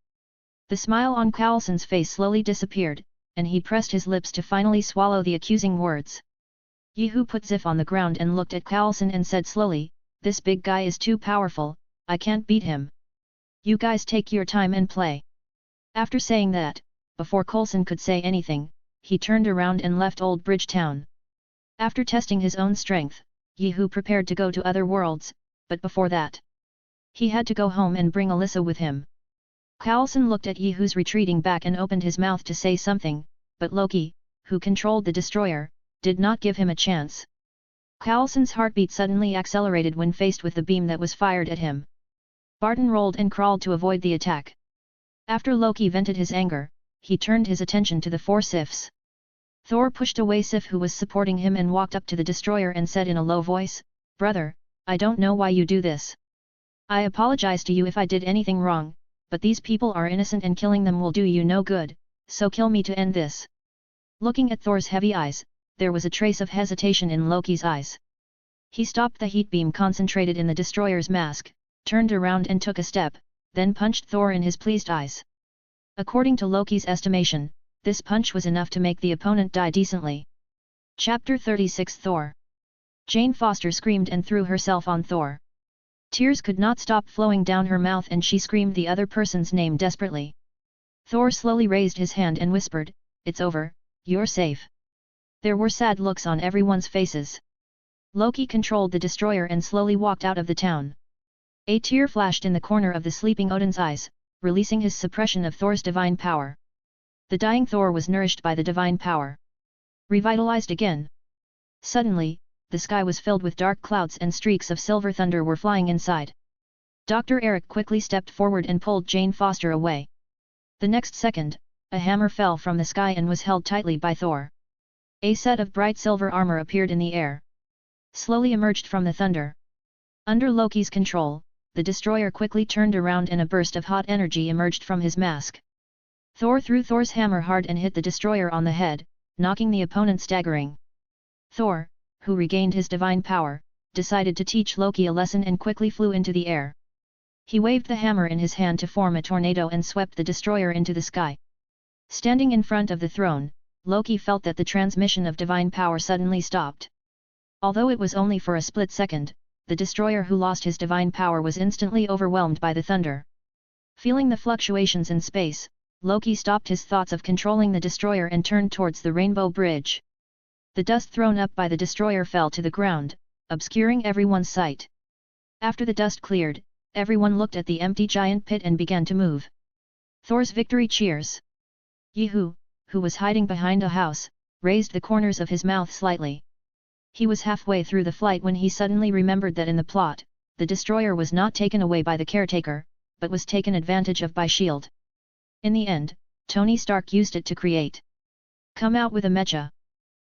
The smile on Coulson's face slowly disappeared, and he pressed his lips to finally swallow the accusing words. Yehu put Zif on the ground and looked at Coulson and said slowly, "This big guy is too powerful, I can't beat him. You guys take your time and play." After saying that, before Coulson could say anything, he turned around and left Old Bridge town. After testing his own strength, Yehu prepared to go to other worlds, but before that, he had to go home and bring Alyssa with him. Coulson looked at Yehu's retreating back and opened his mouth to say something, but Loki, who controlled the destroyer, did not give him a chance. Coulson's heartbeat suddenly accelerated when faced with the beam that was fired at him. Barton rolled and crawled to avoid the attack. After Loki vented his anger, he turned his attention to the four Sifs. Thor pushed away Sif who was supporting him and walked up to the destroyer and said in a low voice, "Brother, I don't know why you do this. I apologize to you if I did anything wrong, but these people are innocent and killing them will do you no good, so kill me to end this." Looking at Thor's heavy eyes, there was a trace of hesitation in Loki's eyes. He stopped the heat beam concentrated in the destroyer's mask, turned around and took a step, then punched Thor in his pleased eyes. According to Loki's estimation, this punch was enough to make the opponent die decently. Chapter 36 Thor. Jane Foster screamed and threw herself on Thor. Tears could not stop flowing down her mouth and she screamed the other person's name desperately. Thor slowly raised his hand and whispered, "It's over, you're safe." There were sad looks on everyone's faces. Loki controlled the destroyer and slowly walked out of the town. A tear flashed in the corner of the sleeping Odin's eyes, releasing his suppression of Thor's divine power. The dying Thor was nourished by the divine power. Revitalized again. Suddenly, the sky was filled with dark clouds and streaks of silver thunder were flying inside. Dr. Eric quickly stepped forward and pulled Jane Foster away. The next second, a hammer fell from the sky and was held tightly by Thor. A set of bright silver armor appeared in the air. Slowly emerged from the thunder. Under Loki's control, the destroyer quickly turned around and a burst of hot energy emerged from his mask. Thor threw Thor's hammer hard and hit the destroyer on the head, knocking the opponent staggering. Thor, who regained his divine power, decided to teach Loki a lesson and quickly flew into the air. He waved the hammer in his hand to form a tornado and swept the destroyer into the sky. Standing in front of the throne, Loki felt that the transmission of divine power suddenly stopped. Although it was only for a split second, the destroyer who lost his divine power was instantly overwhelmed by the thunder. Feeling the fluctuations in space, Loki stopped his thoughts of controlling the destroyer and turned towards the rainbow bridge. The dust thrown up by the destroyer fell to the ground, obscuring everyone's sight. After the dust cleared, everyone looked at the empty giant pit and began to move. Thor's victory cheers. Yehu, who was hiding behind a house, raised the corners of his mouth slightly. He was halfway through the flight when he suddenly remembered that in the plot, the destroyer was not taken away by the caretaker, but was taken advantage of by S.H.I.E.L.D. In the end, Tony Stark used it to create. Come out with a mecha.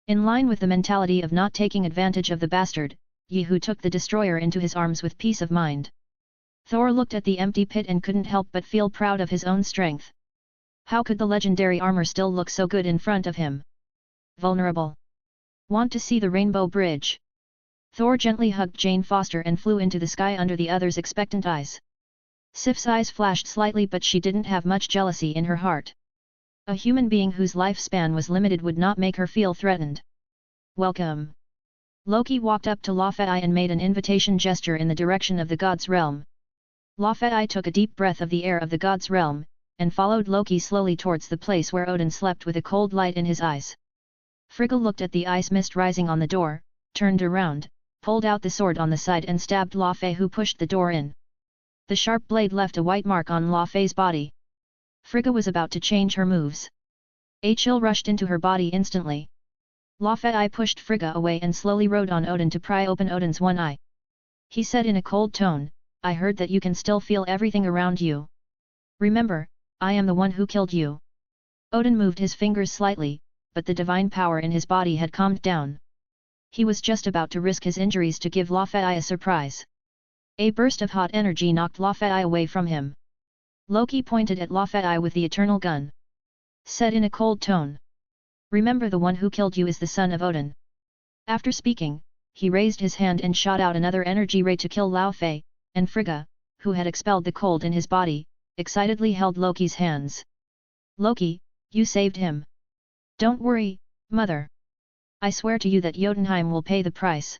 In line with the mentality of not taking advantage of the bastard, Yehu took the destroyer into his arms with peace of mind. Thor looked at the empty pit and couldn't help but feel proud of his own strength. How could the legendary armor still look so good in front of him? Vulnerable. Want to see the rainbow bridge? Thor gently hugged Jane Foster and flew into the sky under the others' expectant eyes. Sif's eyes flashed slightly, but she didn't have much jealousy in her heart. A human being whose lifespan was limited would not make her feel threatened. Welcome. Loki walked up to Laufey and made an invitation gesture in the direction of the god's realm. Laufey took a deep breath of the air of the god's realm, and followed Loki slowly towards the place where Odin slept with a cold light in his eyes. Frigga looked at the ice mist rising on the door, turned around, pulled out the sword on the side and stabbed Laufey, who pushed the door in. The sharp blade left a white mark on Laufey's body. Frigga was about to change her moves. A chill rushed into her body instantly. Laufey pushed Frigga away and slowly rode on Odin to pry open Odin's one eye. He said in a cold tone, "I heard that you can still feel everything around you. Remember, I am the one who killed you." Odin moved his fingers slightly, but the divine power in his body had calmed down. He was just about to risk his injuries to give Laufey a surprise. A burst of hot energy knocked Laufey away from him. Loki pointed at Laufey with the eternal gun. Said in a cold tone, "Remember, the one who killed you is the son of Odin." After speaking, he raised his hand and shot out another energy ray to kill Laufey, and Frigga, who had expelled the cold in his body, excitedly held Loki's hands. "Loki, you saved him. Don't worry, mother. I swear to you that Jotunheim will pay the price."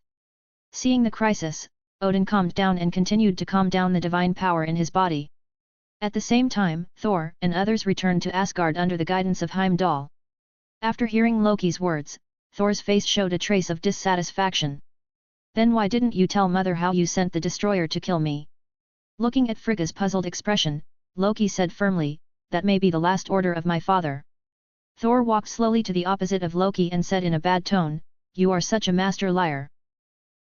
Seeing the crisis, Odin calmed down and continued to calm down the divine power in his body. At the same time, Thor and others returned to Asgard under the guidance of Heimdall. After hearing Loki's words, Thor's face showed a trace of dissatisfaction. "Then why didn't you tell mother how you sent the destroyer to kill me?" Looking at Frigga's puzzled expression, Loki said firmly, "That may be the last order of my father." Thor walked slowly to the opposite of Loki and said in a bad tone, "You are such a master liar."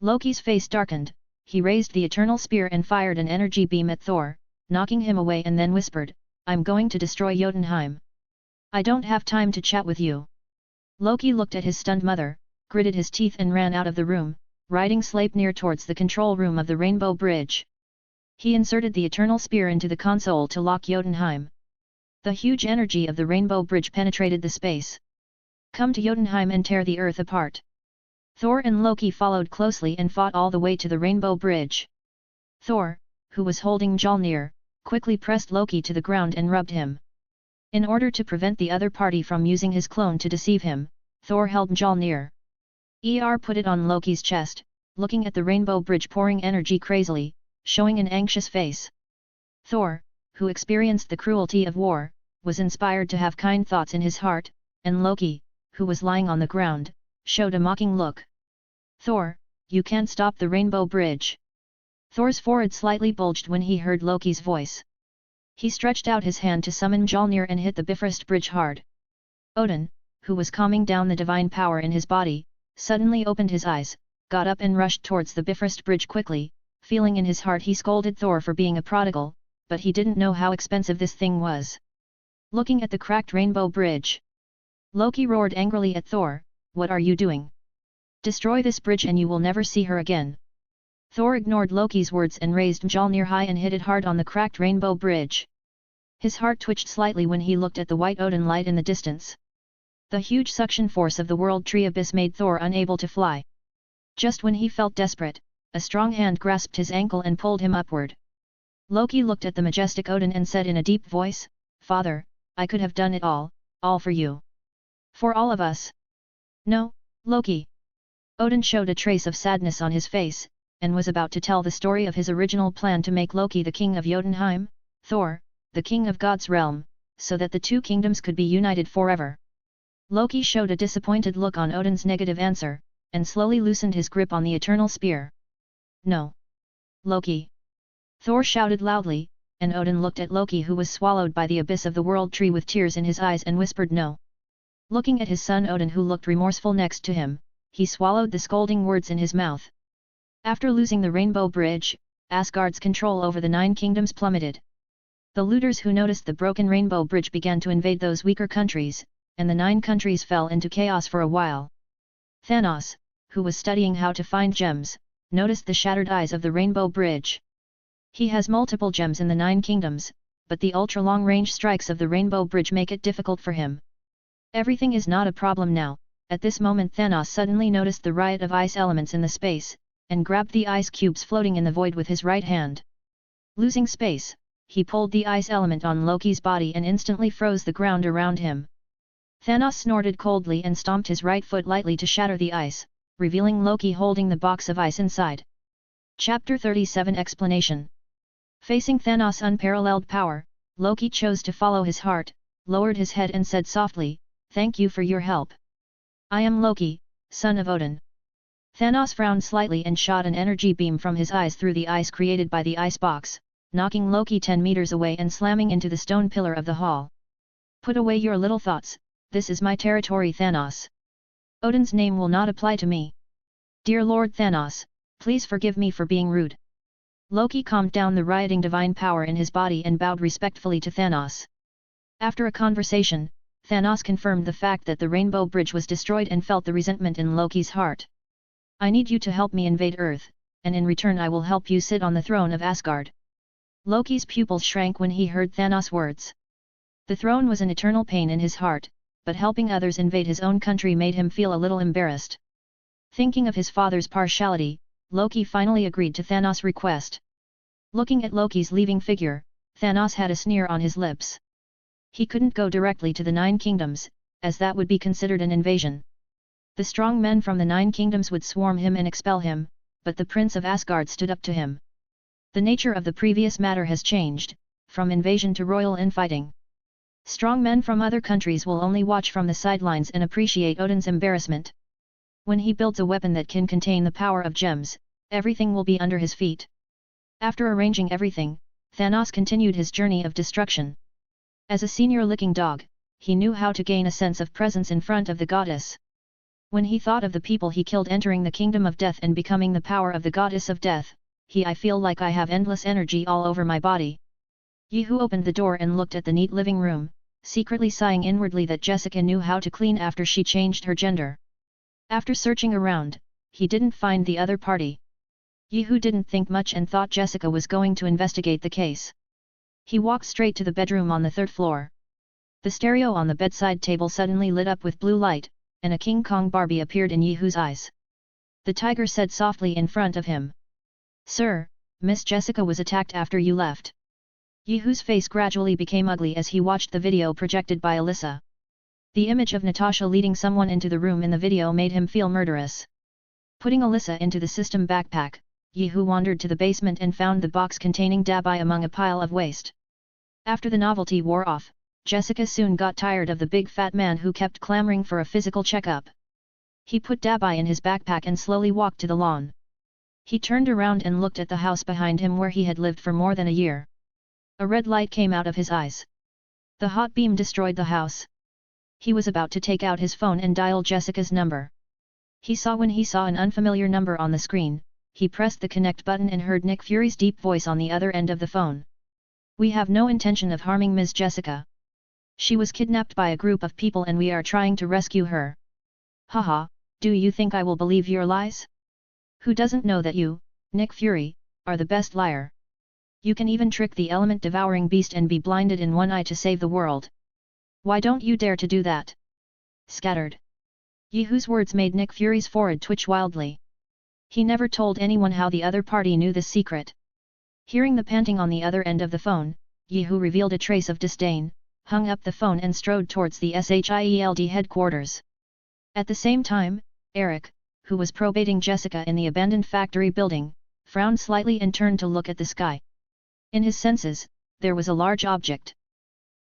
Loki's face darkened, he raised the eternal spear and fired an energy beam at Thor, knocking him away, and then whispered, "I'm going to destroy Jotunheim. I don't have time to chat with you." Loki looked at his stunned mother, gritted his teeth and ran out of the room, riding Sleipnir towards the control room of the Rainbow Bridge. He inserted the eternal spear into the console to lock Jotunheim. The huge energy of the Rainbow Bridge penetrated the space. "Come to Jotunheim and tear the earth apart." Thor and Loki followed closely and fought all the way to the Rainbow Bridge. Thor, who was holding Mjolnir, quickly pressed Loki to the ground and rubbed him. In order to prevent the other party from using his clone to deceive him, Thor held Mjolnir. Put it on Loki's chest, looking at the Rainbow Bridge pouring energy crazily, showing an anxious face. Thor, who experienced the cruelty of war, was inspired to have kind thoughts in his heart, and Loki, who was lying on the ground, showed a mocking look. "Thor, you can't stop the Rainbow Bridge." Thor's forehead slightly bulged when he heard Loki's voice. He stretched out his hand to summon Mjolnir and hit the Bifrost Bridge hard. Odin, who was calming down the divine power in his body, suddenly opened his eyes, got up and rushed towards the Bifrost Bridge quickly. Feeling in his heart he scolded Thor for being a prodigal, but he didn't know how expensive this thing was. Looking at the cracked Rainbow Bridge, Loki roared angrily at Thor, what are you doing? Destroy this bridge and you will never see her again. Thor ignored Loki's words and raised Mjolnir high and hit it hard on the cracked rainbow bridge. His heart twitched slightly when he looked at the white Odin light in the distance. The huge suction force of the world tree abyss made Thor unable to fly. Just when he felt desperate, a strong hand grasped his ankle and pulled him upward. Loki looked at the majestic Odin and said in a deep voice, "Father, I could have done it all for you. For all of us." "No, Loki." Odin showed a trace of sadness on his face, and was about to tell the story of his original plan to make Loki the king of Jotunheim, Thor, the king of God's realm, so that the two kingdoms could be united forever. Loki showed a disappointed look on Odin's negative answer, and slowly loosened his grip on the eternal spear. "No. Loki!" Thor shouted loudly, and Odin looked at Loki who was swallowed by the abyss of the world tree with tears in his eyes and whispered no. Looking at his son Odin who looked remorseful next to him, he swallowed the scolding words in his mouth. After losing the Rainbow Bridge, Asgard's control over the 9 kingdoms plummeted. The looters who noticed the broken Rainbow Bridge began to invade those weaker countries, and the 9 countries fell into chaos for a while. Thanos, who was studying how to find gems, noticed the shattered eyes of the Rainbow Bridge. He has multiple gems in the 9 kingdoms, but the ultra-long-range strikes of the Rainbow Bridge make it difficult for him. Everything is not a problem now. At this moment Thanos suddenly noticed the riot of ice elements in the space, and grabbed the ice cubes floating in the void with his right hand. Losing space, he pulled the ice element on Loki's body and instantly froze the ground around him. Thanos snorted coldly and stomped his right foot lightly to shatter the ice, revealing Loki holding the box of ice inside. Chapter 37 Explanation. Facing Thanos' unparalleled power, Loki chose to follow his heart, lowered his head and said softly, "Thank you for your help. I am Loki, son of Odin." Thanos frowned slightly and shot an energy beam from his eyes through the ice created by the ice box, knocking Loki 10 meters away and slamming into the stone pillar of the hall. "Put away your little thoughts, this is my territory, Thanos. Odin's name will not apply to me. Dear Lord Thanos, please forgive me for being rude." Loki calmed down the rioting divine power in his body and bowed respectfully to Thanos. After a conversation, Thanos confirmed the fact that the Rainbow Bridge was destroyed and felt the resentment in Loki's heart. "I need you to help me invade Earth, and in return I will help you sit on the throne of Asgard." Loki's pupils shrank when he heard Thanos' words. The throne was an eternal pain in his heart, but helping others invade his own country made him feel a little embarrassed. Thinking of his father's partiality, Loki finally agreed to Thanos' request. Looking at Loki's leaving figure, Thanos had a sneer on his lips. He couldn't go directly to the 9 kingdoms, as that would be considered an invasion. The strong men from the 9 kingdoms would swarm him and expel him, but the Prince of Asgard stood up to him. The nature of the previous matter has changed, from invasion to royal infighting. Strong men from other countries will only watch from the sidelines and appreciate Odin's embarrassment. When he builds a weapon that can contain the power of gems, everything will be under his feet. After arranging everything, Thanos continued his journey of destruction. As a senior licking dog, he knew how to gain a sense of presence in front of the goddess. When he thought of the people he killed entering the kingdom of death and becoming the power of the goddess of death, I feel like I have endless energy all over my body. Yehu opened the door and looked at the neat living room, secretly sighing inwardly that Jessica knew how to clean after she changed her gender. After searching around, he didn't find the other party. Yehu didn't think much and thought Jessica was going to investigate the case. He walked straight to the bedroom on the 3rd floor. The stereo on the bedside table suddenly lit up with blue light, and a King Kong Barbie appeared in Yehu's eyes. The tiger said softly in front of him, "Sir, Miss Jessica was attacked after you left." Yehu's face gradually became ugly as he watched the video projected by Alyssa. The image of Natasha leading someone into the room in the video made him feel murderous. Putting Alyssa into the system backpack, Yehu wandered to the basement and found the box containing Dabai among a pile of waste. After the novelty wore off, Jessica soon got tired of the big fat man who kept clamoring for a physical checkup. He put Dabai in his backpack and slowly walked to the lawn. He turned around and looked at the house behind him where he had lived for more than a year. A red light came out of his eyes. The hot beam destroyed the house. He was about to take out his phone and dial Jessica's number. When he saw an unfamiliar number on the screen, he pressed the connect button and heard Nick Fury's deep voice on the other end of the phone. "We have no intention of harming Ms. Jessica. She was kidnapped by a group of people and we are trying to rescue her." Haha, do you think I will believe your lies? Who doesn't know that you, Nick Fury, are the best liar? You can even trick the element-devouring beast and be blinded in one eye to save the world. Why don't you dare to do that? Scattered. Yehu's words made Nick Fury's forehead twitch wildly. He never told anyone how the other party knew this secret. Hearing the panting on the other end of the phone, Yehu revealed a trace of disdain, hung up the phone and strode towards the SHIELD headquarters. At the same time, Eric, who was probating Jessica in the abandoned factory building, frowned slightly and turned to look at the sky. In his senses, there was a large object.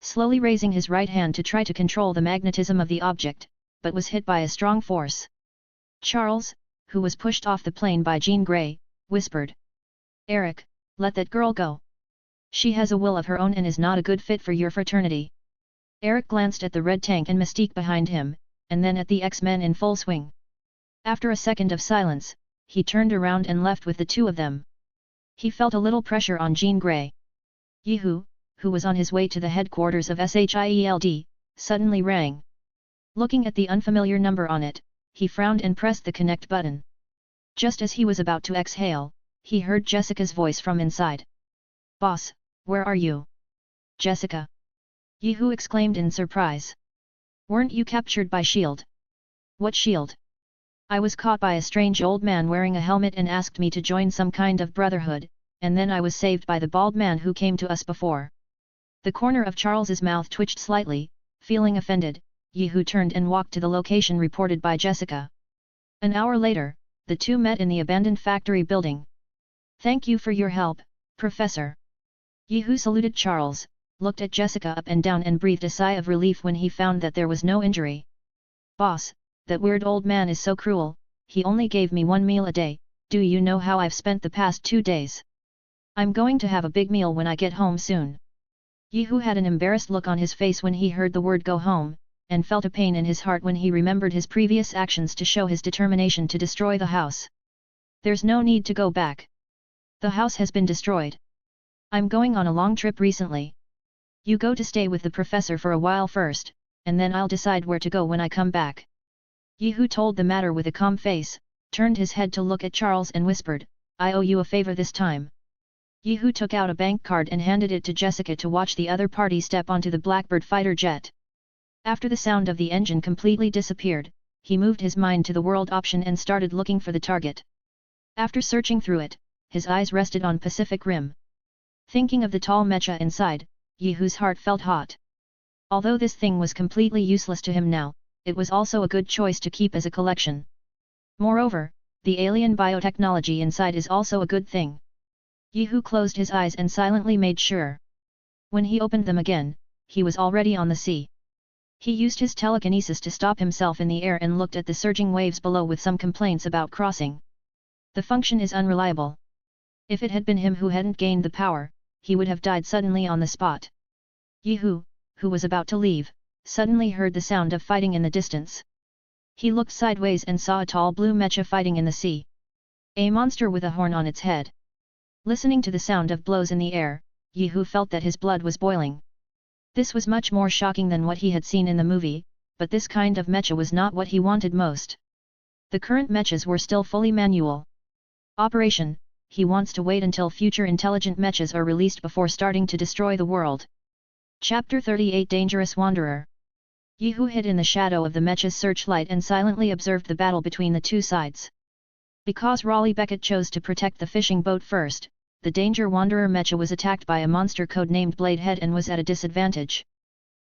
Slowly raising his right hand to try to control the magnetism of the object, but was hit by a strong force. Charles, who was pushed off the plane by Jean Grey, whispered. Eric, let that girl go. She has a will of her own and is not a good fit for your fraternity. Eric glanced at the red tank and Mystique behind him, and then at the X-Men in full swing. After a second of silence, he turned around and left with the two of them. He felt a little pressure on Jean Grey. Yehu, who was on his way to the headquarters of SHIELD, suddenly rang. Looking at the unfamiliar number on it, he frowned and pressed the connect button. Just as he was about to exhale, he heard Jessica's voice from inside. Boss, where are you? Jessica. Yehu exclaimed in surprise. Weren't you captured by S.H.I.E.L.D.? What S.H.I.E.L.D.? I was caught by a strange old man wearing a helmet and asked me to join some kind of brotherhood, and then I was saved by the bald man who came to us before. The corner of Charles's mouth twitched slightly, feeling offended. Yehu turned and walked to the location reported by Jessica. An hour later, the two met in the abandoned factory building. Thank you for your help, Professor. Yehu saluted Charles, looked at Jessica up and down and breathed a sigh of relief when he found that there was no injury. Boss, that weird old man is so cruel, he only gave me one meal a day. Do you know how I've spent the past 2 days? I'm going to have a big meal when I get home soon. Yehu had an embarrassed look on his face when he heard the word go home, and felt a pain in his heart when he remembered his previous actions to show his determination to destroy the house. There's no need to go back. The house has been destroyed. I'm going on a long trip recently. You go to stay with the professor for a while first, and then I'll decide where to go when I come back. Yehu told the matter with a calm face, turned his head to look at Charles and whispered, I owe you a favor this time. Yehu took out a bank card and handed it to Jessica to watch the other party step onto the Blackbird fighter jet. After the sound of the engine completely disappeared, he moved his mind to the world option and started looking for the target. After searching through it, his eyes rested on Pacific Rim. Thinking of the tall mecha inside, Yehu's heart felt hot. Although this thing was completely useless to him now, it was also a good choice to keep as a collection. Moreover, the alien biotechnology inside is also a good thing. Yehu closed his eyes and silently made sure. When he opened them again, he was already on the sea. He used his telekinesis to stop himself in the air and looked at the surging waves below with some complaints about crossing. The function is unreliable. If it had been him who hadn't gained the power, he would have died suddenly on the spot. Yehu, who was about to leave, suddenly heard the sound of fighting in the distance. He looked sideways and saw a tall blue mecha fighting in the sea. A monster with a horn on its head. Listening to the sound of blows in the air, Yehu felt that his blood was boiling. This was much more shocking than what he had seen in the movie, but this kind of mecha was not what he wanted most. The current mechas were still fully manual operation. He wants to wait until future intelligent mechas are released before starting to destroy the world. Chapter 38 Dangerous Wanderer. Yehu hid in the shadow of the mecha's searchlight and silently observed the battle between the two sides. Because Raleigh Beckett chose to protect the fishing boat first, the Danger Wanderer mecha was attacked by a monster codenamed Bladehead and was at a disadvantage.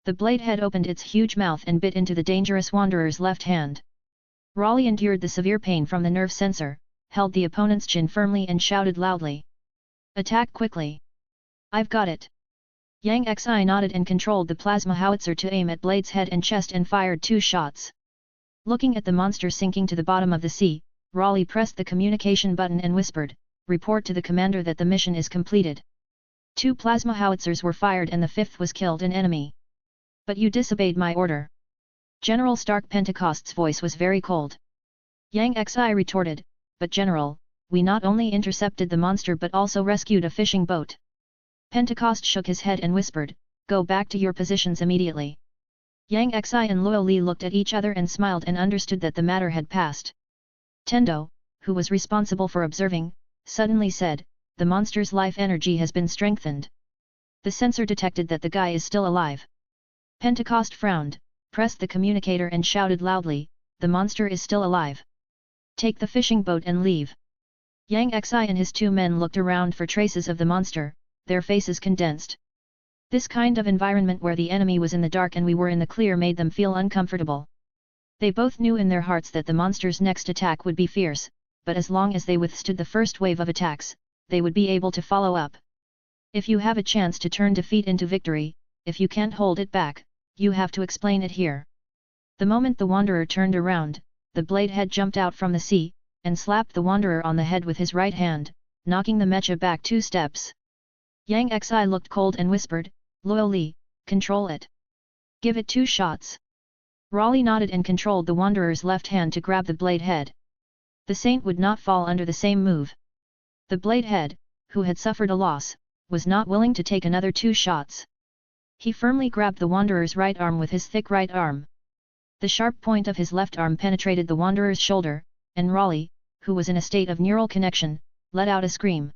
The Bladehead opened its huge mouth and bit into the Dangerous Wanderer's left hand. Raleigh endured the severe pain from the nerve sensor, held the opponent's chin firmly and shouted loudly. Attack quickly! I've got it! Yang Xi nodded and controlled the plasma howitzer to aim at Blade's head and chest and fired 2 shots. Looking at the monster sinking to the bottom of the sea, Raleigh pressed the communication button and whispered, report to the commander that the mission is completed. 2 plasma howitzers were fired and the 5th was killed an enemy. But you disobeyed my order. General Stark Pentecost's voice was very cold. Yang Xi retorted, but General, we not only intercepted the monster but also rescued a fishing boat. Pentecost shook his head and whispered, go back to your positions immediately. Yang Xi and Luo Li looked at each other and smiled and understood that the matter had passed. Tendo, who was responsible for observing, suddenly said, "The monster's life energy has been strengthened. The sensor detected that the guy is still alive." Pentecost frowned, pressed the communicator and shouted loudly, "The monster is still alive. Take the fishing boat and leave." Yang Xi and his two men looked around for traces of the monster, their faces condensed. This kind of environment where the enemy was in the dark and we were in the clear made them feel uncomfortable. They both knew in their hearts that the monster's next attack would be fierce, but as long as they withstood the first wave of attacks, they would be able to follow up. If you have a chance to turn defeat into victory, if you can't hold it back, you have to explain it here. The moment the wanderer turned around, the blade head jumped out from the sea, and slapped the wanderer on the head with his right hand, knocking the mecha back 2 steps. Yang Xi looked cold and whispered, "Luo Li, control it. Give it 2 shots." Raleigh nodded and controlled the wanderer's left hand to grab the blade head. The saint would not fall under the same move. The blade head, who had suffered a loss, was not willing to take another 2 shots. He firmly grabbed the wanderer's right arm with his thick right arm. The sharp point of his left arm penetrated the wanderer's shoulder, and Raleigh, who was in a state of neural connection, let out a scream.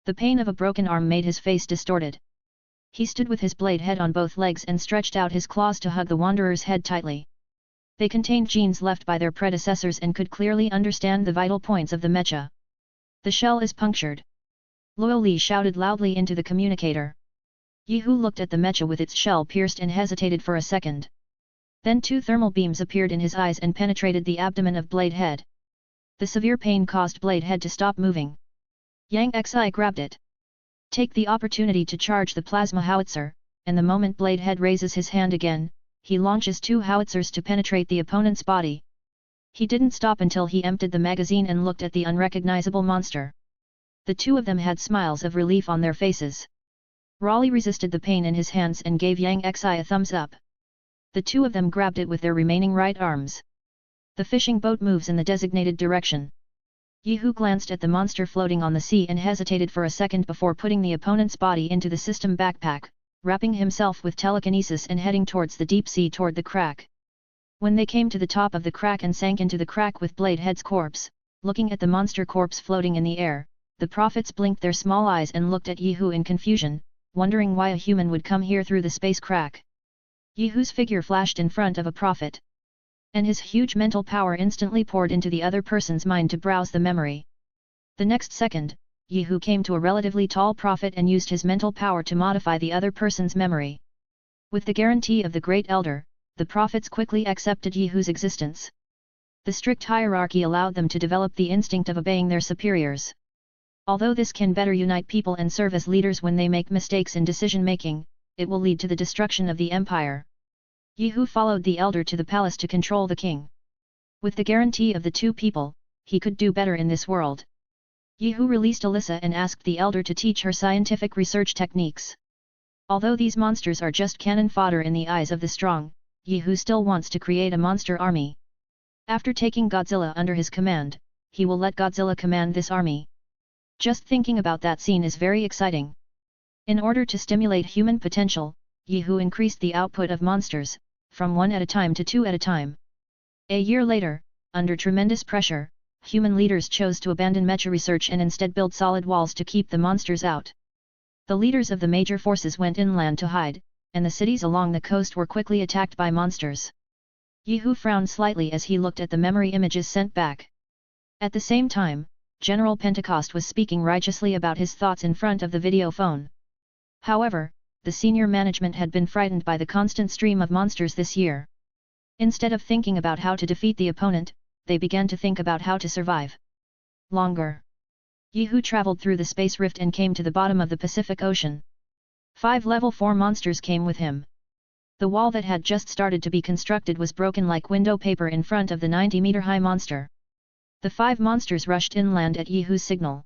The pain of a broken arm made his face distorted. He stood with his blade head on both legs and stretched out his claws to hug the wanderer's head tightly. They contained genes left by their predecessors and could clearly understand the vital points of the mecha. "The shell is punctured." Luo Li shouted loudly into the communicator. Yihu looked at the mecha with its shell pierced and hesitated for a second. Then 2 thermal beams appeared in his eyes and penetrated the abdomen of Blade Head. The severe pain caused Blade Head to stop moving. Yang Xi grabbed it. Take the opportunity to charge the plasma howitzer, and the moment Blade Head raises his hand again, he launches 2 howitzers to penetrate the opponent's body. He didn't stop until he emptied the magazine and looked at the unrecognizable monster. The 2 of them had smiles of relief on their faces. Raleigh resisted the pain in his hands and gave Yang Xi a thumbs up. The 2 of them grabbed it with their remaining right arms. The fishing boat moves in the designated direction. Yihu glanced at the monster floating on the sea and hesitated for a second before putting the opponent's body into the system backpack, wrapping himself with telekinesis and heading towards the deep sea toward the crack. When they came to the top of the crack and sank into the crack with Blade Head's corpse, looking at the monster corpse floating in the air, the prophets blinked their small eyes and looked at Yihu in confusion, wondering why a human would come here through the space crack. Yihu's figure flashed in front of a prophet, and his huge mental power instantly poured into the other person's mind to browse the memory. The next second, Yihu came to a relatively tall prophet and used his mental power to modify the other person's memory. With the guarantee of the Great Elder, the prophets quickly accepted Yihu's existence. The strict hierarchy allowed them to develop the instinct of obeying their superiors. Although this can better unite people and serve as leaders when they make mistakes in decision-making, it will lead to the destruction of the empire. Yihu followed the elder to the palace to control the king. With the guarantee of the 2 people, he could do better in this world. Yihu released Alyssa and asked the elder to teach her scientific research techniques. Although these monsters are just cannon fodder in the eyes of the strong, Yihu still wants to create a monster army. After taking Godzilla under his command, he will let Godzilla command this army. Just thinking about that scene is very exciting. In order to stimulate human potential, Yihu increased the output of monsters, from 1 at a time to 2 at a time. A year later, under tremendous pressure, human leaders chose to abandon mecha research and instead build solid walls to keep the monsters out. The leaders of the major forces went inland to hide, and the cities along the coast were quickly attacked by monsters. Yihu frowned slightly as he looked at the memory images sent back. At the same time, General Pentecost was speaking righteously about his thoughts in front of the video phone. However, the senior management had been frightened by the constant stream of monsters this year. Instead of thinking about how to defeat the opponent, they began to think about how to survive longer. Yihu traveled through the space rift and came to the bottom of the Pacific Ocean. 5 level 4 monsters came with him. The wall that had just started to be constructed was broken like window paper in front of the 90-meter-high monster. The 5 monsters rushed inland at Yihu's signal.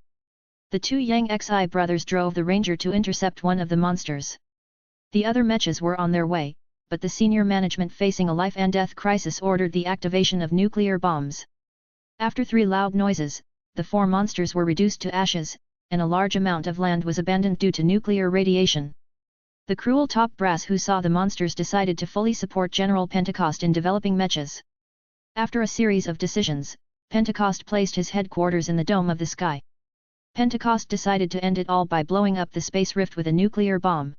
The 2 Yang Xi brothers drove the ranger to intercept one of the monsters. The other mechas were on their way, but the senior management facing a life-and-death crisis ordered the activation of nuclear bombs. After 3 loud noises, the 4 monsters were reduced to ashes, and a large amount of land was abandoned due to nuclear radiation. The cruel top brass who saw the monsters decided to fully support General Pentecost in developing mechas. After a series of decisions, Pentecost placed his headquarters in the dome of the sky. Pentecost decided to end it all by blowing up the space rift with a nuclear bomb.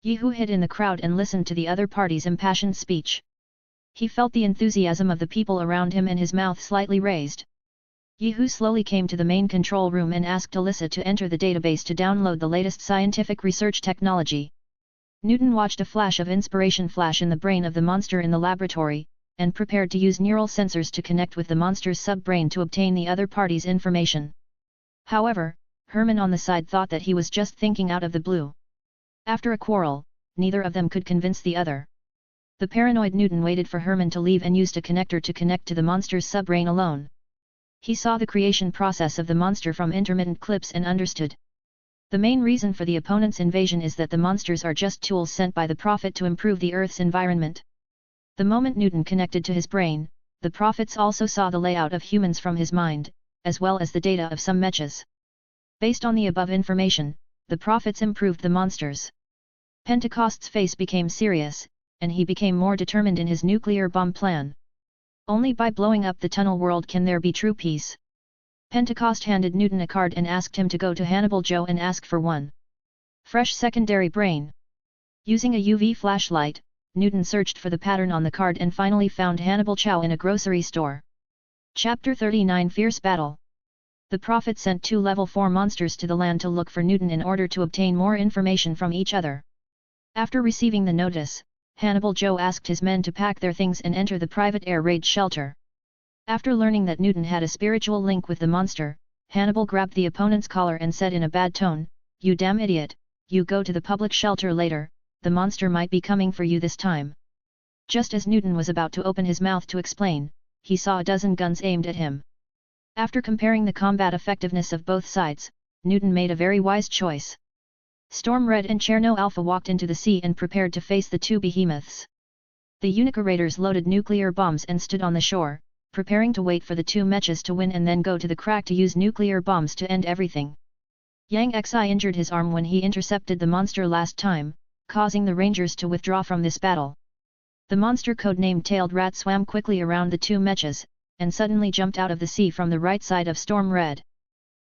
Yehu hid in the crowd and listened to the other party's impassioned speech. He felt the enthusiasm of the people around him and his mouth slightly raised. Yehu slowly came to the main control room and asked Alyssa to enter the database to download the latest scientific research technology. Newton watched a flash of inspiration flash in the brain of the monster in the laboratory, and prepared to use neural sensors to connect with the monster's sub-brain to obtain the other party's information. However, Herman on the side thought that he was just thinking out of the blue. After a quarrel, neither of them could convince the other. The paranoid Newton waited for Herman to leave and used a connector to connect to the monster's sub-brain alone. He saw the creation process of the monster from intermittent clips and understood. The main reason for the opponent's invasion is that the monsters are just tools sent by the Prophet to improve the Earth's environment. The moment Newton connected to his brain, the Prophets also saw the layout of humans from his mind, as well as the data of some mechas. Based on the above information, the Prophets improved the monsters. Pentecost's face became serious, and he became more determined in his nuclear bomb plan. Only by blowing up the tunnel world can there be true peace. Pentecost handed Newton a card and asked him to go to Hannibal Joe and ask for one fresh secondary brain. Using a UV flashlight, Newton searched for the pattern on the card and finally found Hannibal Chow in a grocery store. Chapter 39 Fierce Battle. The Prophet sent 2 level 4 monsters to the land to look for Newton in order to obtain more information from each other. After receiving the notice, Hannibal Joe asked his men to pack their things and enter the private air raid shelter. After learning that Newton had a spiritual link with the monster, Hannibal grabbed the opponent's collar and said in a bad tone, "You damn idiot, you go to the public shelter later, the monster might be coming for you this time." Just as Newton was about to open his mouth to explain, he saw a dozen guns aimed at him. After comparing the combat effectiveness of both sides, Newton made a very wise choice. Storm Red and Cherno Alpha walked into the sea and prepared to face the 2 behemoths. The Unica Raiders loaded nuclear bombs and stood on the shore, preparing to wait for the 2 mechas to win and then go to the crack to use nuclear bombs to end everything. Yang Xi injured his arm when he intercepted the monster last time, causing the Rangers to withdraw from this battle. The monster codenamed Tailed Rat swam quickly around the 2 mechas, and suddenly jumped out of the sea from the right side of Storm Red.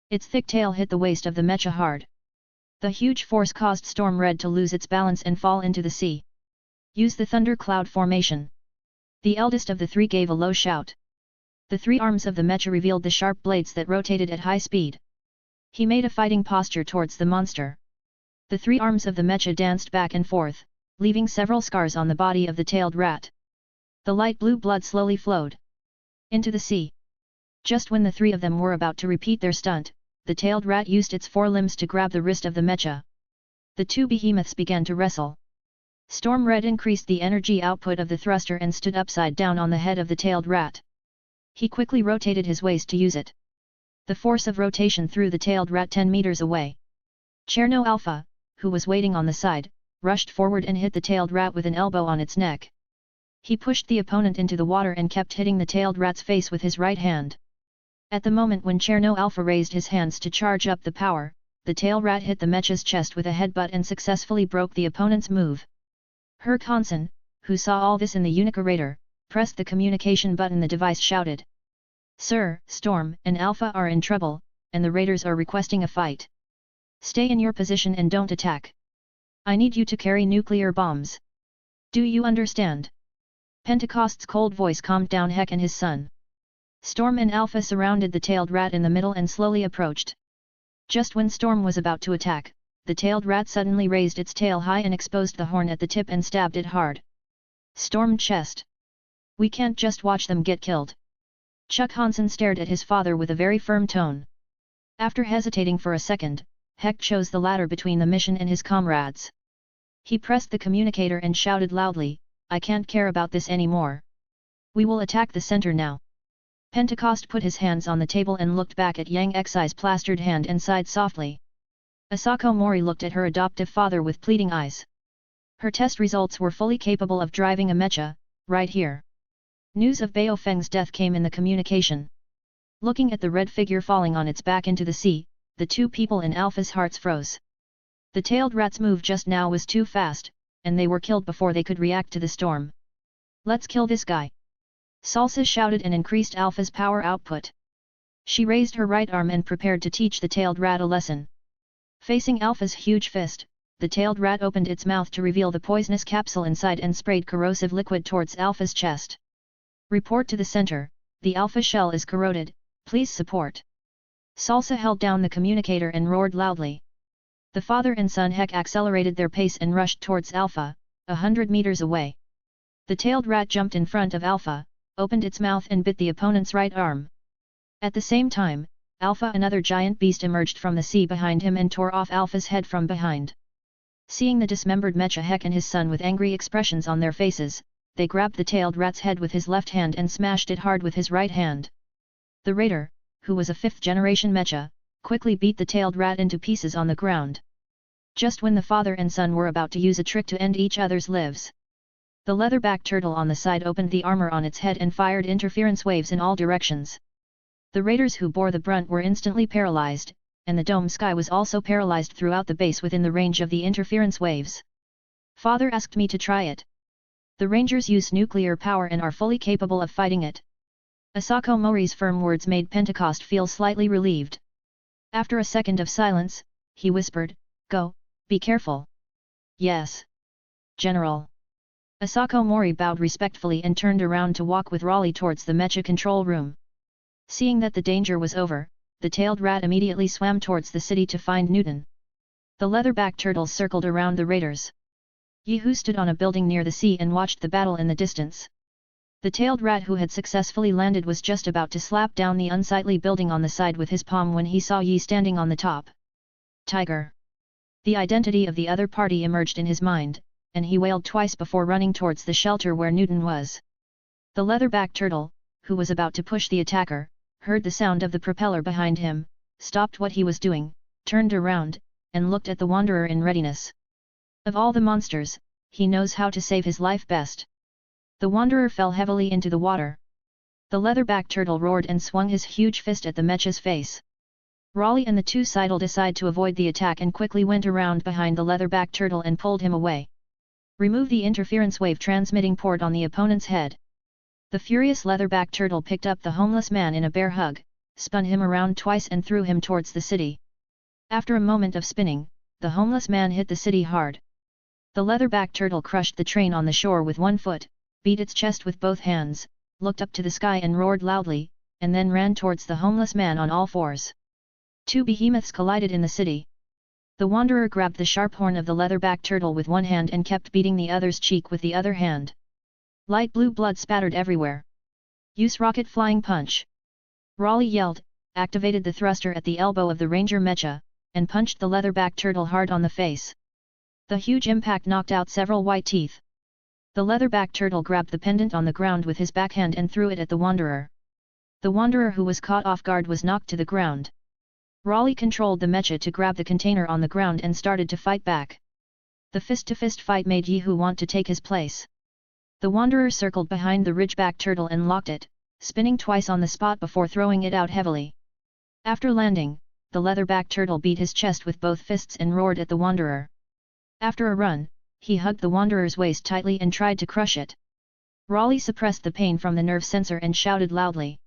Its thick tail hit the waist of the mecha hard. The huge force caused Storm Red to lose its balance and fall into the sea. Use the thunder cloud formation. The eldest of the 3 gave a low shout. The 3 arms of the mecha revealed the sharp blades that rotated at high speed. He made a fighting posture towards the monster. The 3 arms of the mecha danced back and forth, leaving several scars on the body of the tailed rat. The light blue blood slowly flowed into the sea. Just when the 3 of them were about to repeat their stunt, the tailed rat used its 4 limbs to grab the wrist of the mecha. The 2 behemoths began to wrestle. Storm Red increased the energy output of the thruster and stood upside down on the head of the tailed rat. He quickly rotated his waist to use it. The force of rotation threw the tailed rat 10 meters away. Cherno Alpha, who was waiting on the side, rushed forward and hit the tailed rat with an elbow on its neck. He pushed the opponent into the water and kept hitting the tailed rat's face with his right hand. At the moment when Cherno Alpha raised his hands to charge up the power, the tail rat hit the mecha's chest with a headbutt and successfully broke the opponent's move. Herc Hansen, who saw all this in the Unica Raider, pressed the communication button. The device shouted, "Sir, Storm and Alpha are in trouble, and the Raiders are requesting a fight. Stay in your position and don't attack. I need you to carry nuclear bombs. Do you understand?" Pentecost's cold voice calmed down Heck and his son. Storm and Alpha surrounded the tailed rat in the middle and slowly approached. Just when Storm was about to attack, the tailed rat suddenly raised its tail high and exposed the horn at the tip and stabbed it hard. Storm chest. "We can't just watch them get killed." Chuck Hansen stared at his father with a very firm tone. After hesitating for a second, Heck chose the latter between the mission and his comrades. He pressed the communicator and shouted loudly, "I can't care about this anymore. We will attack the center now." Pentecost put his hands on the table and looked back at Yang Xi's plastered hand and sighed softly. Asako Mori looked at her adoptive father with pleading eyes. Her test results were fully capable of driving a mecha, right here. News of Bao Feng's death came in the communication. Looking at the red figure falling on its back into the sea, the 2 people in Alpha's hearts froze. The tailed rat's move just now was too fast, and they were killed before they could react to the storm. Let's kill this guy! Salsa shouted and increased Alpha's power output. She raised her right arm and prepared to teach the tailed rat a lesson. Facing Alpha's huge fist, the tailed rat opened its mouth to reveal the poisonous capsule inside and sprayed corrosive liquid towards Alpha's chest. Report to the center, the Alpha shell is corroded, please support. Salsa held down the communicator and roared loudly. The father and son Heck accelerated their pace and rushed towards Alpha, 100 meters away. The tailed rat jumped in front of Alpha, opened its mouth and bit the opponent's right arm. At the same time, Alpha, another giant beast, emerged from the sea behind him and tore off Alpha's head from behind. Seeing the dismembered Mecha Heck and his son with angry expressions on their faces, they grabbed the tailed rat's head with his left hand and smashed it hard with his right hand. The raider, who was a fifth-generation Mecha, quickly beat the tailed rat into pieces on the ground. Just when the father and son were about to use a trick to end each other's lives, the leatherback turtle on the side opened the armor on its head and fired interference waves in all directions. The raiders who bore the brunt were instantly paralyzed, and the dome sky was also paralyzed throughout the base within the range of the interference waves. Father asked me to try it. The Rangers use nuclear power and are fully capable of fighting it. Asako Mori's firm words made Pentecost feel slightly relieved. After a second of silence, he whispered, "Go, be careful." "Yes, General." Asako Mori bowed respectfully and turned around to walk with Raleigh towards the mecha control room. Seeing that the danger was over, the tailed rat immediately swam towards the city to find Newton. The leatherback turtles circled around the raiders. Yehu stood on a building near the sea and watched the battle in the distance. The tailed rat who had successfully landed was just about to slap down the unsightly building on the side with his palm when he saw Yi standing on the top. Tiger. The identity of the other party emerged in his mind, and he wailed twice before running towards the shelter where Newton was. The leatherback turtle, who was about to push the attacker, heard the sound of the propeller behind him, stopped what he was doing, turned around, and looked at the wanderer in readiness. Of all the monsters, he knows how to save his life best. The wanderer fell heavily into the water. The leatherback turtle roared and swung his huge fist at the mecha's face. Raleigh and the two sidled aside to avoid the attack and quickly went around behind the leatherback turtle and pulled him away. Remove the interference wave transmitting port on the opponent's head. The furious leatherback turtle picked up the homeless man in a bear hug, spun him around twice and threw him towards the city. After a moment of spinning, the homeless man hit the city hard. The leatherback turtle crushed the train on the shore with one foot, beat its chest with both hands, looked up to the sky and roared loudly, and then ran towards the homeless man on all fours. Two behemoths collided in the city. The wanderer grabbed the sharp horn of the leatherback turtle with one hand and kept beating the other's cheek with the other hand. Light blue blood spattered everywhere. Use rocket flying punch. Raleigh yelled, activated the thruster at the elbow of the ranger mecha, and punched the leatherback turtle hard on the face. The huge impact knocked out several white teeth. The leatherback turtle grabbed the pendant on the ground with his backhand and threw it at the wanderer. The wanderer who was caught off guard was knocked to the ground. Raleigh controlled the mecha to grab the container on the ground and started to fight back. The fist-to-fist fight made Yehu want to take his place. The wanderer circled behind the ridgeback turtle and locked it, spinning twice on the spot before throwing it out heavily. After landing, the leatherback turtle beat his chest with both fists and roared at the wanderer. After a run, he hugged the wanderer's waist tightly and tried to crush it. Raleigh suppressed the pain from the nerve sensor and shouted loudly.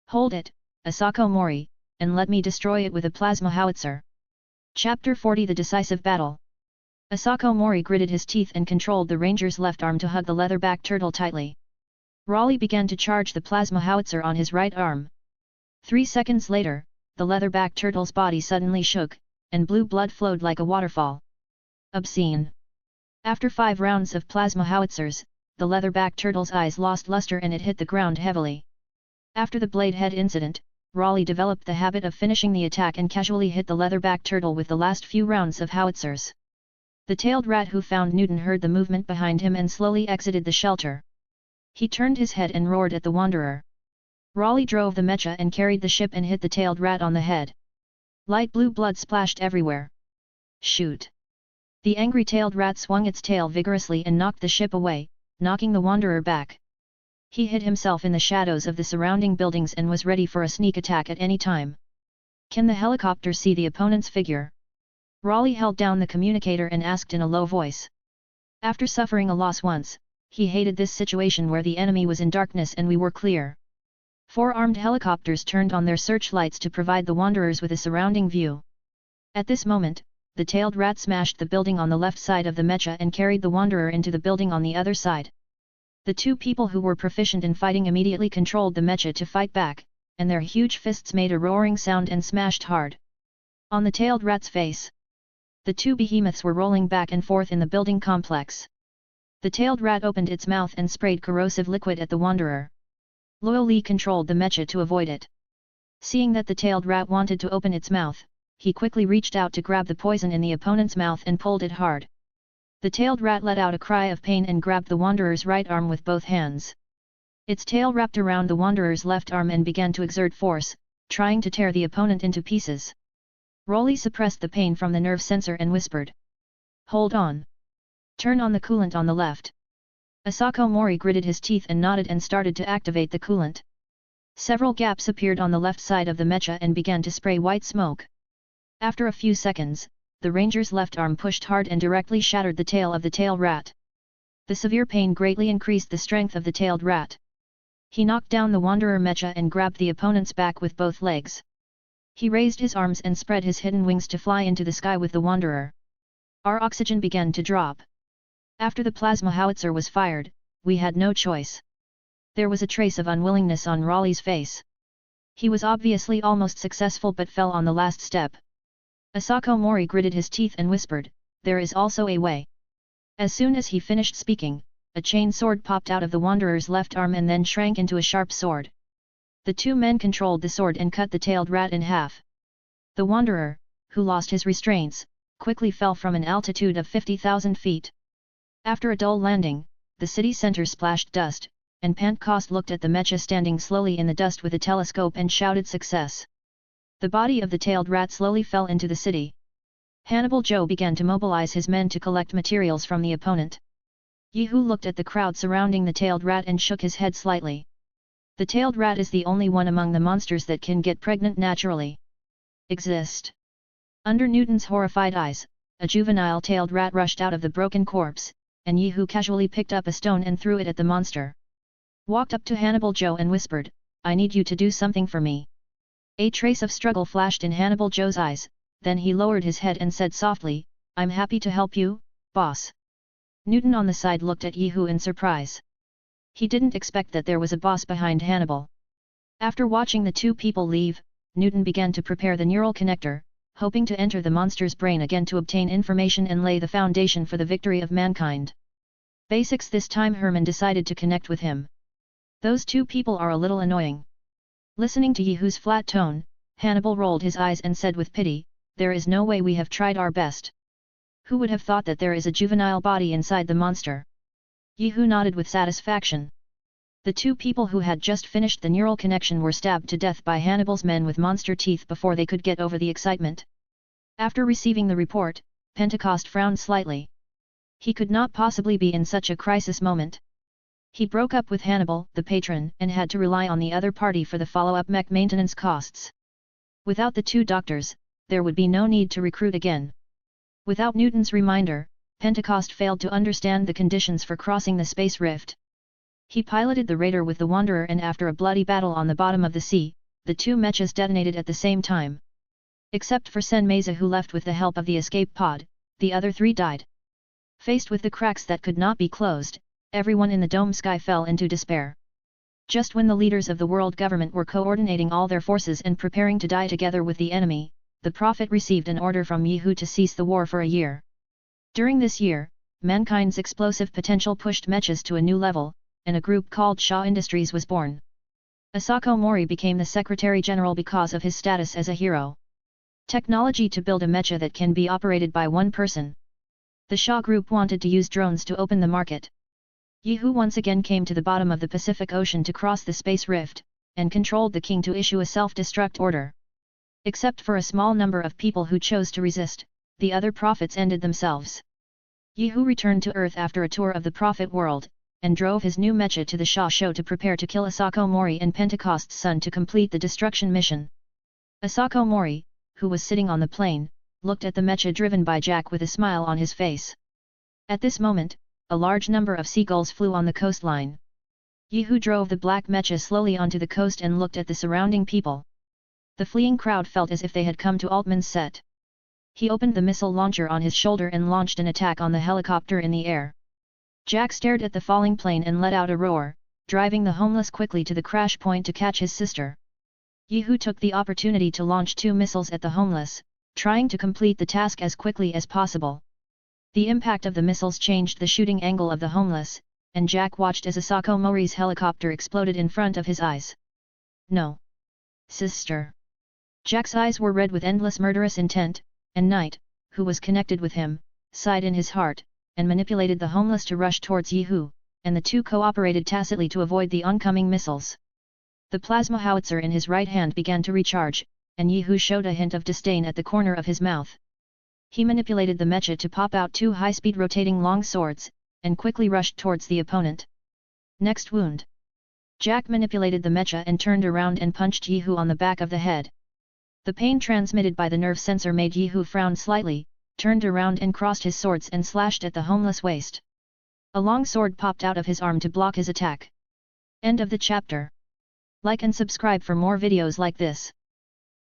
"Hold it, Asako Mori, and let me destroy it with a plasma howitzer." Chapter 40 The Decisive Battle. Asako Mori gritted his teeth and controlled the ranger's left arm to hug the leatherback turtle tightly. Raleigh began to charge the plasma howitzer on his right arm. 3 seconds later, the leatherback turtle's body suddenly shook, and blue blood flowed like a waterfall. Obscene. After 5 rounds of plasma howitzers, the leatherback turtle's eyes lost luster and it hit the ground heavily. After the blade head incident, Raleigh developed the habit of finishing the attack and casually hit the leatherback turtle with the last few rounds of howitzers. The tailed rat who found Newton heard the movement behind him and slowly exited the shelter. He turned his head and roared at the wanderer. Raleigh drove the mecha and carried the ship and hit the tailed rat on the head. Light blue blood splashed everywhere. Shoot! The angry tailed rat swung its tail vigorously and knocked the ship away, knocking the wanderer back. He hid himself in the shadows of the surrounding buildings and was ready for a sneak attack at any time. Can the helicopter see the opponent's figure? Raleigh held down the communicator and asked in a low voice. After suffering a loss once, he hated this situation where the enemy was in darkness and we were clear. 4 armed helicopters turned on their searchlights to provide the wanderers with a surrounding view. At this moment, the tailed rat smashed the building on the left side of the mecha and carried the wanderer into the building on the other side. The 2 people who were proficient in fighting immediately controlled the mecha to fight back, and their huge fists made a roaring sound and smashed hard. On the tailed rat's face, the 2 behemoths were rolling back and forth in the building complex. The tailed rat opened its mouth and sprayed corrosive liquid at the wanderer. Loyally controlled the mecha to avoid it. Seeing that the tailed rat wanted to open its mouth, he quickly reached out to grab the poison in the opponent's mouth and pulled it hard. The tailed rat let out a cry of pain and grabbed the wanderer's right arm with both hands. Its tail wrapped around the wanderer's left arm and began to exert force, trying to tear the opponent into pieces. Raleigh suppressed the pain from the nerve sensor and whispered, "Hold on. Turn on the coolant on the left." Asako Mori gritted his teeth and nodded and started to activate the coolant. Several gaps appeared on the left side of the mecha and began to spray white smoke. After a few seconds, the ranger's left arm pushed hard and directly shattered the tail of the tail rat. The severe pain greatly increased the strength of the tailed rat. He knocked down the wanderer mecha and grabbed the opponent's back with both legs. He raised his arms and spread his hidden wings to fly into the sky with the wanderer. Our oxygen began to drop. After the plasma howitzer was fired, we had no choice. There was a trace of unwillingness on Raleigh's face. He was obviously almost successful but fell on the last step. Asako Mori gritted his teeth and whispered, "There is also a way." As soon as he finished speaking, a chain sword popped out of the wanderer's left arm and then shrank into a sharp sword. The 2 men controlled the sword and cut the tailed rat in half. The wanderer, who lost his restraints, quickly fell from an altitude of 50,000 feet. After a dull landing, the city center splashed dust, and Pentecost looked at the mecha standing slowly in the dust with a telescope and shouted success. The body of the tailed rat slowly fell into the city. Hannibal Joe began to mobilize his men to collect materials from the opponent. Yehu looked at the crowd surrounding the tailed rat and shook his head slightly. The tailed rat is the only one among the monsters that can get pregnant naturally. Exist. Under Newton's horrified eyes, a juvenile tailed rat rushed out of the broken corpse, and Yehu casually picked up a stone and threw it at the monster. Walked up to Hannibal Joe and whispered, "I need you to do something for me." A trace of struggle flashed in Hannibal Joe's eyes, then he lowered his head and said softly, "I'm happy to help you, boss." Newton on the side looked at Yehu in surprise. He didn't expect that there was a boss behind Hannibal. After watching the 2 people leave, Newton began to prepare the neural connector, hoping to enter the monster's brain again to obtain information and lay the foundation for the victory of mankind. Basics. This time Herman decided to connect with him. Those 2 people are a little annoying. Listening to Yehu's flat tone, Hannibal rolled his eyes and said with pity, "There is no way we have tried our best. Who would have thought that there is a juvenile body inside the monster?" Yehu nodded with satisfaction. The 2 people who had just finished the neural connection were stabbed to death by Hannibal's men with monster teeth before they could get over the excitement. After receiving the report, Pentecost frowned slightly. He could not possibly be in such a crisis moment. He broke up with Hannibal, the patron, and had to rely on the other party for the follow-up mech maintenance costs. Without the 2 doctors, there would be no need to recruit again. Without Newton's reminder, Pentecost failed to understand the conditions for crossing the space rift. He piloted the raider with the Wanderer and after a bloody battle on the bottom of the sea, the 2 mechas detonated at the same time. Except for Sen Meza who left with the help of the escape pod, the other 3 died. Faced with the cracks that could not be closed, everyone in the dome sky fell into despair. Just when the leaders of the world government were coordinating all their forces and preparing to die together with the enemy, the Prophet received an order from Yehu to cease the war for a year. During this year, mankind's explosive potential pushed mechas to a new level, and a group called Shaw Industries was born. Asako Mori became the Secretary General because of his status as a hero. Technology to build a mecha that can be operated by one person. The Shaw Group wanted to use drones to open the market. Yehu once again came to the bottom of the Pacific Ocean to cross the space rift, and controlled the king to issue a self-destruct order. Except for a small number of people who chose to resist, the other prophets ended themselves. Yehu returned to Earth after a tour of the prophet world, and drove his new mecha to the Shaw show to prepare to kill Asako Mori and Pentecost's son to complete the destruction mission. Asako Mori, who was sitting on the plane, looked at the mecha driven by Jack with a smile on his face. At this moment, a large number of seagulls flew on the coastline. Yihu drove the black mecha slowly onto the coast and looked at the surrounding people. The fleeing crowd felt as if they had come to Altman's set. He opened the missile launcher on his shoulder and launched an attack on the helicopter in the air. Jack stared at the falling plane and let out a roar, driving the homeless quickly to the crash point to catch his sister. Yihu took the opportunity to launch 2 missiles at the homeless, trying to complete the task as quickly as possible. The impact of the missiles changed the shooting angle of the homeless, and Jack watched as Asako Mori's helicopter exploded in front of his eyes. No. Sister. Jack's eyes were red with endless murderous intent, and Knight, who was connected with him, sighed in his heart, and manipulated the homeless to rush towards Yihu, and the two cooperated tacitly to avoid the oncoming missiles. The plasma howitzer in his right hand began to recharge, and Yihu showed a hint of disdain at the corner of his mouth. He manipulated the mecha to pop out 2 high-speed rotating long swords, and quickly rushed towards the opponent. Next wound. Jack manipulated the mecha and turned around and punched Yihu on the back of the head. The pain transmitted by the nerve sensor made Yihu frown slightly, turned around and crossed his swords and slashed at the homeless waist. A long sword popped out of his arm to block his attack. End of the chapter. Like and subscribe for more videos like this.